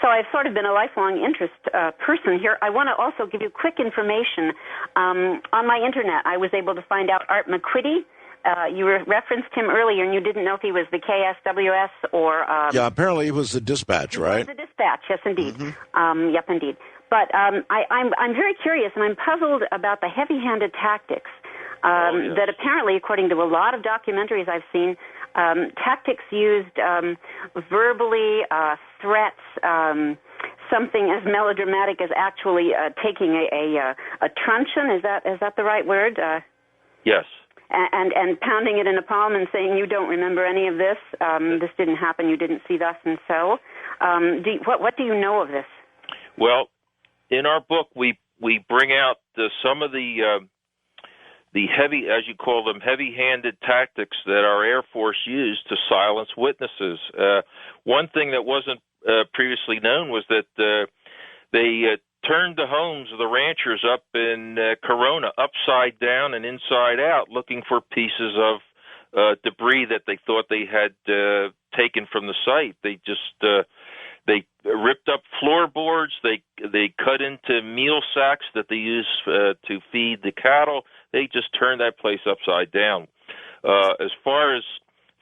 [SPEAKER 11] So I've sort of been a lifelong interest person here. I want to also give you quick information. On my internet, I was able to find out Art McQuitty. You referenced him earlier, and you didn't know if he was the KSWS or...
[SPEAKER 1] yeah, apparently he was the Dispatch, right?
[SPEAKER 11] He was the Dispatch, yes, indeed.
[SPEAKER 1] Mm-hmm.
[SPEAKER 11] Yep, indeed. But I'm very curious, and I'm puzzled about the heavy-handed tactics that apparently, according to a lot of documentaries I've seen, tactics used verbally, threats, something as melodramatic as actually taking a truncheon. Is that the right word?
[SPEAKER 9] Yes.
[SPEAKER 11] And pounding it in a palm and saying, you don't remember any of this, this didn't happen, you didn't see thus and so. What do you know of this?
[SPEAKER 9] Well, in our book, we bring out some of the heavy, as you call them, heavy-handed tactics that our Air Force used to silence witnesses. One thing that wasn't previously known was that they turned the homes of the ranchers up in Corona upside down and inside out, looking for pieces of debris that they thought they had taken from the site. They just they ripped up floorboards. They cut into meal sacks that they use to feed the cattle. They just turned that place upside down. As far as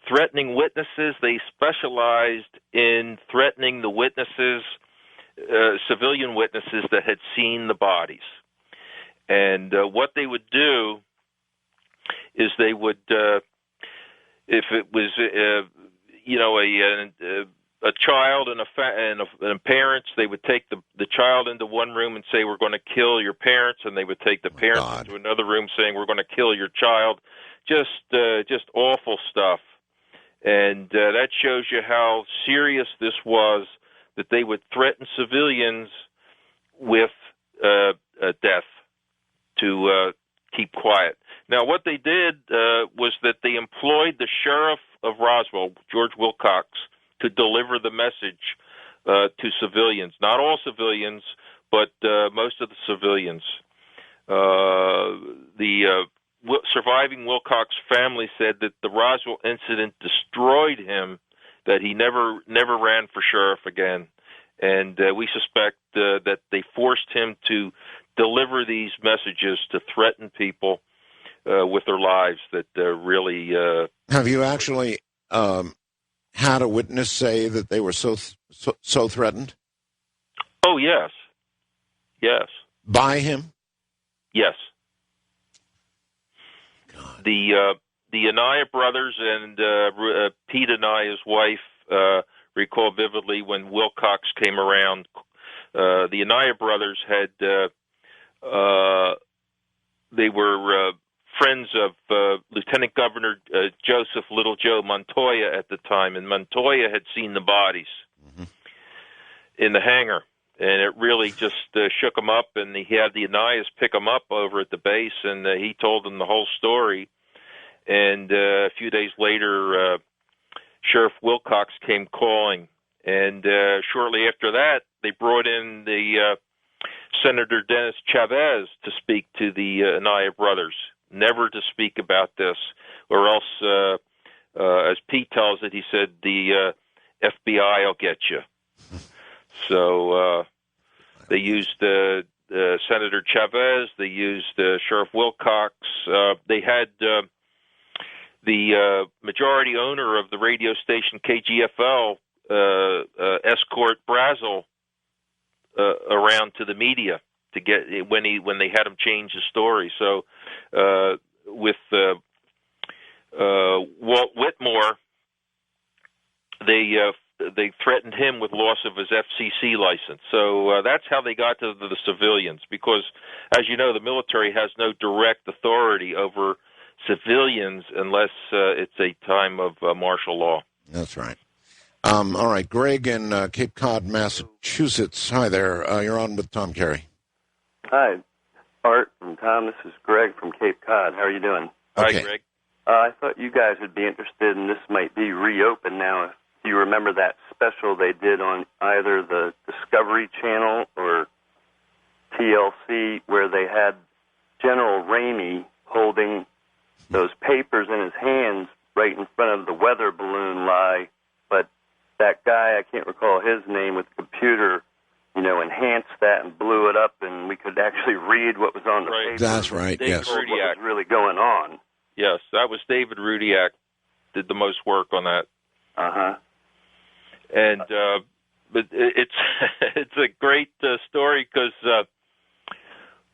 [SPEAKER 9] threatening witnesses, they specialized in threatening the witnesses, civilian witnesses that had seen the bodies. And what they would do is they would, if it was, a child and parents, they would take the child into one room and say, we're going to kill your parents, and they would take the parents into another room saying, we're going to kill your child. Just awful stuff. And that shows you how serious this was, that they would threaten civilians with death to keep quiet. Now, what they did was that they employed the sheriff of Roswell, George Wilcox, to deliver the message to civilians. Not all civilians, but most of the civilians. The surviving Wilcox family said that the Roswell incident destroyed him, that he never ran for sheriff again. And we suspect that they forced him to deliver these messages to threaten people with their lives that really...
[SPEAKER 1] Have you actually had a witness say that they were so threatened?
[SPEAKER 9] Oh, yes. Yes.
[SPEAKER 1] By him?
[SPEAKER 9] Yes.
[SPEAKER 1] God.
[SPEAKER 9] The Anaya brothers and Pete Anaya's wife recall vividly when Wilcox came around. The Anaya brothers had they were friends of Lieutenant Governor Joseph Little Joe Montoya at the time, and Montoya had seen the bodies in the hangar, and it really just shook him up, and he had the Anayas pick him up over at the base, and he told them the whole story. And a few days later, Sheriff Wilcox came calling, and shortly after that, they brought in the Senator Dennis Chavez to speak to the Anaya brothers, never to speak about this, or else, as Pete tells it, he said, the FBI will get you. So they used Senator Chavez, they used Sheriff Wilcox, they had the majority owner of the radio station KGFL escort Brazel around to the media to get when they had him change the story. So with Walt Whitmore, they they threatened him with loss of his FCC license. So that's how they got to the civilians, because, as you know, the military has no direct authority over civilians unless it's a time of martial law.
[SPEAKER 1] That's right. All right, Greg in Cape Cod, Massachusetts. Hi there. You're on with Tom Carey.
[SPEAKER 12] Hi, Art and Tom. This is Greg from Cape Cod. How are you doing?
[SPEAKER 1] Okay.
[SPEAKER 9] Hi, Greg.
[SPEAKER 12] I thought you guys would be interested, and this might be reopened now. If you remember that special they did on either the Discovery Channel or TLC, where they had General Ramey holding those papers in his hands right in front of the weather balloon lie, but that guy, I can't recall his name, with the computer, enhanced that and blew it up, and we could actually read what was on the paper.
[SPEAKER 1] That's right,
[SPEAKER 9] David
[SPEAKER 1] yes.
[SPEAKER 12] What was really going on.
[SPEAKER 9] Yes, that was David Rudiak did the most work on that.
[SPEAKER 12] Uh-huh.
[SPEAKER 9] And but it's it's a great story, because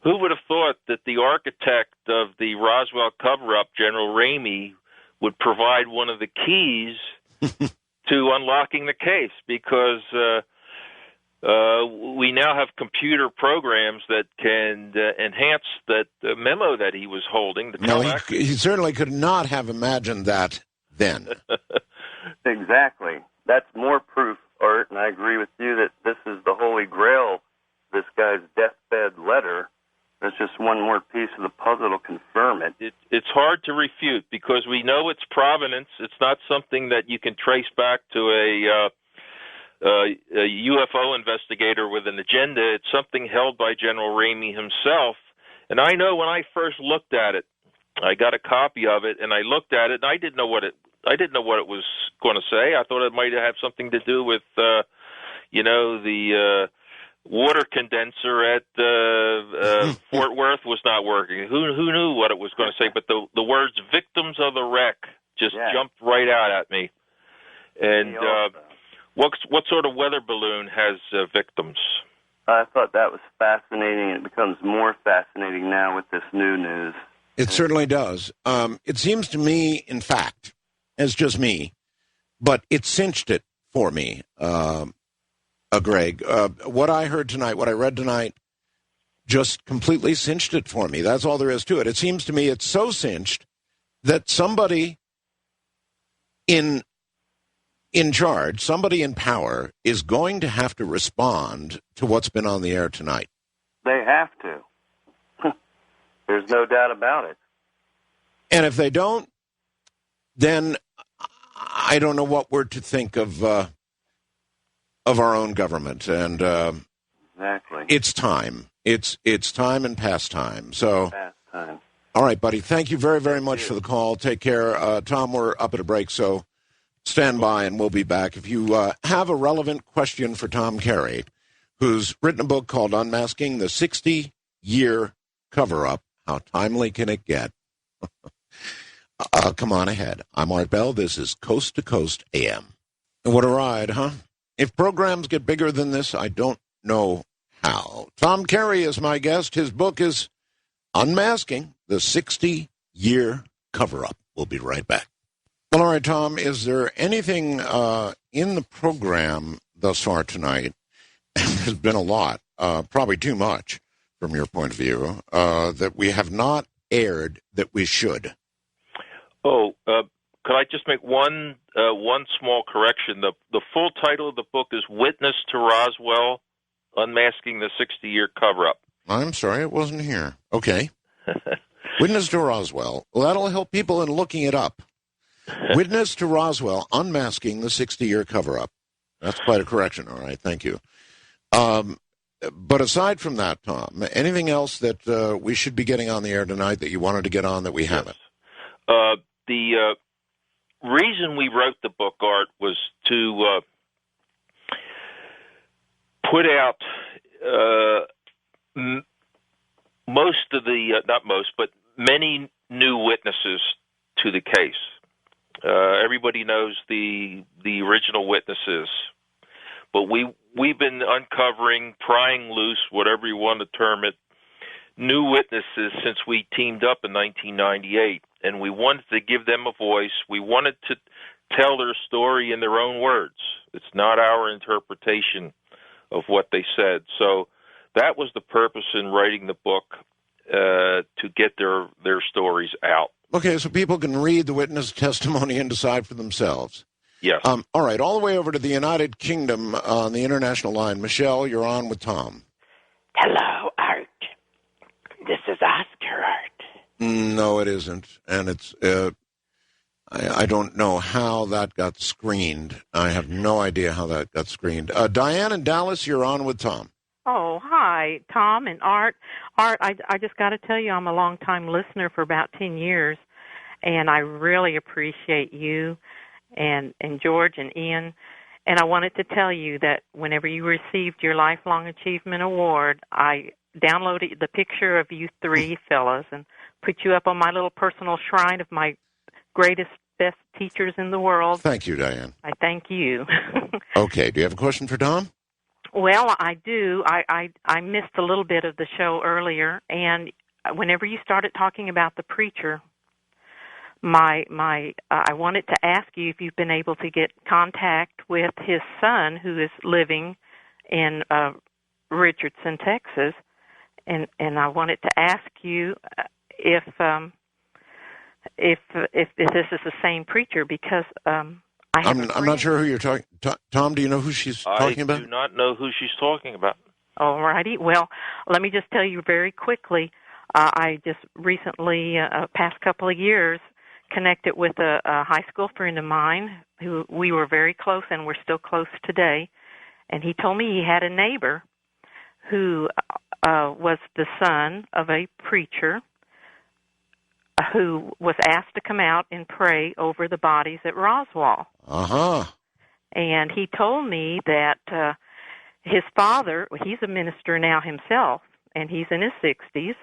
[SPEAKER 9] who would have thought that the architect of the Roswell cover-up, General Ramey, would provide one of the keys to unlocking the case? Because we now have computer programs that can enhance that memo that he was holding.
[SPEAKER 1] No, he certainly could not have imagined that then.
[SPEAKER 12] Exactly. That's more proof, Art, and I agree with you that this is the holy grail, this guy's deathbed letter. That's just one more piece of the puzzle to confirm it.
[SPEAKER 9] It's hard to refute, because we know its provenance. It's not something that you can trace back to a UFO investigator with an agenda. It's something held by General Ramey himself. And I know when I first looked at it, I got a copy of it, and I looked at it, and I didn't know what it was going to say. I thought it might have something to do with, the water condenser at Fort Worth was not working. Who knew what it was going to say? But the words "victims of the wreck" just jumped right out at me. And what sort of weather balloon has victims?
[SPEAKER 12] I thought that was fascinating. It becomes more fascinating now with this new news.
[SPEAKER 1] It certainly does. It seems to me, in fact, as just me, but it cinched it for me, Greg. What I heard tonight, what I read tonight, just completely cinched it for me. That's all there is to it. It seems to me it's so cinched that somebody in charge, somebody in power, is going to have to respond to what's been on the air tonight.
[SPEAKER 12] They have to. There's no doubt about it.
[SPEAKER 1] And if they don't, then I don't know what we're to think of our own government. And
[SPEAKER 12] exactly,
[SPEAKER 1] it's time. It's time and past time. So,
[SPEAKER 12] past time.
[SPEAKER 1] All right, buddy. Thank you very, very much for the call. Take care, Tom. We're up at a break, so stand by, and we'll be back. If you have a relevant question for Tom Carey, who's written a book called "Unmasking the 60-Year Cover-Up," how timely can it get? Come on ahead. I'm Art Bell. This is Coast to Coast AM. What a ride, huh? If programs get bigger than this, I don't know how. Tom Carey is my guest. His book is Unmasking the 60-Year Cover-Up. We'll be right back. Well, all right, Tom, is there anything in the program thus far tonight? There's been a lot, probably too much from your point of view, that we have not aired that we should.
[SPEAKER 9] Oh, could I just make one small correction? The full title of the book is Witness to Roswell, Unmasking the 60-Year Cover-Up.
[SPEAKER 1] I'm sorry, it wasn't here. Okay. Witness to Roswell. Well, that'll help people in looking it up. Witness to Roswell, Unmasking the 60-Year Cover-Up. That's quite a correction, all right, thank you. But aside from that, Tom, anything else that we should be getting on the air tonight that you wanted to get on that we haven't?
[SPEAKER 9] The reason we wrote the book, Art, was to put out most of the, not most, but many new witnesses to the case. Everybody knows the original witnesses, but we've been uncovering, prying loose, whatever you want to term it, new witnesses since we teamed up in 1998, and we wanted to give them a voice. We wanted to tell their story in their own words. It's not our interpretation of what they said. So that was the purpose in writing the book, to get their stories out.
[SPEAKER 1] Okay, so people can read the witness testimony and decide for themselves.
[SPEAKER 9] Yes.
[SPEAKER 1] All right, all the way over to the United Kingdom on the international line. Michelle, you're on with Tom.
[SPEAKER 13] Hello, Art. This is Oscar, Art.
[SPEAKER 1] No, it isn't. And it's, I don't know how that got screened. I have no idea how that got screened. Diane in Dallas, you're on with Tom.
[SPEAKER 14] Oh, hi, Tom and Art. Art, I just got to tell you, I'm a long-time listener for about 10 years, and I really appreciate you and George and Ian. And I wanted to tell you that whenever you received your Lifelong Achievement Award, I downloaded the picture of you three fellas and put you up on my little personal shrine of my greatest, best teachers in the world.
[SPEAKER 1] Thank you, Diane.
[SPEAKER 14] I thank you.
[SPEAKER 1] Okay, do you have a question for Tom?
[SPEAKER 14] Well, I do. I missed a little bit of the show earlier, and whenever you started talking about the preacher, I wanted to ask you if you've been able to get contact with his son, who is living in Richardson, Texas, and I wanted to ask you if this is the same preacher, because I'm
[SPEAKER 1] not sure who you're talking. Tom, do you know who she's talking about?
[SPEAKER 9] I do not know who she's talking about.
[SPEAKER 14] All righty. Well, let me just tell you very quickly. I just recently, past couple of years, connected with a high school friend of mine who we were very close, and we're still close today. And he told me he had a neighbor who was the son of a preacher who was asked to come out and pray over the bodies at Roswell.
[SPEAKER 1] Uh-huh.
[SPEAKER 14] And he told me that his father, he's a minister now himself, and he's in his 60s,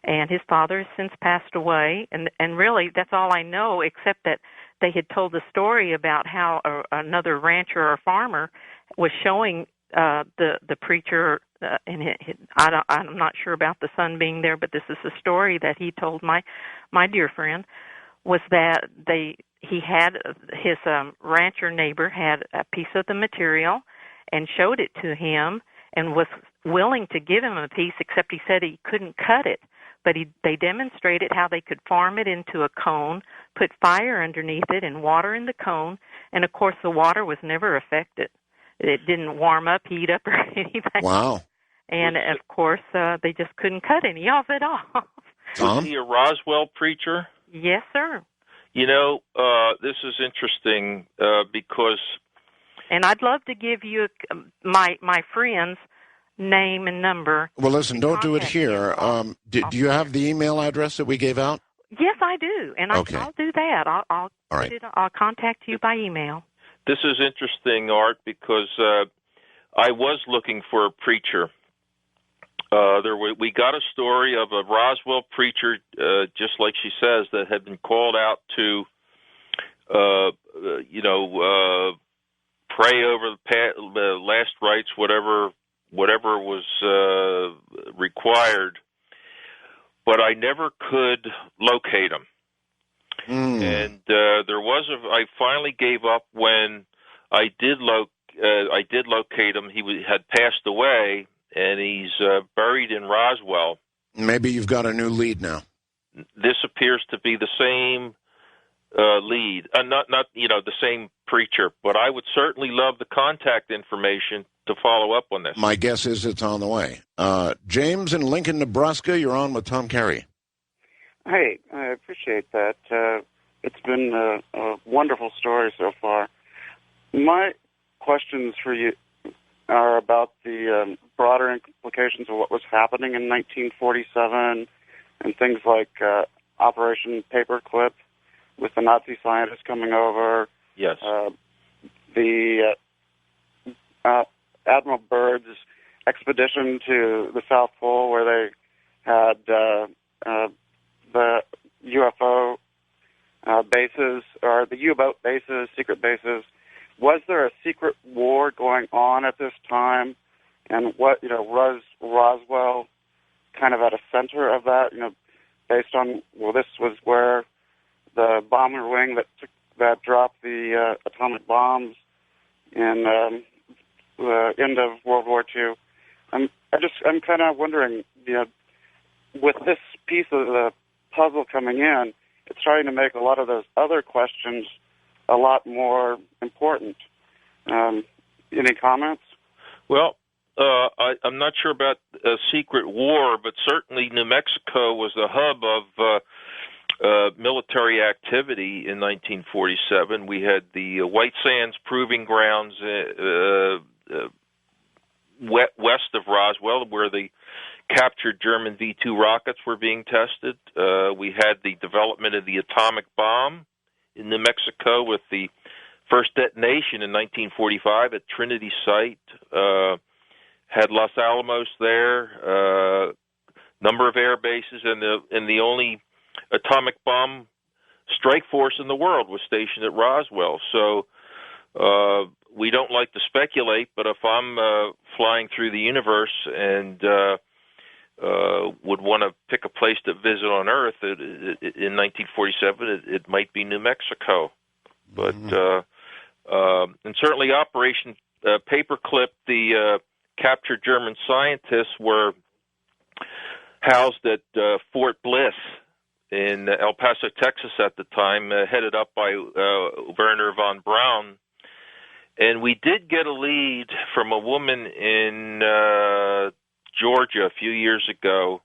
[SPEAKER 14] and his father has since passed away. And really, that's all I know, except that they had told the story about how another rancher or farmer was showing the preacher, and I'm not sure about the son being there, but this is the story that he told my dear friend, was that he had his rancher neighbor had a piece of the material and showed it to him and was willing to give him a piece, except he said he couldn't cut it. But they demonstrated how they could farm it into a cone, put fire underneath it, and water in the cone, and of course the water was never affected. It didn't warm up, heat up, or anything.
[SPEAKER 1] Wow.
[SPEAKER 14] And, of course, they just couldn't cut any of it off.
[SPEAKER 9] Was he a Roswell preacher?
[SPEAKER 14] Yes, sir.
[SPEAKER 9] You know, this is interesting because...
[SPEAKER 14] And I'd love to give you my friend's name and number.
[SPEAKER 1] Well, listen, don't do it here. Do you have the email address that we gave out?
[SPEAKER 14] Yes, I do. And
[SPEAKER 1] okay.
[SPEAKER 14] I'll do that. All right. I'll contact you by email.
[SPEAKER 9] This is interesting, Art, because I was looking for a preacher. We got a story of a Roswell preacher, just like she says, that had been called out to, pray over the last rites, whatever was required. But I never could locate him. And I finally gave up when I did locate him. He had passed away, and he's buried in Roswell.
[SPEAKER 1] Maybe you've got a new lead now.
[SPEAKER 9] This appears to be the same lead, not the same preacher. But I would certainly love the contact information to follow up on this.
[SPEAKER 1] My guess is it's on the way. James in Lincoln, Nebraska, you're on with Tom Carey.
[SPEAKER 15] Hey, I appreciate that. It's been a wonderful story so far. My questions for you are about the broader implications of what was happening in 1947 and things like Operation Paperclip with the Nazi scientists coming over.
[SPEAKER 9] Yes.
[SPEAKER 15] The Admiral Byrd's expedition to the South Pole, where they had the UFO bases, or the U-boat bases, secret bases. Was there a secret war going on at this time? And what, was Roswell kind of at a center of that, based on, this was where the bomber wing that dropped the atomic bombs in the end of World War II. I'm kind of wondering, with this piece of the puzzle coming in, it's starting to make a lot of those other questions a lot more important. Any comments?
[SPEAKER 9] Well, I'm not sure about a secret war, but certainly New Mexico was the hub of military activity in 1947. We had the White Sands Proving Grounds west of Roswell, where the captured German V-2 rockets were being tested. We had the development of the atomic bomb in New Mexico with the first detonation in 1945 at Trinity Site. Had Los Alamos there, number of air bases, and the only atomic bomb strike force in the world was stationed at Roswell. So we don't like to speculate, but if I'm flying through the universe and would want to pick a place to visit on Earth in 1947, it might be New Mexico. But and certainly Operation Paperclip, the captured German scientists were housed at Fort Bliss in El Paso, Texas at the time, headed up by Werner von Braun. And we did get a lead from a woman in Georgia a few years ago.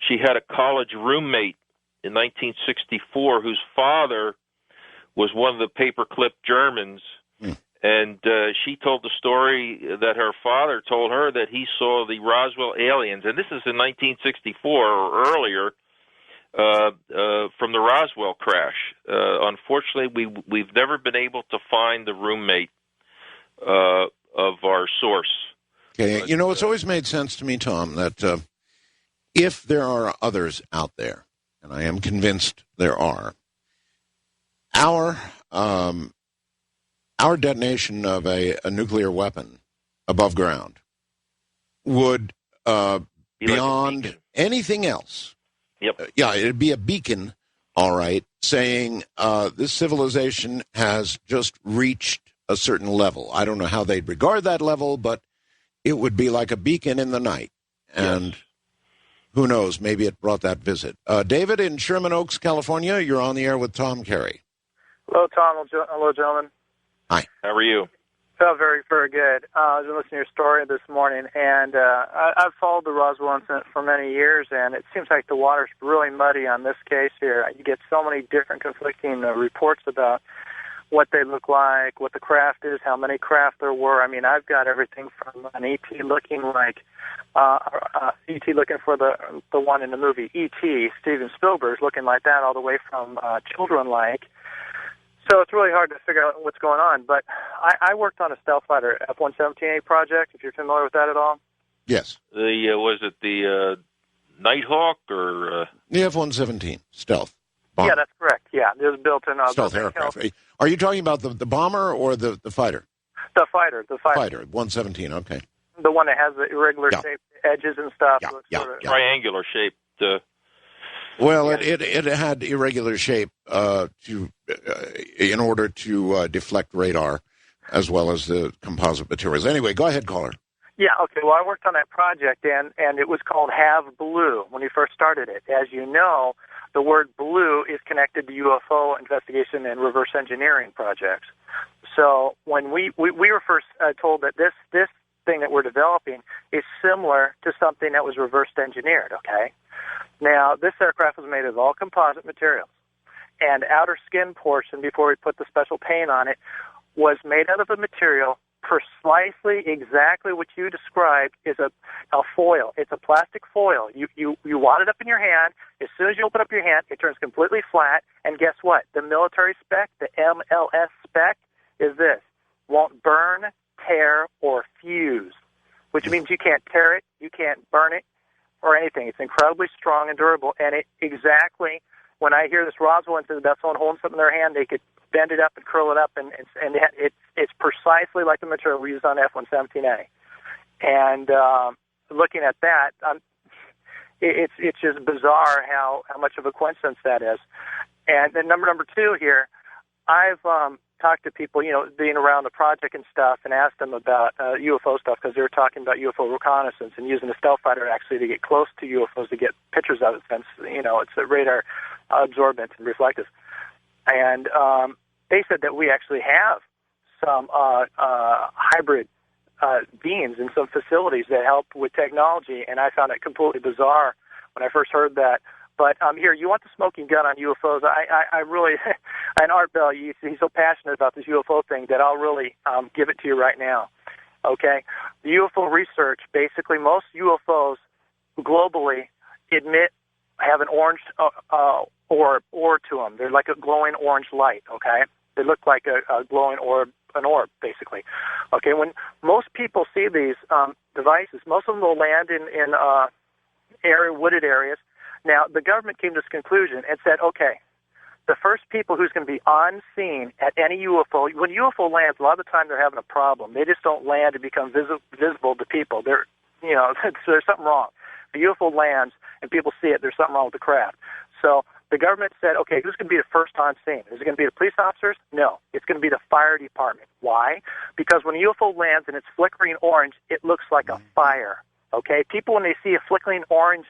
[SPEAKER 9] She had a college roommate in 1964 whose father was one of the Paperclip Germans. And she told the story that her father told her that he saw the Roswell aliens, and this is in 1964 or earlier, from the Roswell crash. Unfortunately, we've never been able to find the roommate of our source.
[SPEAKER 1] Okay, it's always made sense to me, Tom, that if there are others out there, and I am convinced there are, our detonation of a nuclear weapon above ground would, beyond
[SPEAKER 9] like
[SPEAKER 1] anything else, it'd be a beacon, all right, saying this civilization has just reached a certain level. I don't know how they'd regard that level, but it would be like a beacon in the night. And who knows, maybe it brought that visit. David in Sherman Oaks, California, you're on the air with Tom Carey.
[SPEAKER 16] Hello, Tom. Hello, gentlemen.
[SPEAKER 1] Hi.
[SPEAKER 9] How are you?
[SPEAKER 16] Oh, very, very good. I've been listening to your story this morning, and I've followed the Roswell incident for many years, and it seems like the water's really muddy on this case here. You get so many different conflicting reports about what they look like, what the craft is, how many craft there were. I mean, I've got everything from an ET looking like ET looking for the one in the movie ET, Steven Spielberg's looking like that, all the way from children like. So it's really hard to figure out what's going on. But I worked on a stealth fighter F-117A project, if you're familiar with that at all.
[SPEAKER 1] Yes.
[SPEAKER 9] Was it the Nighthawk or?
[SPEAKER 1] The F-117 stealth bomber.
[SPEAKER 16] Yeah, that's correct. Yeah, it was built in
[SPEAKER 1] stealth aircraft. Are you talking about the bomber or the fighter?
[SPEAKER 16] The fighter.
[SPEAKER 1] Fighter, 117, okay.
[SPEAKER 16] The one that has the irregular shaped edges and stuff.
[SPEAKER 9] Triangular shaped.
[SPEAKER 1] Well, it had irregular shape in order to deflect radar, as well as the composite materials. Anyway, go ahead, caller.
[SPEAKER 16] Yeah, okay. Well, I worked on that project, and it was called Have Blue when we first started it. As you know, the word blue is connected to UFO investigation and reverse engineering projects. So when we were first told that this thing that we're developing is similar to something that was reverse engineered, okay? Now, this aircraft was made of all composite materials, and outer skin portion, before we put the special paint on it, was made out of a material precisely exactly what you described is a foil. It's a plastic foil. You wad it up in your hand. As soon as you open up your hand, it turns completely flat, and guess what? The military spec, the MLS spec, is this: won't burn, tear, or fuse, which means you can't tear it, you can't burn it, or anything. It's incredibly strong and durable, and it exactly, when I hear this Roswell incident about someone holding something in their hand, they could bend it up and curl it up, and it's precisely like the material we used on F-117A. And looking at that, it's just bizarre how much of a coincidence that is. And then number two here, I've talked to people, being around the project and stuff, and asked them about UFO stuff because they were talking about UFO reconnaissance and using a stealth fighter actually to get close to UFOs to get pictures of it, since it's a radar absorbent and reflective. And they said that we actually have some hybrid beings in some facilities that help with technology, and I found it completely bizarre when I first heard that. But here, you want the smoking gun on UFOs? I really, and Art Bell, he's so passionate about this UFO thing that I'll really give it to you right now. Okay, the UFO research, basically, most UFOs globally have an orange orb to them. They're like a glowing orange light. Okay, they look like a glowing orb, an orb, basically. Okay, when most people see these devices, most of them will land in wooded areas. Now, the government came to this conclusion and said, okay, the first people who's going to be on scene at any UFO, when UFO lands, a lot of the time they're having a problem. They just don't land and become visible to people. So there's something wrong. The UFO lands and people see it, there's something wrong with the craft. So the government said, okay, who's going to be the first on scene? Is it going to be the police officers? No. It's going to be the fire department. Why? Because when a UFO lands and it's flickering orange, it looks like a fire. Okay, people, when they see a flickering orange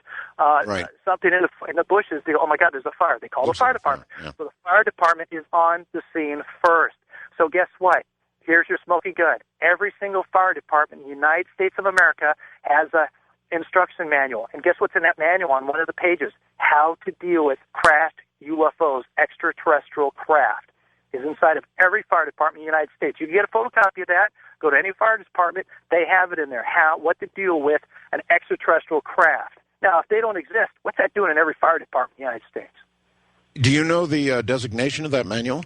[SPEAKER 16] something in the bushes, they go, "Oh my God, there's a fire!" They call the fire department. Yeah. So the fire department is on the scene first. So guess what? Here's your smoking gun. Every single fire department in the United States of America has a instruction manual, and guess what's in that manual on one of the pages? How to deal with crashed UFOs, extraterrestrial craft, is inside of every fire department in the United States. You can get a photocopy of that. Go to any fire department, they have it in there, what to deal with an extraterrestrial craft. Now, if they don't exist, what's that doing in every fire department in the United States?
[SPEAKER 1] Do you know the designation of that manual?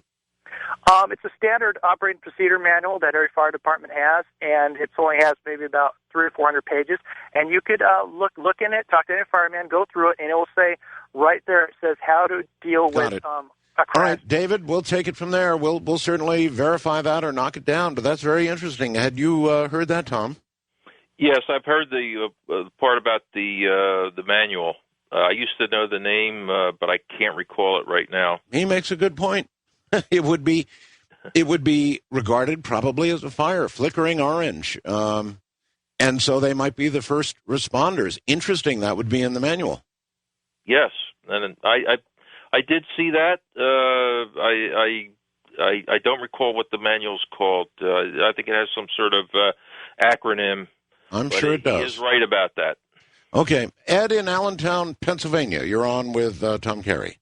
[SPEAKER 16] It's a standard operating procedure manual that every fire department has, and it only has maybe about 300 or 400 pages. And you could look in it, talk to any fireman, go through it, and it will say right there, it says how to deal with
[SPEAKER 1] all right, David, we'll take it from there. We'll certainly verify that or knock it down, but that's very interesting. Had you heard that, Tom?
[SPEAKER 9] Yes, I've heard the part about the manual. I used to know the name, but I can't recall it right now.
[SPEAKER 1] He makes a good point. It would be regarded probably as a fire, flickering orange, and so they might be the first responders. Interesting, that would be in the manual.
[SPEAKER 9] Yes, and I did see that. I don't recall what the manual's called. I think it has some sort of acronym.
[SPEAKER 1] I'm sure it does.
[SPEAKER 9] He is right about that.
[SPEAKER 1] Okay. Ed in Allentown, Pennsylvania. You're on with Tom Carey.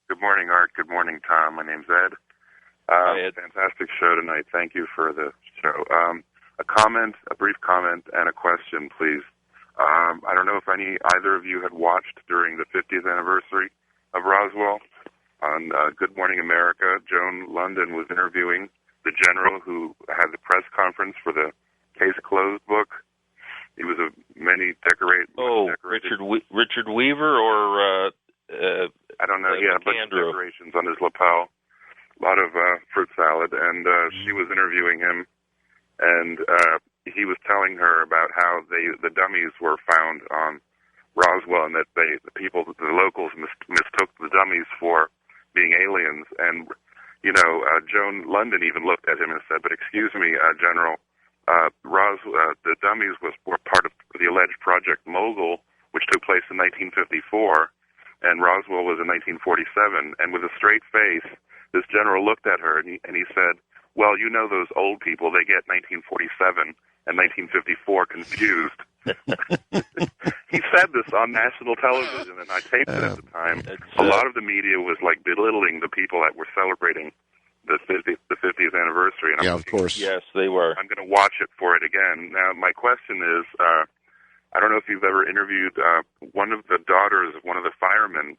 [SPEAKER 17] Good morning, Art. Good morning, Tom. My name's Ed.
[SPEAKER 9] Hi, Ed.
[SPEAKER 17] Fantastic show tonight. Thank you for the show. A brief comment, and a question, please. I don't know if either of you had watched during the 50th anniversary of Roswell on Good Morning America. Joan London was interviewing the general who had the press conference for the Case Closed book. He was a decorated.
[SPEAKER 9] Richard Weaver or
[SPEAKER 17] I don't know. Yeah, a bunch of decorations on his lapel, a lot of fruit salad, and she was interviewing him, and he was telling her about how the dummies were found on Roswell, and that the locals mistook the dummies for being aliens. And Joan London even looked at him and said, "But excuse me, General, the dummies were part of the alleged Project Mogul, which took place in 1954, and Roswell was in 1947." And with a straight face, this general looked at her and he said, "Well, those old people, they get 1947 and 1954 confused." He said this on national television, and I taped it at the time. A lot of the media was belittling the people that were celebrating the 50th anniversary. And
[SPEAKER 1] of course.
[SPEAKER 9] Yes, they were.
[SPEAKER 17] I'm going to watch it for it again. Now, my question is, I don't know if you've ever interviewed one of the daughters of one of the firemen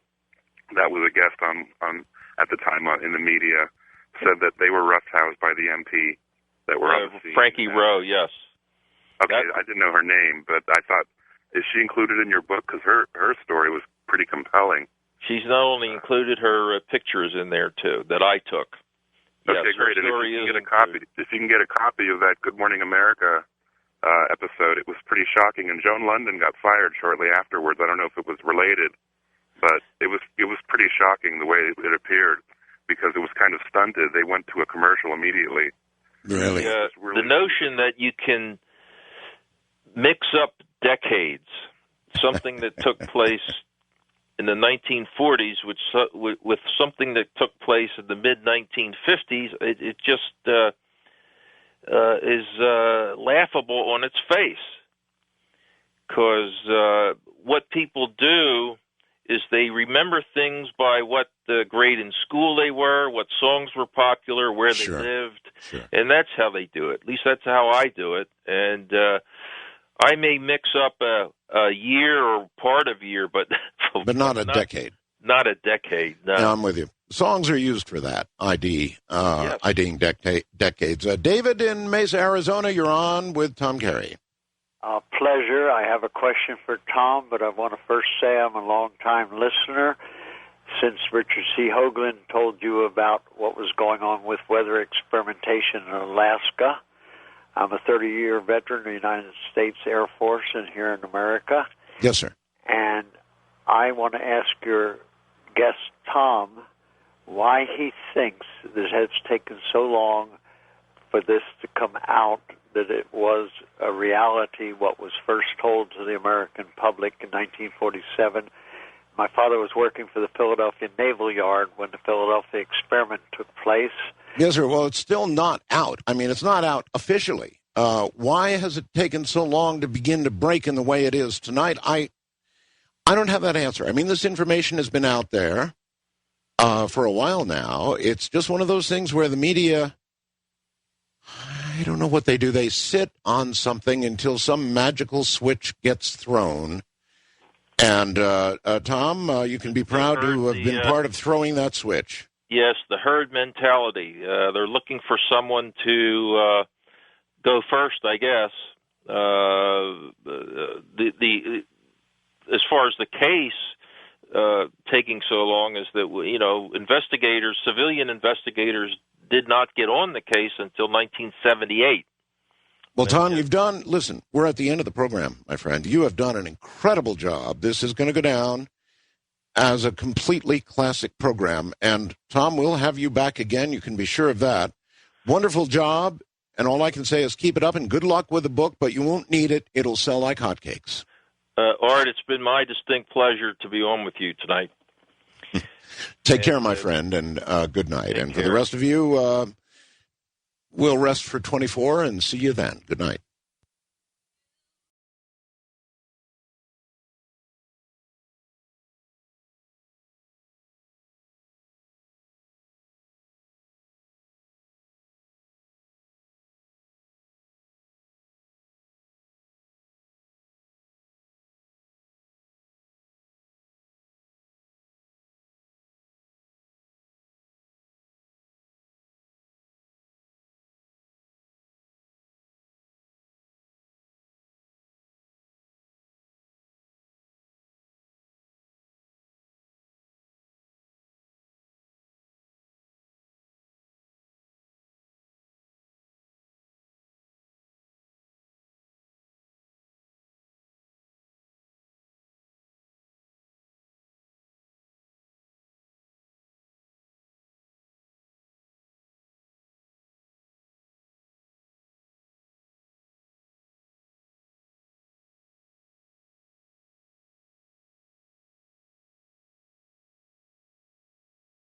[SPEAKER 17] that was a guest on at the time in the media, said that they were rough-housed by the MP that were on the scene.
[SPEAKER 9] Frankie Rowe, yes.
[SPEAKER 17] Okay, I didn't know her name, but I thought, is she included in your book? Because her story was pretty compelling.
[SPEAKER 9] She's not only included her pictures in there, too, that I took.
[SPEAKER 17] Okay,
[SPEAKER 9] yes,
[SPEAKER 17] great. And if you can get a copy of that Good Morning America episode. It was pretty shocking, and Joan London got fired shortly afterwards. I don't know if it was related, but it was pretty shocking the way it appeared, because it was kind of stunted. They went to a commercial immediately.
[SPEAKER 1] Really?
[SPEAKER 9] The notion that you can mix up decades, something that took place in the 1940s with something that took place in the mid-1950s, it just is laughable on its face. Because what people do is they remember things by what grade in school they were, what songs were popular, where they lived, and that's how they do it. At least that's how I do it. And I may mix up a year or part of a year, but
[SPEAKER 1] not a decade.
[SPEAKER 9] Not a decade. No.
[SPEAKER 1] Yeah, I'm with you. Songs are used for that, IDing decades. David in Mesa, Arizona, you're on with Tom Carey.
[SPEAKER 18] Pleasure. I have a question for Tom, but I want to first say I'm a long-time listener. Since Richard C. Hoagland told you about what was going on with weather experimentation in Alaska, I'm a 30-year veteran of the United States Air Force and here in America.
[SPEAKER 1] Yes, sir.
[SPEAKER 18] And I want to ask your guest, Tom, why he thinks that it has taken so long for this to come out, that it was a reality, what was first told to the American public in 1947. My father was working for the Philadelphia Naval Yard when the Philadelphia experiment took place.
[SPEAKER 1] Yes, sir. Well, it's still not out. I mean, it's not out officially. Why has it taken so long to begin to break in the way it is tonight? I don't have that answer. I mean, this information has been out there for a while now. It's just one of those things where the media, I don't know what they do. They sit on something until some magical switch gets thrown. And, Tom, you can be proud to have been part of throwing that switch.
[SPEAKER 9] Yes, the herd mentality. They're looking for someone to go first, I guess. As far as the case taking so long is that, investigators, civilian investigators, did not get on the case until 1978.
[SPEAKER 1] Well, Tom, listen, we're at the end of the program, my friend. You have done an incredible job. This is going to go down as a completely classic program. And, Tom, we'll have you back again. You can be sure of that. Wonderful job. And all I can say is keep it up and good luck with the book, but you won't need it. It'll sell like hotcakes.
[SPEAKER 9] Art, it's been my distinct pleasure to be on with you tonight.
[SPEAKER 1] Take care, my friend, and good night. And for the rest of you, we'll rest for 24 and see you then. Good night.